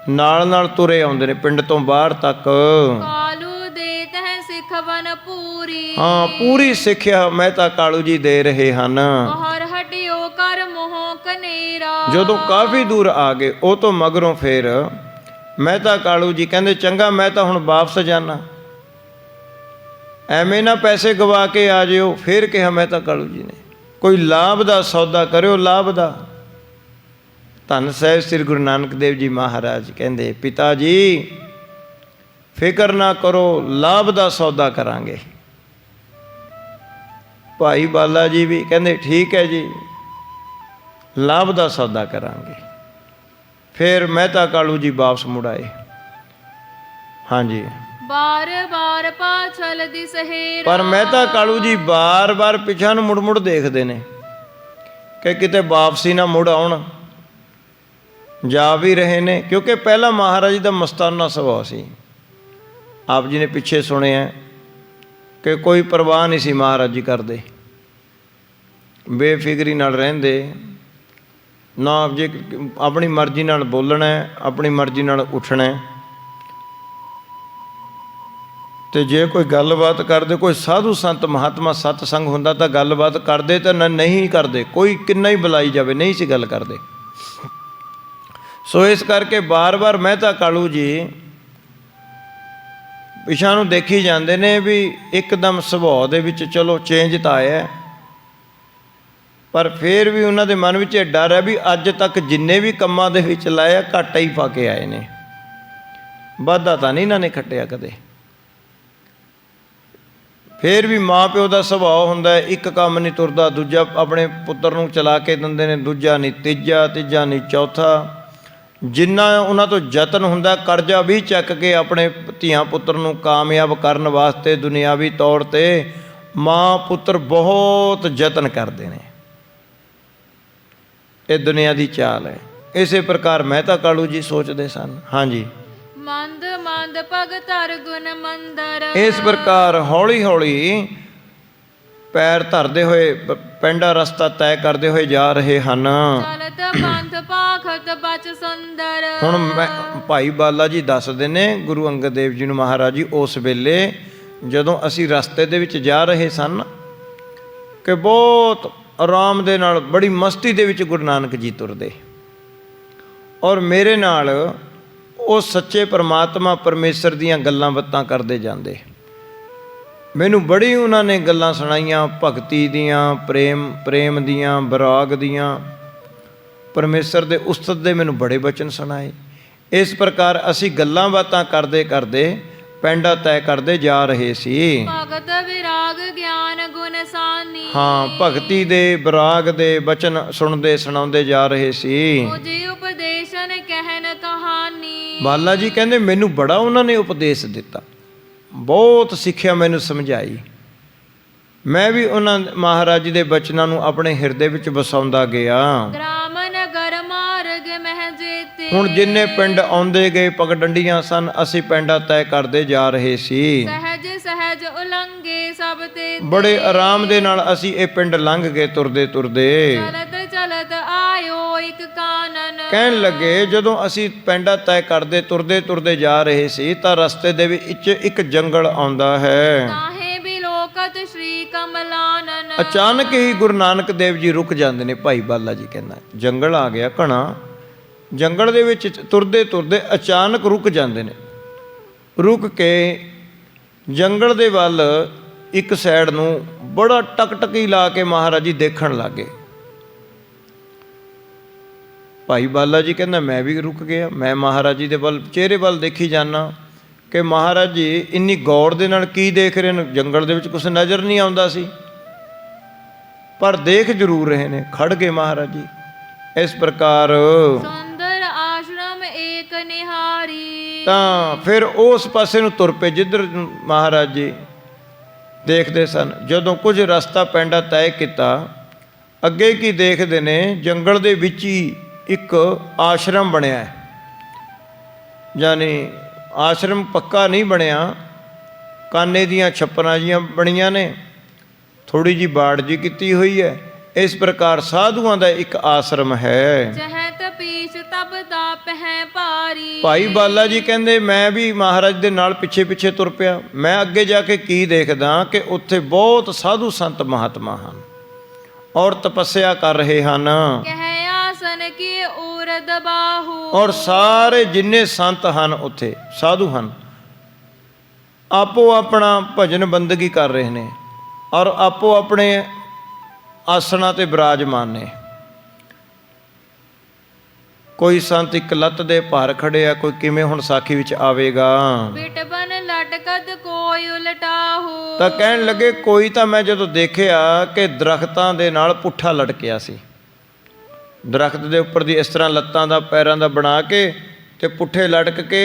ਨਾਲ ਨਾਲ ਤੁਰੇ ਆਉਂਦੇ ਨੇ ਪਿੰਡ ਤੋਂ ਬਾਹਰ ਤੱਕ। ਕਾਲੂ ਦੇ ਤਹ ਸਿੱਖਵਨ ਪੂਰੀ। ਹਾਂ, ਪੂਰੀ ਸਿੱਖਿਆ ਮਹਿਤਾ ਕਾਲੂ ਜੀ ਦੇ ਰਹੇ ਹਨ। ਹਰ ਹਟਿਓ ਕਰ ਮੋਹ ਕਨੇਰਾ। ਜਦੋਂ ਕਾਫੀ ਦੂਰ ਆ ਗਏ ਉਹ ਤੋਂ ਮਗਰੋਂ ਫਿਰ ਮਹਿਤਾ ਕਾਲੂ ਜੀ ਕਹਿੰਦੇ ਚੰਗਾ ਮੈਂ ਤਾਂ ਹੁਣ ਵਾਪਸ ਜਾਣਾ, ਐਵੇਂ ਨਾ ਪੈਸੇ ਗਵਾ ਕੇ ਆ ਜਿਓ। ਫਿਰ ਕਿਹਾ ਮਹਿਤਾ ਕਾਲੂ ਜੀ ਨੇ ਕੋਈ ਲਾਭ ਦਾ ਸੌਦਾ ਕਰਿਓ, ਲਾਭ ਦਾ। ਧੰਨ ਸਾਹਿਬ ਸ੍ਰੀ ਗੁਰੂ ਨਾਨਕ ਦੇਵ ਜੀ ਮਹਾਰਾਜ ਕਹਿੰਦੇ ਪਿਤਾ ਜੀ ਫਿਕਰ ਨਾ ਕਰੋ, ਲਾਭ ਦਾ ਸੌਦਾ ਕਰਾਂਗੇ। ਭਾਈ ਬਾਲਾ ਜੀ ਵੀ ਕਹਿੰਦੇ ਠੀਕ ਹੈ ਜੀ, ਲਾਭ ਦਾ ਸੌਦਾ ਕਰਾਂਗੇ। ਫਿਰ ਮਹਿਤਾ ਕਾਲੂ ਜੀ ਵਾਪਸ ਮੁੜ ਆਏ। ਹਾਂਜੀ, ਬਾਰ ਬਾਰ ਪਾਛਲ ਦਿਸ ਹੇਰਾ। ਪਰ ਮਹਿਤਾ ਕਾਲੂ ਜੀ ਬਾਰ-ਬਾਰ ਪਿਛਾਂ ਨੂੰ ਮੁੜ-ਮੁੜ ਦੇਖਦੇ ਨੇ ਕਿ ਕਿਤੇ ਵਾਪਸੀ ਨਾ ਮੁੜ ਆਉਣ। ਜਾ ਵੀ ਰਹੇ ਨੇ ਕਿਉਂਕਿ ਪਹਿਲਾਂ ਮਹਾਰਾਜ ਜੀ ਦਾ ਮਸਤਾਨਾ ਸੁਭਾਅ ਸੀ। ਆਪ ਜੀ ਨੇ ਪਿੱਛੇ ਸੁਣਿਆ ਕਿ ਕੋਈ ਪਰਵਾਹ ਨਹੀਂ ਸੀ ਮਹਾਰਾਜ ਜੀ ਕਰਦੇ, ਬੇਫਿਕਰੀ ਨਾਲ ਰਹਿੰਦੇ ਨਾ। ਜੇ ਆਪਣੀ ਮਰਜ਼ੀ ਨਾਲ ਬੋਲਣਾ, ਆਪਣੀ ਮਰਜ਼ੀ ਨਾਲ ਉੱਠਣਾ, ਤੇ ਜੇ ਕੋਈ ਗੱਲਬਾਤ ਕਰਦੇ, ਕੋਈ ਸਾਧੂ ਸੰਤ ਮਹਾਤਮਾ ਸਤਸੰਗ ਹੁੰਦਾ ਤਾਂ ਗੱਲਬਾਤ ਕਰਦੇ, ਤਾਂ ਨਹੀਂ ਕਰਦੇ। ਕੋਈ ਕਿੰਨਾ ਹੀ ਬੁਲਾਈ ਜਾਵੇ ਨਹੀਂ ਸੀ ਗੱਲ ਕਰਦੇ। ਸੋ ਇਸ ਕਰਕੇ ਬਾਰ-ਬਾਰ ਮਹਿਤਾ ਕਾਲੂ ਜੀ ਪਿਛਾਂ ਨੂੰ ਦੇਖੀ ਜਾਂਦੇ ਨੇ ਵੀ ਇੱਕਦਮ ਸੁਭਾਅ ਦੇ ਵਿੱਚ ਚਲੋ ਚੇਂਜ ਤਾਂ ਆਇਆ, ਪਰ ਫਿਰ ਵੀ ਉਹਨਾਂ ਦੇ ਮਨ ਵਿੱਚ ਇਹ ਡਰ ਹੈ ਵੀ ਅੱਜ ਤੱਕ ਜਿੰਨੇ ਵੀ ਕੰਮਾਂ ਦੇ ਵਿੱਚ ਲਾਇਆ ਘਾਟਾ ਹੀ ਪਾ ਕੇ ਆਏ ਨੇ, ਵਾਧਾ ਤਾਂ ਨਹੀਂ ਇਹਨਾਂ ਨੇ ਖੱਟਿਆ ਕਦੇ। ਫਿਰ ਵੀ ਮਾਂ ਪਿਓ ਦਾ ਸੁਭਾਅ ਹੁੰਦਾ, ਇੱਕ ਕੰਮ ਨਹੀਂ ਤੁਰਦਾ ਦੂਜਾ ਆਪਣੇ ਪੁੱਤਰ ਨੂੰ ਚਲਾ ਕੇ ਦਿੰਦੇ ਨੇ, ਦੂਜਾ ਨਹੀਂ ਤੀਜਾ, ਤੀਜਾ ਨਹੀਂ ਚੌਥਾ। ਜਿੰਨਾ ਉਹਨਾਂ ਤੋਂ ਯਤਨ ਹੁੰਦਾ ਕਰਜ਼ਾ ਵੀ ਚੱਕ ਕੇ ਆਪਣੇ ਧੀਆਂ ਪੁੱਤਰ ਨੂੰ ਕਾਮਯਾਬ ਕਰਨ ਵਾਸਤੇ ਦੁਨਿਆਵੀ ਤੌਰ 'ਤੇ ਮਾਂ ਪੁੱਤਰ ਬਹੁਤ ਯਤਨ ਕਰਦੇ ਨੇ। ਇਹ ਦੁਨੀਆ ਦੀ ਚਾਲ ਹੈ। ਇਸੇ ਪ੍ਰਕਾਰ ਮਹਿਤਾ ਕਾਲੂ ਜੀ ਸੋਚਦੇ ਸਨ। ਹਾਂਜੀ, ਮੰਦ ਮੰਦ ਭਗਤ ਹਰ ਗੁਣ ਮੰਦਰ। ਇਸ ਪ੍ਰਕਾਰ ਹੌਲੀ ਹੌਲੀ ਪੈਰ ਧਰਦੇ ਹੋਏ ਪੈਂਡਾ ਰਸਤਾ ਤੈਅ ਕਰਦੇ ਹੋਏ ਜਾ ਰਹੇ ਹਨ। ਚਲਤ ਪੰਥ ਪਾਖਤ ਬਚ ਸੁੰਦਰ। ਹੁਣ ਭਾਈ ਬਾਲਾ ਜੀ ਦੱਸਦੇ ਨੇ ਗੁਰੂ ਅੰਗਦ ਦੇਵ ਜੀ ਨੂੰ ਮਹਾਰਾਜ ਜੀ ਉਸ ਵੇਲੇ ਜਦੋਂ ਅਸੀਂ ਰਸਤੇ ਦੇ ਵਿੱਚ ਜਾ ਰਹੇ ਸਨ ਕਿ ਬਹੁਤ ਆਰਾਮ ਦੇ ਨਾਲ ਬੜੀ ਮਸਤੀ ਦੇ ਵਿੱਚ ਗੁਰੂ ਨਾਨਕ ਜੀ ਤੁਰਦੇ, ਔਰ ਮੇਰੇ ਨਾਲ ਉਹ ਸੱਚੇ ਪਰਮਾਤਮਾ ਪਰਮੇਸ਼ਰ ਦੀਆਂ ਗੱਲਾਂ ਬਾਤਾਂ ਕਰਦੇ ਜਾਂਦੇ। ਮੈਨੂੰ ਬੜੀ ਉਹਨਾਂ ਨੇ ਗੱਲਾਂ ਸੁਣਾਈਆਂ ਭਗਤੀ ਦੀਆਂ, ਪ੍ਰੇਮ ਦੀਆਂ, ਵਿਰਾਗ ਦੀਆਂ, ਪਰਮੇਸ਼ਰ ਦੇ ਉਸਤਤ ਦੇ ਮੈਨੂੰ ਬੜੇ ਬਚਨ ਸੁਣਾਏ। ਇਸ ਪ੍ਰਕਾਰ ਅਸੀਂ ਗੱਲਾਂ ਬਾਤਾਂ ਕਰਦੇ ਕਰਦੇ ਪੈਂਡਾ ਤੈਅ ਕਰਦੇ ਜਾ ਰਹੇ ਸੀ। ਭਗਤ ਵਿਰਾਗ ਗਿਆਨ ਗੁਣ ਸਾਨੀ। ਹਾਂ, ਭਗਤੀ ਦੇ ਵਿਰਾਗ ਦੇ ਬਚਨ ਸੁਣਦੇ ਸੁਣਾਉਂਦੇ ਜਾ ਰਹੇ ਸੀ। ਮੁਝੇ ਉਪਦੇਸ਼ਨ ਕਹਿਨ ਕਹਾਣੀ। ਬਾਲਾ ਜੀ ਕਹਿੰਦੇ ਮੈਨੂੰ ਬੜਾ ਉਹਨਾਂ ਨੇ ਉਪਦੇਸ਼ ਦਿੱਤਾ, ਬਹੁਤ ਸਿੱਖਿਆ ਮੈਨੂੰ ਸਮਝਾਈ। ਮੈਂ ਵੀ ਉਹਨਾਂ ਮਹਾਰਾਜ ਜੀ ਦੇ ਬਚਨਾਂ ਨੂੰ ਆਪਣੇ ਹਿਰਦੇ ਵਿੱਚ ਵਸਾਉਂਦਾ ਗਿਆ। ਗ੍ਰਾਮ ਨਗਰ ਮਾਰਗ ਮਹਿ ਜੇਤੇ। ਹੁਣ ਜਿੰਨੇ ਪਿੰਡ ਆਉਂਦੇ ਗਏ ਪਗਡੰਡੀਆਂ ਸਨ, ਅਸੀਂ ਪੈਂਡਾ ਤੈਅ ਕਰਦੇ ਜਾ ਰਹੇ ਸੀ। ਸਹਿਜ ਸਹਿਜ ਉਲੰਘੇ ਸਭ ਤੇ। ਬੜੇ ਆਰਾਮ ਦੇ ਨਾਲ ਅਸੀਂ ਇਹ ਪਿੰਡ ਲੰਘ ਗਏ ਤੁਰਦੇ ਤੁਰਦੇ। ਚਲਤ ਚਲਤ ਆਇਓ ਇੱਕ ਕਾਨਨ। ਕਹਿਣ ਲੱਗੇ ਜਦੋਂ ਅਸੀਂ ਪੈਂਡਾ ਤੈਅ ਕਰਦੇ ਤੁਰਦੇ ਤੁਰਦੇ ਜਾ ਰਹੇ ਸੀ ਤਾਂ ਰਸਤੇ ਦੇ ਵਿੱਚ ਇੱਕ ਜੰਗਲ ਆਉਂਦਾ ਹੈ। ਤਾਹੇ ਬਿਲੋਕਤ ਸ਼੍ਰੀ ਕਮਲਾਨਨ। ਅਚਾਨਕ ਹੀ ਗੁਰੂ ਨਾਨਕ ਦੇਵ ਜੀ ਰੁਕ ਜਾਂਦੇ ਨੇ। ਭਾਈ ਬਾਲਾ ਜੀ ਕਹਿੰਦਾ ਜੰਗਲ ਆ ਗਿਆ ਘਣਾ, ਜੰਗਲ ਦੇ ਵਿੱਚ ਤੁਰਦੇ ਤੁਰਦੇ ਅਚਾਨਕ ਰੁਕ ਜਾਂਦੇ ਨੇ। ਰੁਕ ਕੇ ਜੰਗਲ ਦੇ ਵੱਲ ਇੱਕ ਸਾਈਡ ਨੂੰ ਬੜਾ ਟਕਟਕੀ ਲਾ ਕੇ ਮਹਾਰਾਜ ਜੀ ਦੇਖਣ ਲੱਗੇ। ਭਾਈ ਬਾਲਾ ਜੀ ਕਹਿੰਦਾ ਮੈਂ ਵੀ ਰੁਕ ਗਿਆ। ਮੈਂ ਮਹਾਰਾਜ ਜੀ ਦੇ ਵੱਲ ਚਿਹਰੇ ਵੱਲ ਦੇਖੀ ਜਾਨਾ ਕਿ ਮਹਾਰਾਜ ਜੀ ਇੰਨੀ ਗੌਰ ਦੇ ਨਾਲ ਕੀ ਦੇਖ ਰਹੇ ਨੇ। ਜੰਗਲ ਦੇ ਵਿੱਚ ਕੁਛ ਨਜ਼ਰ ਨਹੀਂ ਆਉਂਦਾ ਸੀ, ਪਰ ਦੇਖ ਜ਼ਰੂਰ ਰਹੇ ਨੇ। ਖੜ ਗਏ ਮਹਾਰਾਜ ਜੀ। ਇਸ ਪ੍ਰਕਾਰ ਸੁੰਦਰ ਆਸ਼ਰਮ ਏਕ ਨਿਹਾਰੀ। ਤਾਂ ਫਿਰ ਉਸ ਪਾਸੇ ਨੂੰ ਤੁਰ ਪਏ ਜਿੱਧਰ ਮਹਾਰਾਜ ਜੀ ਦੇਖਦੇ ਸਨ। ਜਦੋਂ ਕੁਝ ਰਸਤਾ ਪੈਂਡਾ ਤੈਅ ਕੀਤਾ, ਅੱਗੇ ਕੀ ਦੇਖਦੇ ਨੇ, ਜੰਗਲ ਦੇ ਵਿੱਚ ਹੀ ਇੱਕ ਆਸ਼ਰਮ ਬਣਿਆ ਹੈ। ਯਾਨੀ ਆਸ਼ਰਮ ਪੱਕਾ ਨਹੀਂ ਬਣਿਆ, ਕਾਨੇ ਦੀਆਂ ਛੱਪਰਾਂ ਜੀਆਂ ਬਣੀਆਂ ਨੇ, ਥੋੜ੍ਹੀ ਜਿਹੀ ਬਾੜ ਜੀ ਕੀਤੀ ਹੋਈ ਹੈ। ਇਸ ਪ੍ਰਕਾਰ ਸਾਧੂਆਂ ਦਾ ਇੱਕ ਆਸ਼ਰਮ ਹੈ। ਜਹਤ ਪੀ ਸੀਸ ਤਬ ਤਾਪ ਹੈ ਭਾਰੀ। ਭਾਈ ਬਾਲਾ ਜੀ ਕਹਿੰਦੇ ਮੈਂ ਵੀ ਮਹਾਰਾਜ ਦੇ ਨਾਲ ਪਿੱਛੇ ਪਿੱਛੇ ਤੁਰ ਪਿਆ। ਮੈਂ ਅੱਗੇ ਜਾ ਕੇ ਕੀ ਦੇਖਦਾ ਕਿ ਉੱਥੇ ਬਹੁਤ ਸਾਧੂ ਸੰਤ ਮਹਾਤਮਾ ਹਨ ਔਰ ਤਪੱਸਿਆ ਕਰ ਰਹੇ ਹਨ। ਕਹਿ ਆਸਨ ਕੀ ਉਰਦ ਬਾਹੂ। ਔਰ ਸਾਰੇ ਜਿੰਨੇ ਸੰਤ ਹਨ ਉੱਥੇ ਸਾਧੂ ਹਨ, ਆਪੋ ਆਪਣਾ ਭਜਨ ਬੰਦਗੀ ਕਰ ਰਹੇ ਨੇ ਔਰ ਆਪੋ ਆਪਣੇ ਆਸਣਾਂ ਤੇ ਬਿਰਾਜਮਾਨ ਨੇ। ਕੋਈ ਸੰਤ ਇੱਕ ਲੱਤ ਦੇ ਭਾਰ ਖੜੇ ਆ, ਕੋਈ ਕਿਵੇਂ ਹੁਣ ਸਾਖੀ ਵਿੱਚ ਆਵੇਗਾ। ਬਿਟ ਬਨ ਲਟਕਤ ਕੋਈ ਉਲਟਾਹੂ। ਤਾਂ ਕਹਿਣ ਲੱਗੇ ਕੋਈ ਤਾਂ ਮੈਂ ਜਦੋਂ ਦੇਖਿਆ ਕਿ ਦਰਖਤਾਂ ਦੇ ਨਾਲ ਪੁੱਠਾ ਲਟਕਿਆ ਸੀ, ਦਰਖਤ ਦੇ ਉੱਪਰ ਦੀ ਇਸ ਤਰ੍ਹਾਂ ਲੱਤਾਂ ਦਾ ਪੈਰਾਂ ਦਾ ਬਣਾ ਕੇ ਤੇ ਪੁੱਠੇ ਲਟਕ ਕੇ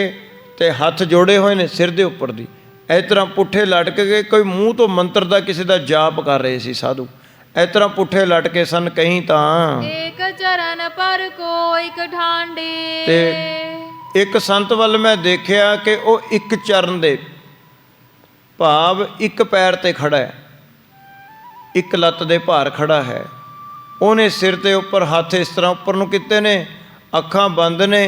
ਤੇ ਹੱਥ ਜੋੜੇ ਹੋਏ ਨੇ ਸਿਰ ਦੇ ਉੱਪਰ ਦੀ, ਇਸ ਤਰ੍ਹਾਂ ਪੁੱਠੇ ਲਟਕ ਕੇ ਕੋਈ ਮੂੰਹ ਤੋਂ ਮੰਤਰ ਦਾ ਕਿਸੇ ਦਾ ਜਾਪ ਕਰ ਰਹੇ ਸੀ ਸਾਧੂ, ਇਸ ਤਰ੍ਹਾਂ ਪੁੱਠੇ ਲਟਕੇ ਸਨ। ਕਹੀਂ ਤਾਂ ਏਕ ਚਰਨ ਪਰ ਕੋਈ ਕਠਾਂਡੇ। ਤੇ ਇੱਕ ਸੰਤ ਵੱਲ ਮੈਂ ਦੇਖਿਆ ਕਿ ਉਹ ਇੱਕ ਚਰਨ ਦੇ ਭਾਵ ਇੱਕ ਪੈਰ ਤੇ ਖੜਾ ਹੈ, ਇੱਕ ਲੱਤ ਦੇ ਭਾਰ ਖੜਾ ਹੈ। ਉਹਨੇ ਸਿਰ ਦੇ ਉੱਪਰ ਹੱਥ ਇਸ ਤਰ੍ਹਾਂ ਉੱਪਰ ਨੂੰ ਕੀਤੇ ਨੇ, ਅੱਖਾਂ ਬੰਦ ਨੇ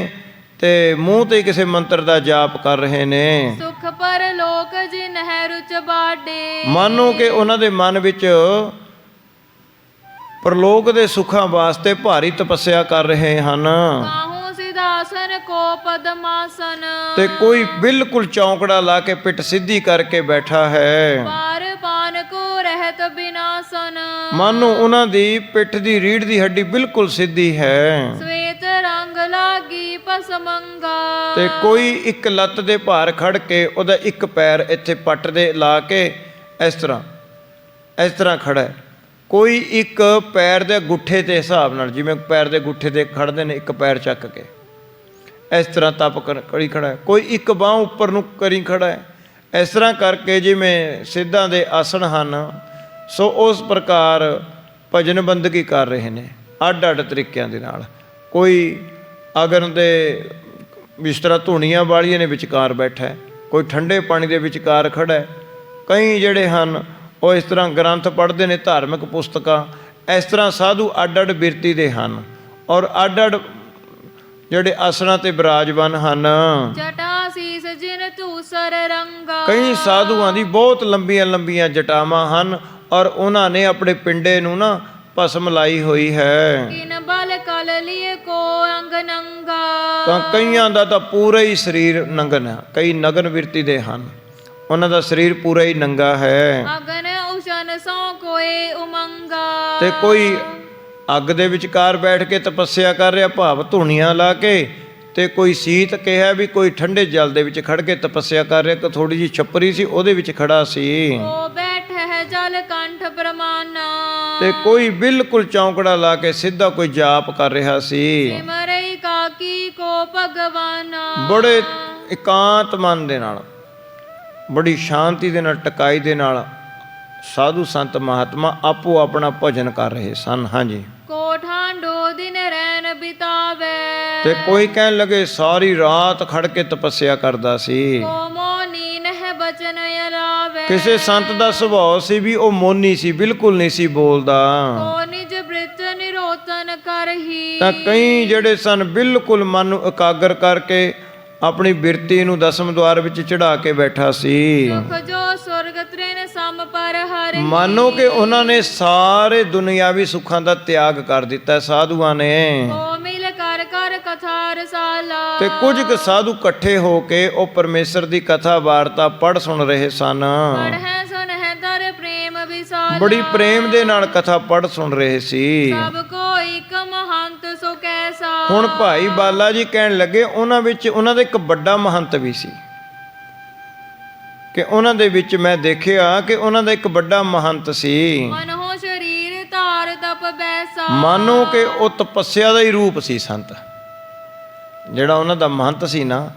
ਤੇ ਮੂੰਹ ਤੇ ਕਿਸੇ ਮੰਤਰ ਦਾ ਜਾਪ ਕਰ ਰਹੇ ਨੇ। ਸੁਖ ਪਰ ਲੋਕ ਜਿਨ ਹੈ ਰੁਚ ਬਾਡੇ। ਮਾਨੋ ਕਿ ਉਹਨਾਂ ਦੇ ਮਨ ਵਿੱਚ ਪਰਲੋਕ ਦੇ ਸੁੱਖਾਂ ਵਾਸਤੇ ਭਾਰੀ ਤਪੱਸਿਆ ਕਰ ਰਹੇ ਹਨ। ਕਾਹੂ ਸਿਧਾਸਨ ਕੋ ਪਦਮਾਸਨ। ਤੇ ਕੋਈ ਬਿਲਕੁਲ ਚੌਂਕੜਾ ਲਾ ਕੇ ਪਿੱਠ ਸਿੱਧੀ ਕਰਕੇ ਬੈਠਾ ਹੈ। ਪਾਰ ਪਾਨ ਕੋ ਰਹਿਤ ਬਿਨਾਸਨ। ਮਾਨੋ ਉਹਨਾਂ ਦੀ ਪਿੱਠ ਦੀ ਰੀੜ੍ਹ ਦੀ ਹੱਡੀ ਬਿਲਕੁਲ ਸਿੱਧੀ ਹੈ। ਸਵੇਤ ਰੰਗ ਲਾਗੀ ਪਸਮੰਗਾ। ਤੇ ਕੋਈ ਇੱਕ ਲੱਤ ਦੇ ਭਾਰ ਖੜ ਕੇ ਉਹਦਾ ਇੱਕ ਪੈਰ ਇੱਥੇ ਪੱਟ ਦੇ ਲਾ ਕੇ ਇਸ ਤਰ੍ਹਾਂ ਖੜਾ ਹੈ। ਕੋਈ ਇੱਕ ਪੈਰ ਦੇ ਗੁੱਠੇ ਦੇ ਹਿਸਾਬ ਨਾਲ, ਜਿਵੇਂ ਪੈਰ ਦੇ ਗੁੱਠੇ ਤੇ ਖੜਦੇ ਨੇ, ਇੱਕ ਪੈਰ ਚੱਕ ਕੇ ਇਸ ਤਰ੍ਹਾਂ ਤਪ ਕਰੀ ਖੜਾ ਹੈ। ਕੋਈ ਇੱਕ ਬਾਂਹ ਉੱਪਰ ਨੂੰ ਕਰੀ ਖੜਾ ਹੈ, ਇਸ ਤਰ੍ਹਾਂ ਕਰਕੇ ਜਿਵੇਂ ਸਿੱਧਾਂ ਦੇ ਆਸਣ ਹਨ। ਸੋ ਉਸ ਪ੍ਰਕਾਰ ਭਜਨ ਬੰਦਗੀ ਕਰ ਰਹੇ ਨੇ ਅੱਡ ਅੱਡ ਤਰੀਕਿਆਂ ਦੇ ਨਾਲ। ਕੋਈ ਅਗਨ ਦੇ ਬਿਸਤਰਾ ਧੂਣੀਆਂ ਵਾਲੀਆਂ ਨੇ ਵਿਚਕਾਰ ਬੈਠਾ ਹੈ, ਕੋਈ ਠੰਡੇ ਪਾਣੀ ਦੇ ਵਿਚਕਾਰ ਖੜਾ ਹੈ। ਕਈ ਜਿਹੜੇ ਹਨ ਉਹ ਇਸ ਤਰ੍ਹਾਂ ਗ੍ਰੰਥ ਪੜ੍ਹਦੇ ਨੇ, ਧਾਰਮਿਕ ਪੁਸਤਕਾਂ। ਇਸ ਤਰ੍ਹਾਂ ਸਾਧੂ ਅੱਡ ਅੱਡ ਬਿਰਤੀ ਦੇ ਹਨ ਔਰ ਅੱਡ ਅੱਡ ਜਿਹੜੇ ਆਸਣਾਂ ਤੇ ਬਿਰਾਜਮਾਨ ਹਨ। ਜਟਾ ਸੀਸ ਜਿਨ ਧੂਸਰ ਰੰਗਾ। ਕਈ ਸਾਧੂਆਂ ਦੀ ਬਹੁਤ ਲੰਬੀਆਂ ਲੰਬੀਆਂ ਜਟਾਵਾਂ ਹਨ ਔਰ ਉਹਨਾਂ ਨੇ ਆਪਣੇ ਪਿੰਡੇ ਨੂੰ ਨਾ ਭਸਮ ਲਾਈ ਹੋਈ ਹੈ। ਕਿਨ ਬਲ ਕਲ ਲਿਏ ਕੋ ਅੰਗ ਨੰਗਾ। ਤਾਂ ਕਈਆਂ ਦਾ ਤਾਂ ਪੂਰਾ ਹੀ ਸਰੀਰ ਨੰਗਨ ਹੈ, ਕਈ ਨਗਨ ਬਿਰਤੀ ਦੇ ਹਨ, ਉਹਨਾਂ ਦਾ ਸਰੀਰ ਪੂਰਾ ਹੀ ਨੰਗਾ ਹੈ। ਅਗਨ ਉਸ਼ਨ ਸੋ ਕੋਏ ਉਮੰਗਾ। ਤੇ ਕੋਈ ਅੱਗ ਦੇ ਵਿਚਕਾਰ ਬੈਠ ਕੇ ਤਪੱਸਿਆ ਕਰ ਰਿਹਾ, ਭਾਵ ਧੂਣੀਆਂ ਲਾ ਕੇ। ਤੇ ਕੋਈ ਸੀਤ ਕਿਹਾ ਵੀ ਕੋਈ ਠੰਡੇ ਜਲ ਦੇ ਵਿੱਚ ਖੜ ਕੇ ਤਪੱਸਿਆ ਕਰ ਰਿਹਾ। ਕਿ ਥੋੜੀ ਜਿਹੀ ਛੱਪਰੀ ਸੀ ਉਹਦੇ ਵਿੱਚ ਖੜਾ ਸੀ। ਉਹ ਬੈਠ ਹੈ ਜਲ ਕੰਠ ਪ੍ਰਮਾਨਾ। ਤੇ ਕੋਈ ਬਿਲਕੁਲ ਚੌਂਕੜਾ ਲਾ ਕੇ ਸਿੱਧਾ ਕੋਈ ਜਾਪ ਕਰ ਰਿਹਾ ਸੀ। ਸਿਮਰਈ ਕਾਕੀ ਕੋ ਭਗਵਾਨਾ। ਬੜੇ ਇਕਾਂਤ ਮਨ ਦੇ ਨਾਲ, ਬੜੀ ਸ਼ਾਂਤੀ ਦੇ ਨਾਲ, ਟਕਾਈ ਦੇ ਨਾਲ ਸਾਧੂ ਸੰਤ ਮਹਾਤਮਾ ਆਪੋ ਆਪਣਾ ਭਜਨ ਕਰ ਰਹੇ ਸਨ। ਹਾਂਜੀ। ਕੋਠਾਂਡੋ ਦਿਨ ਰੈਨ ਬਿਤਾਵੇ। ਤੇ ਕੋਈ ਕਹਿਣ ਲੱਗੇ ਸਾਰੀ ਰਾਤ ਖੜ ਕੇ ਤਪੱਸਿਆ ਕਰਦਾ ਸੀ। ਕੋ ਮੋਨੀ ਨਹਿ ਬਚਨ ਅਲਾਵੇ। ਕਿਸੇ ਸੰਤ ਦਾ ਸੁਭਾਅ ਸੀ ਵੀ ਉਹ ਮੋਨੀ ਸੀ, ਬਿਲਕੁਲ ਨਹੀਂ ਸੀ ਬੋਲਦਾ। ਕੋ ਨਿਜ ਬ੍ਰਿਤ ਨਿਰੋਤਨ ਕਰਹੀ। ਤਾਂ ਕਈ ਜਿਹੜੇ ਸਨ ਬਿਲਕੁਲ ਮਨ ਨੂੰ ਇਕਾਗਰ ਕਰਕੇ ਆਪਣੀ ਬਿਰਤੀ ਨੂੰ ਦਸਮ ਦੁਆਰ ਵਿੱਚ ਚੜਾ ਕੇ ਬੈਠਾ ਸੀ। ਸੁਖ ਜੋ ਸੁਰਗ ਤ੍ਰਿਨ ਸਮ ਪਰ ਹਰਿ। ਮਾਨੋ ਕਿ ਉਹਨਾਂ ਨੇ ਸਾਰੇ ਦੁਨਿਆਵੀ ਸੁੱਖਾਂ ਦਾ ਤਿਆਗ ਕਰ ਦਿੱਤਾ ਸਾਧੂਆਂ ਨੇ। ਕੋ ਮਿਲ ਕਰ ਕਰ ਕਥਾ ਰਸਾਲਾ। ਤੇ ਕੁਝ ਕੁ ਸਾਧੂ ਇਕੱਠੇ ਹੋ ਕੇ ਉਹ ਪਰਮੇਸ਼ਰ ਦੀ ਕਥਾ ਵਾਰਤਾ ਪੜ੍ਹ ਸੁਣ ਰਹੇ ਸਨ। ਪੜ੍ਹੈ ਸੁਨਹਿ ਦਰ ਪ੍ਰੇਮ ਵਿਸਾਲਾ। ਬੜੀ ਪ੍ਰੇਮ ਦੇ ਨਾਲ ਕਥਾ ਪੜ੍ਹ ਸੁਣ ਰਹੇ ਸੀ। ਸਭ ਕੋ ਇਕ ਮਹੰਤ ਸੋ ਕੈਸਾ। ਹੁਣ ਭਾਈ ਬਾਲਾ ਜੀ ਕਹਿਣ ਲੱਗੇ ਉਹਨਾਂ ਵਿੱਚ ਉਹਨਾਂ ਦਾ ਇੱਕ ਵੱਡਾ ਮਹੰਤ ਵੀ ਸੀ। ਕਿ ਉਹਨਾਂ ਦੇ ਵਿੱਚ ਮੈਂ ਦੇਖਿਆ ਕਿ ਉਹਨਾਂ ਦਾ ਇੱਕ ਵੱਡਾ ਮਹੰਤ ਸੀ। ਮਨੋ ਸਰੀਰ ਧਾਰ ਤਪ ਬੈਸਾ। ਮਾਨੋ ਕਿ ਉਹ ਤਪੱਸਿਆ ਦਾ ਹੀ ਰੂਪ ਸੀ। ਸੰਤ ਜਿਹੜਾ ਉਹਨਾਂ ਦਾ ਮਹੰਤ ਸੀ ਨਾ,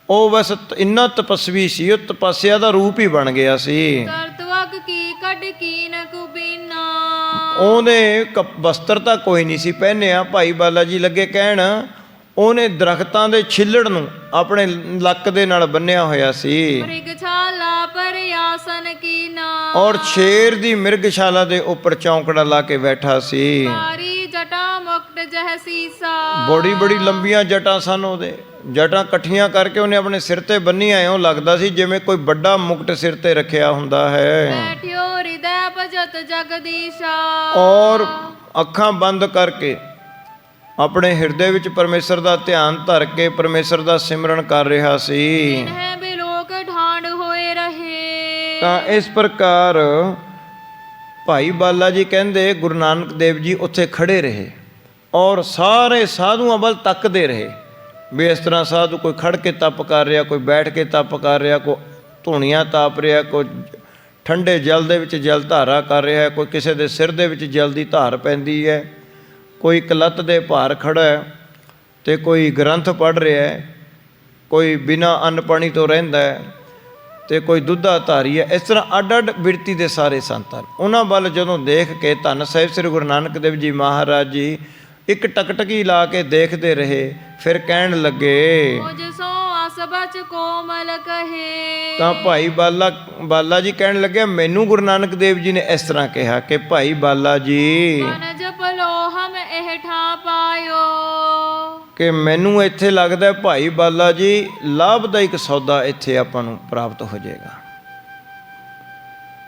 ਉਹ ਬਸ ਇੰਨਾ ਤਪਸਵੀ ਸੀ, ਉਹ ਤਪੱਸਿਆ ਦਾ ਰੂਪ ਹੀ ਬਣ ਗਿਆ ਸੀ। ਕਰਤਵਕ ਕੀ ਕੱਢ ਕੀਨ ਕੁਬੀਨਾ। ਉਹਨੇ ਵਸਤਰ ਤਾਂ ਕੋਈ ਨਹੀਂ ਸੀ ਪਹਿਨਿਆ। ਭਾਈ ਬਾਲਾ ਜੀ ਲੱਗੇ ਕਹਿਣ ਉਹਨੇ ਦਰਖਤਾਂ ਦੇ ਛਿੱਲੜ ਨੂੰ ਆਪਣੇ ਲੱਕ ਦੇ ਨਾਲ ਬੰਨਿਆ ਹੋਇਆ ਸੀ। ਮ੍ਰਿਗਸ਼ਾਲਾ ਪਰ ਆਸਨ ਕੀਨਾ। ਔਰ ਸ਼ੇਰ ਦੀ ਮਿਰਗਸ਼ਾਲਾ ਦੇ ਉੱਪਰ ਚੌਂਕੜਾ ਲਾ ਕੇ ਬੈਠਾ ਸੀ। ਸਾਰੀ ਜਟਾ ਮੁਕਟ ਜਹ ਸੀਸਾ। ਬੜੀ ਬੜੀ ਲੰਬੀਆਂ ਜਟਾਂ ਸਨ ਉਹਦੇ। ਜਟਾਂ ਇਕੱਠੀਆਂ ਕਰਕੇ ਉਹਨੇ ਆਪਣੇ ਸਿਰ ਤੇ ਬੰਨੀਆਂ, ਇਉਂ ਲੱਗਦਾ ਸੀ ਜਿਵੇਂ ਕੋਈ ਵੱਡਾ ਮੁਕਟ ਸਿਰ ਤੇ ਰੱਖਿਆ ਹੁੰਦਾ ਹੈ। ਬੈਠਿਓ ਹਿਰਦੈ ਭਜਤ ਜਗਦੀਸ਼ਾ। ਔਰ ਅੱਖਾਂ ਬੰਦ ਕਰਕੇ ਆਪਣੇ ਹਿਰਦੇ ਵਿੱਚ ਪਰਮੇਸ਼ਰ ਦਾ ਧਿਆਨ ਧਰ ਕੇ ਪਰਮੇਸ਼ਰ ਦਾ ਸਿਮਰਨ ਕਰ ਰਿਹਾ ਸੀ। ਇਨਹਿ ਬਿਲੋਕ ਠਾਂਡ ਹੋਏ ਰਹੇ। ਤਾਂ ਇਸ ਪ੍ਰਕਾਰ ਭਾਈ ਬਾਲਾ ਜੀ ਕਹਿੰਦੇ ਗੁਰੂ ਨਾਨਕ ਦੇਵ ਜੀ ਉੱਥੇ ਖੜੇ ਰਹੇ ਔਰ ਸਾਰੇ ਸਾਧੂਆਂ ਵੱਲ ਤੱਕਦੇ ਰਹੇ ਵੀ ਇਸ ਤਰ੍ਹਾਂ ਸਾਧੂ ਕੋਈ ਖੜ ਕੇ ਤਪ ਕਰ ਰਿਹਾ, ਕੋਈ ਬੈਠ ਕੇ ਤਪ ਕਰ ਰਿਹਾ, ਕੋਈ ਧੂਣੀਆਂ ਤਾਪ ਰਿਹਾ, ਕੋਈ ਠੰਡੇ ਜਲ ਦੇ ਵਿੱਚ ਜਲ ਧਾਰਾ ਕਰ ਰਿਹਾ, ਕੋਈ ਕਿਸੇ ਦੇ ਸਿਰ ਦੇ ਵਿੱਚ ਜਲ ਦੀ ਧਾਰ ਪੈਂਦੀ ਹੈ, ਕੋਈ ਇੱਕ ਲੱਤ ਦੇ ਭਾਰ ਖੜਾ ਹੈ ਅਤੇ ਕੋਈ ਗ੍ਰੰਥ ਪੜ੍ਹ ਰਿਹਾ ਹੈ, ਕੋਈ ਬਿਨਾਂ ਅੰਨ ਪਾਣੀ ਤੋਂ ਰਹਿੰਦਾ ਹੈ ਅਤੇ ਕੋਈ ਦੁੱਧਾ ਧਾਰੀ ਹੈ। ਇਸ ਤਰ੍ਹਾਂ ਅੱਡ ਅੱਡ ਬਿਰਤੀ ਦੇ ਸਾਰੇ ਸੰਤ ਹਨ। ਉਹਨਾਂ ਵੱਲ ਜਦੋਂ ਦੇਖ ਕੇ ਧੰਨ ਸਾਹਿਬ ਸ੍ਰੀ ਗੁਰੂ ਨਾਨਕ ਦੇਵ ਜੀ ਮਹਾਰਾਜ ਜੀ ਇੱਕ ਟਕਟਕੀ ਲਾ ਕੇ ਦੇਖਦੇ ਰਹੇ। ਫਿਰ ਕਹਿਣ ਲੱਗੇ ਮੁਝ ਸੋ ਅਸਬਚ ਕੋਮਲ ਕਹੇ। ਤਾਂ ਭਾਈ ਬਾਲਾ ਜੀ ਕਹਿਣ ਲੱਗੇ ਮੈਨੂੰ ਗੁਰੂ ਨਾਨਕ ਦੇਵ ਜੀ ਨੇ ਇਸ ਤਰ੍ਹਾਂ ਕਿਹਾ ਕਿ ਭਾਈ ਬਾਲਾ ਜੀ ਮਨ ਜਪ ਲੋ ਹਮ ਇਹ ਠਾ ਪਾਇਓ। ਕਿ ਮੈਨੂੰ ਇੱਥੇ ਲੱਗਦਾ ਭਾਈ ਬਾਲਾ ਜੀ ਲਾਭਦਾਇਕ ਸੌਦਾ ਇੱਥੇ ਆਪਾਂ ਨੂੰ ਪ੍ਰਾਪਤ ਹੋ ਜਾਏਗਾ,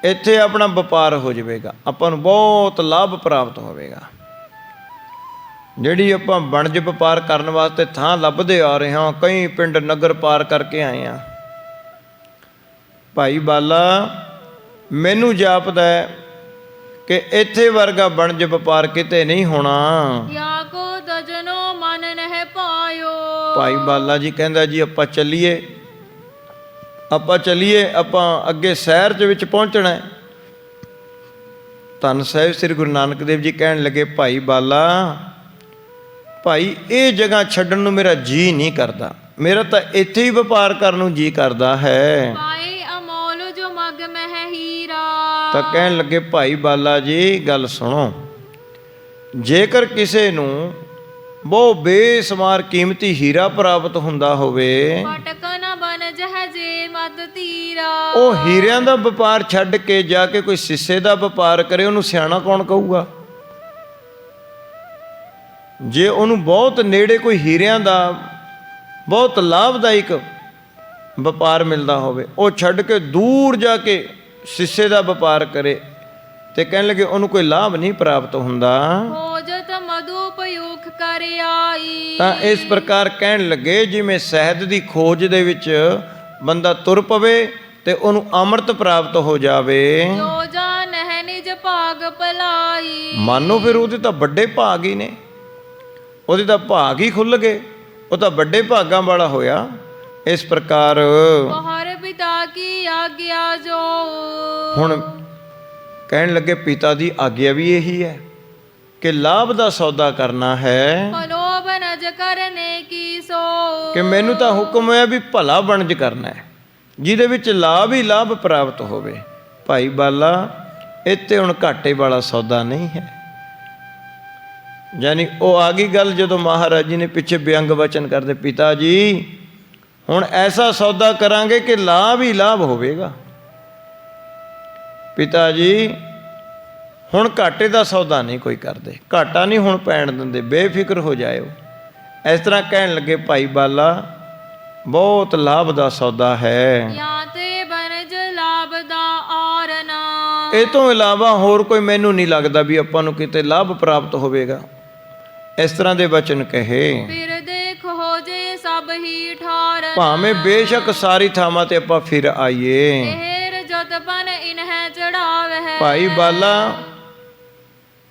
ਇੱਥੇ ਆਪਣਾ ਵਪਾਰ ਹੋ ਜਾਵੇਗਾ, ਆਪਾਂ ਨੂੰ ਬਹੁਤ ਲਾਭ ਪ੍ਰਾਪਤ ਹੋਵੇਗਾ। ਜਿਹੜੀ ਆਪਾਂ ਵਣਜ ਵਪਾਰ ਕਰਨ ਵਾਸਤੇ ਥਾਂ ਲੱਭਦੇ ਆ ਰਹੇ ਹਾਂ, ਕਈ ਪਿੰਡ ਨਗਰ ਪਾਰ ਕਰਕੇ ਆਏ ਹਾਂ। ਭਾਈ ਬਾਲਾ ਮੈਨੂੰ ਜਾਪਦਾ ਕਿ ਇੱਥੇ ਵਰਗਾ ਵਣਜ ਵਪਾਰ ਕਿਤੇ ਨਹੀਂ ਹੋਣਾ। ਯਾ ਕੋ ਦਜਨੋ ਮਨ ਨਹਿ ਪਾਇਓ। ਭਾਈ ਬਾਲਾ ਜੀ ਕਹਿੰਦਾ ਜੀ ਆਪਾਂ ਚੱਲੀਏ, ਆਪਾਂ ਅੱਗੇ ਸ਼ਹਿਰ ਦੇ ਵਿੱਚ ਪਹੁੰਚਣਾ ਹੈ। ਧੰਨ ਸਾਹਿਬ ਸ੍ਰੀ ਗੁਰੂ ਨਾਨਕ ਦੇਵ ਜੀ ਕਹਿਣ ਲੱਗੇ ਭਾਈ ਬਾਲਾ ਭਾਈ ਇਹ ਜਗ੍ਹਾ ਛੱਡਣ ਨੂੰ ਮੇਰਾ ਜੀ ਨਹੀਂ ਕਰਦਾ, ਮੇਰਾ ਤਾਂ ਇੱਥੇ ਹੀ ਵਪਾਰ ਕਰਨ ਨੂੰ ਜੀ ਕਰਦਾ ਹੈ। ਭਾਈ ਅਮੋਲ ਜੋ ਮਗ ਮਹਿ ਹੀਰਾ। ਤਾਂ ਕਹਿਣ ਲੱਗੇ ਭਾਈ ਬਾਲਾ ਜੀ ਗੱਲ ਸੁਣੋ, ਜੇਕਰ ਕਿਸੇ ਨੂੰ ਬਹੁਤ ਬੇਸ਼ੁਮਾਰ ਕੀਮਤੀ ਹੀਰਾ ਪ੍ਰਾਪਤ ਹੁੰਦਾ ਹੋਵੇ, ਫਟਕ ਨ ਬਨ ਜਹ ਜੇ ਮਦ ਤੀਰਾ। ਉਹ ਹੀਰਿਆਂ ਦਾ ਵਪਾਰ ਛੱਡ ਕੇ ਜਾ ਕੇ ਕੋਈ ਸਿੱਸੇ ਦਾ ਵਪਾਰ ਕਰੇ, ਉਹਨੂੰ ਸਿਆਣਾ ਕੌਣ ਕਹੂਗਾ? ਜੇ ਉਹਨੂੰ ਬਹੁਤ ਨੇੜੇ ਕੋਈ ਹੀਰਿਆਂ ਦਾ ਬਹੁਤ ਲਾਭਦਾਇਕ ਵਪਾਰ ਮਿਲਦਾ ਹੋਵੇ, ਉਹ ਛੱਡ ਕੇ ਦੂਰ ਜਾ ਕੇ ਸਿੱਸੇ ਦਾ ਵਪਾਰ ਕਰੇ ਤੇ ਕਹਿਣ ਲੱਗੇ ਉਹਨੂੰ ਕੋਈ ਲਾਭ ਨਹੀਂ ਪ੍ਰਾਪਤ ਹੁੰਦਾ। ਖੋਜਤ ਮਧੂ ਪਯੂਖ ਕਰ ਆਈ। ਤਾਂ ਇਸ ਪ੍ਰਕਾਰ ਕਹਿਣ ਲੱਗੇ ਜਿਵੇਂ ਸ਼ਹਿਦ ਦੀ ਖੋਜ ਦੇ ਵਿੱਚ ਬੰਦਾ ਤੁਰ ਪਵੇ ਤੇ ਉਹਨੂੰ ਅੰਮ੍ਰਿਤ ਪ੍ਰਾਪਤ ਹੋ ਜਾਵੇ। ਜੋ ਜਾਣਹਿ ਨਿਜ ਭਾਗ ਭਲਾਈ। ਮਾਨੋ ਫਿਰ ਉਹਦੇ ਤਾਂ ਵੱਡੇ ਭਾਗ ਹੀ ਨੇ, ਉਹਦੇ ਤਾਂ ਭਾਗ ਹੀ ਖੁੱਲ੍ਹ ਗਏ, ਉਹ ਤਾਂ ਵੱਡੇ ਭਾਗਾਂ ਵਾਲਾ ਹੋਇਆ। ਇਸ ਪ੍ਰਕਾਰ ਪਹਰ ਪਿਤਾ ਕੀ ਆਗਿਆ ਜੋ। ਹੁਣ ਕਹਿਣ ਲੱਗੇ ਪਿਤਾ ਦੀ ਆਗਿਆ ਵੀ ਇਹੀ ਹੈ ਕਿ ਲਾਭ ਦਾ ਸੌਦਾ ਕਰਨਾ ਹੈ, ਭਲੋ ਬਨਜ ਕਰਨੇ ਕੀ ਸੋ। ਕਿ ਮੈਨੂੰ ਤਾਂ ਹੁਕਮ ਹੋਇਆ ਵੀ ਭਲਾ ਵਣਜ ਕਰਨਾ ਹੈ ਜਿਹਦੇ ਵਿੱਚ ਲਾਭ ਹੀ ਲਾਭ ਪ੍ਰਾਪਤ ਹੋਵੇ। ਭਾਈ ਬਾਲਾ ਇੱਥੇ ਹੁਣ ਘਾਟੇ ਵਾਲਾ ਸੌਦਾ ਨਹੀਂ ਹੈ। ਯਾਨੀ ਉਹ ਆ ਗਈ ਗੱਲ ਜਦੋਂ ਮਹਾਰਾਜ ਜੀ ਨੇ ਪਿੱਛੇ ਵਿਅੰਗ ਵਚਨ ਕਰਦੇ, ਪਿਤਾ ਜੀ ਹੁਣ ਐਸਾ ਸੌਦਾ ਕਰਾਂਗੇ ਕਿ ਲਾਭ ਹੀ ਲਾਭ ਹੋਵੇਗਾ। ਪਿਤਾ ਜੀ ਹੁਣ ਘਾਟੇ ਦਾ ਸੌਦਾ ਨਹੀਂ ਕੋਈ ਕਰਦੇ, ਘਾਟਾ ਨਹੀਂ ਹੁਣ ਪੈਣ ਦਿੰਦੇ, ਬੇਫਿਕਰ ਹੋ ਜਾਇਓ। ਇਸ ਤਰ੍ਹਾਂ ਕਹਿਣ ਲੱਗੇ ਭਾਈ ਬਾਲਾ ਬਹੁਤ ਲਾਭ ਦਾ ਸੌਦਾ ਹੈ, ਜਾਂ ਤੇ ਬਨਜ ਲਾਭ ਦਾ ਔਰ ਨਾ। ਇਹ ਤੋਂ ਇਲਾਵਾ ਹੋਰ ਕੋਈ ਮੈਨੂੰ ਨਹੀਂ ਲੱਗਦਾ ਵੀ ਆਪਾਂ ਨੂੰ ਕਿਤੇ ਲਾਭ ਪ੍ਰਾਪਤ ਹੋਵੇਗਾ। ਇਸ ਤਰ੍ਹਾਂ ਦੇ ਵਚਨ ਕਹੇ। ਫਿਰ ਦੇਖ ਹੋ ਜੇ ਸਭ ਹੀ ਠਾਰ। ਭਾਵੇਂ ਬੇਸ਼ੱਕ ਸਾਰੀ ਥਾਵਾਂ ਤੇ ਆਪਾਂ ਫਿਰ ਆਈਏ। ਤੇਰ ਜਤਪਨ ਇਨਹਿ ਚੜਾਵਹਿ। ਭਾਈ ਬਾਲਾ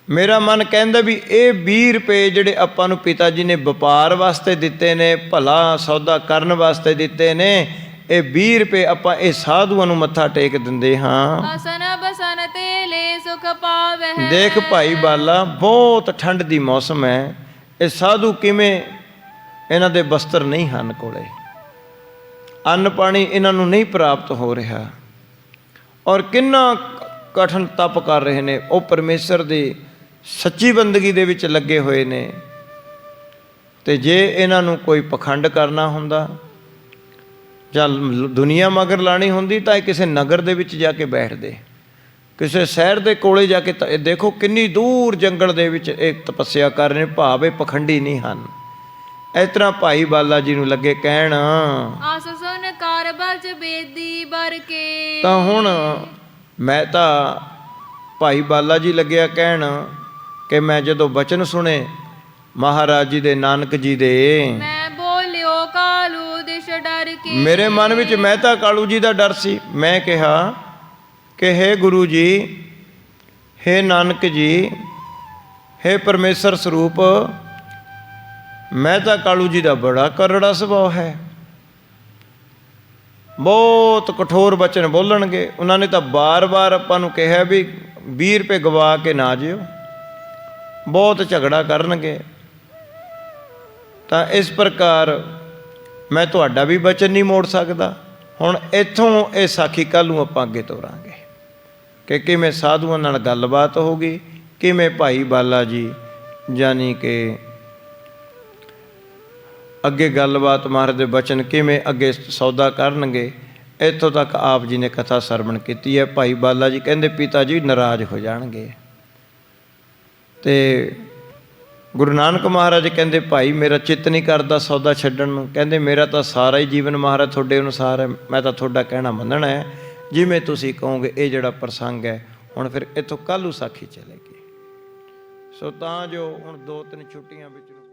ਮੇਰਾ ਮਨ ਕਹਿੰਦਾ ਵੀ ਇਹ 20 ਰੁਪਏ ਜਿਹੜੇ ਆਪਾਂ ਨੂੰ ਪਿਤਾ ਜੀ ਨੇ ਵਪਾਰ ਵਾਸਤੇ ਦਿੱਤੇ ਨੇ, ਭਲਾ ਸੌਦਾ ਕਰਨ ਵਾਸਤੇ ਦਿੱਤੇ ਨੇ, ਇਹ 20 ਰੁਪਏ ਆਪਾਂ ਇਹ ਸਾਧੂਆਂ ਨੂੰ ਮੱਥਾ ਟੇਕ ਦਿੰਦੇ ਹਾਂ। ਅਸਨ ਬਸਨ ਤੇ ਲੈ ਸੁਖ ਪਾਵਹਿ। ਦੇਖ ਭਾਈ ਬਾਲਾ ਬਹੁਤ ਠੰਡ ਦੀ ਮੌਸਮ ਹੈ, ਇਹ ਸਾਧੂ ਕਿਵੇਂ, ਇਹਨਾਂ ਦੇ ਬਸਤਰ ਨਹੀਂ ਹਨ ਕੋਲੇ, ਅੰਨ ਪਾਣੀ ਇਹਨਾਂ ਨੂੰ ਨਹੀਂ ਪ੍ਰਾਪਤ ਹੋ ਰਿਹਾ, ਔਰ ਕਿੰਨਾ ਕਠਿਨ ਤਪ ਕਰ ਰਹੇ ਨੇ। ਉਹ ਪਰਮੇਸ਼ਰ ਦੀ ਸੱਚੀ ਬੰਦਗੀ ਦੇ ਵਿੱਚ ਲੱਗੇ ਹੋਏ ਨੇ। ਤੇ ਜੇ ਇਹਨਾਂ ਨੂੰ ਕੋਈ ਪਖੰਡ ਕਰਨਾ ਹੁੰਦਾ ਜਾਂ ਦੁਨੀਆ ਮਗਰ ਲਾਣੀ ਹੁੰਦੀ ਤਾਂ ਇਹ ਕਿਸੇ ਨਗਰ ਦੇ ਵਿੱਚ ਜਾ ਕੇ ਬੈਠਦੇ, ਕਿਸੇ ਸ਼ਹਿਰ ਦੇ ਕੋਲੇ ਜਾ ਕੇ ਇਹ ਦੇਖੋ ਕਿੰਨੀ ਦੂਰ ਜੰਗਲ ਦੇ ਵਿੱਚ ਇਹ ਤਪੱਸਿਆ ਕਰ ਰਹੇ ਨੇ, ਭਾਵ ਇਹ ਪਖੰਡੀ ਨਹੀਂ ਹਨ। ਇਸ ਤਰ੍ਹਾਂ ਭਾਈ ਬਾਲਾ ਜੀ ਨੂੰ ਲੱਗੇ ਕਹਿਣ, ਆਸ ਸੁਨ ਕਰ ਬਚ ਬੇਦੀ ਬਰ ਕੇ। ਤਾਂ ਹੁਣ ਮੈਂ ਤਾਂ ਭਾਈ ਬਾਲਾ ਜੀ ਲੱਗਿਆ ਕਹਿਣ ਕਿ ਮੈਂ ਜਦੋਂ ਬਚਨ ਸੁਣੇ ਮਹਾਰਾਜ ਜੀ ਦੇ, ਨਾਨਕ ਜੀ ਦੇ, ਮੈਂ ਬੋਲਿਓ ਕਾਲੂ ਦਿਸ਼ ਡਰ ਕੇ। ਮੇਰੇ ਮਨ ਵਿੱਚ ਮੈਂ ਤਾਂ ਕਾਲੂ ਜੀ ਦਾ ਡਰ ਸੀ। ਮੈਂ ਕਿਹਾ ਕਿ ਹੇ ਗੁਰੂ ਜੀ, ਹੇ ਨਾਨਕ ਜੀ, ਹੇ ਪਰਮੇਸ਼ਰ ਸਰੂਪ, ਮੈਂ ਤਾਂ ਕਾਲੂ ਜੀ ਦਾ ਬੜਾ ਕਰੜਾ ਸੁਭਾਅ ਹੈ, ਬਹੁਤ ਕਠੋਰ ਬਚਨ ਬੋਲਣਗੇ। ਉਹਨਾਂ ਨੇ ਤਾਂ ਬਾਰ-ਬਾਰ ਆਪਾਂ ਨੂੰ ਕਿਹਾ ਵੀ 20 ਰੁਪਏ ਗਵਾ ਕੇ ਨਾ ਜਿਓ, ਬਹੁਤ ਝਗੜਾ ਕਰਨਗੇ। ਤਾਂ ਇਸ ਪ੍ਰਕਾਰ ਮੈਂ ਤੁਹਾਡਾ ਵੀ ਬਚਨ ਨਹੀਂ ਮੋੜ ਸਕਦਾ। ਹੁਣ ਇੱਥੋਂ ਇਹ ਸਾਖੀ ਕੱਲ੍ਹ ਨੂੰ ਆਪਾਂ ਅੱਗੇ ਤੋਰਾਂਗੇ ਕਿ ਕਿਵੇਂ ਸਾਧੂਆਂ ਨਾਲ ਗੱਲਬਾਤ ਹੋਊਗੀ, ਕਿਵੇਂ ਭਾਈ ਬਾਲਾ ਜੀ ਯਾਨੀ ਕਿ ਅੱਗੇ ਗੱਲਬਾਤ ਮਹਾਰਾਜ ਦੇ ਬਚਨ ਕਿਵੇਂ ਅੱਗੇ ਸੌਦਾ ਕਰਨਗੇ। ਇੱਥੋਂ ਤੱਕ ਆਪ ਜੀ ਨੇ ਕਥਾ ਸਰਵਣ ਕੀਤੀ ਹੈ। ਭਾਈ ਬਾਲਾ ਜੀ ਕਹਿੰਦੇ ਪਿਤਾ ਜੀ ਨਾਰਾਜ਼ ਹੋ ਜਾਣਗੇ, ਤੇ ਗੁਰੂ ਨਾਨਕ ਮਹਾਰਾਜ ਕਹਿੰਦੇ ਭਾਈ ਮੇਰਾ ਚਿੱਤ ਨਹੀਂ ਕਰਦਾ ਸੌਦਾ ਛੱਡਣ ਨੂੰ। ਕਹਿੰਦੇ ਮੇਰਾ ਤਾਂ ਸਾਰਾ ਹੀ ਜੀਵਨ ਮਹਾਰਾਜ ਤੁਹਾਡੇ ਅਨੁਸਾਰ ਹੈ, ਮੈਂ ਤਾਂ ਤੁਹਾਡਾ ਕਹਿਣਾ ਮੰਨਣਾ ਹੈ, ਜਿਵੇਂ ਤੁਸੀਂ ਕਹੋਗੇ। ਇਹ ਜਿਹੜਾ ਪ੍ਰਸੰਗ ਹੈ ਹੁਣ ਫਿਰ ਇੱਥੋਂ ਕੱਲ੍ਹ ਨੂੰ ਸਾਖੀ ਚੱਲੇਗੀ। ਸੋ ਤਾਂ ਜੋ ਹੁਣ 2-3 ਛੁੱਟੀਆਂ ਵਿੱਚ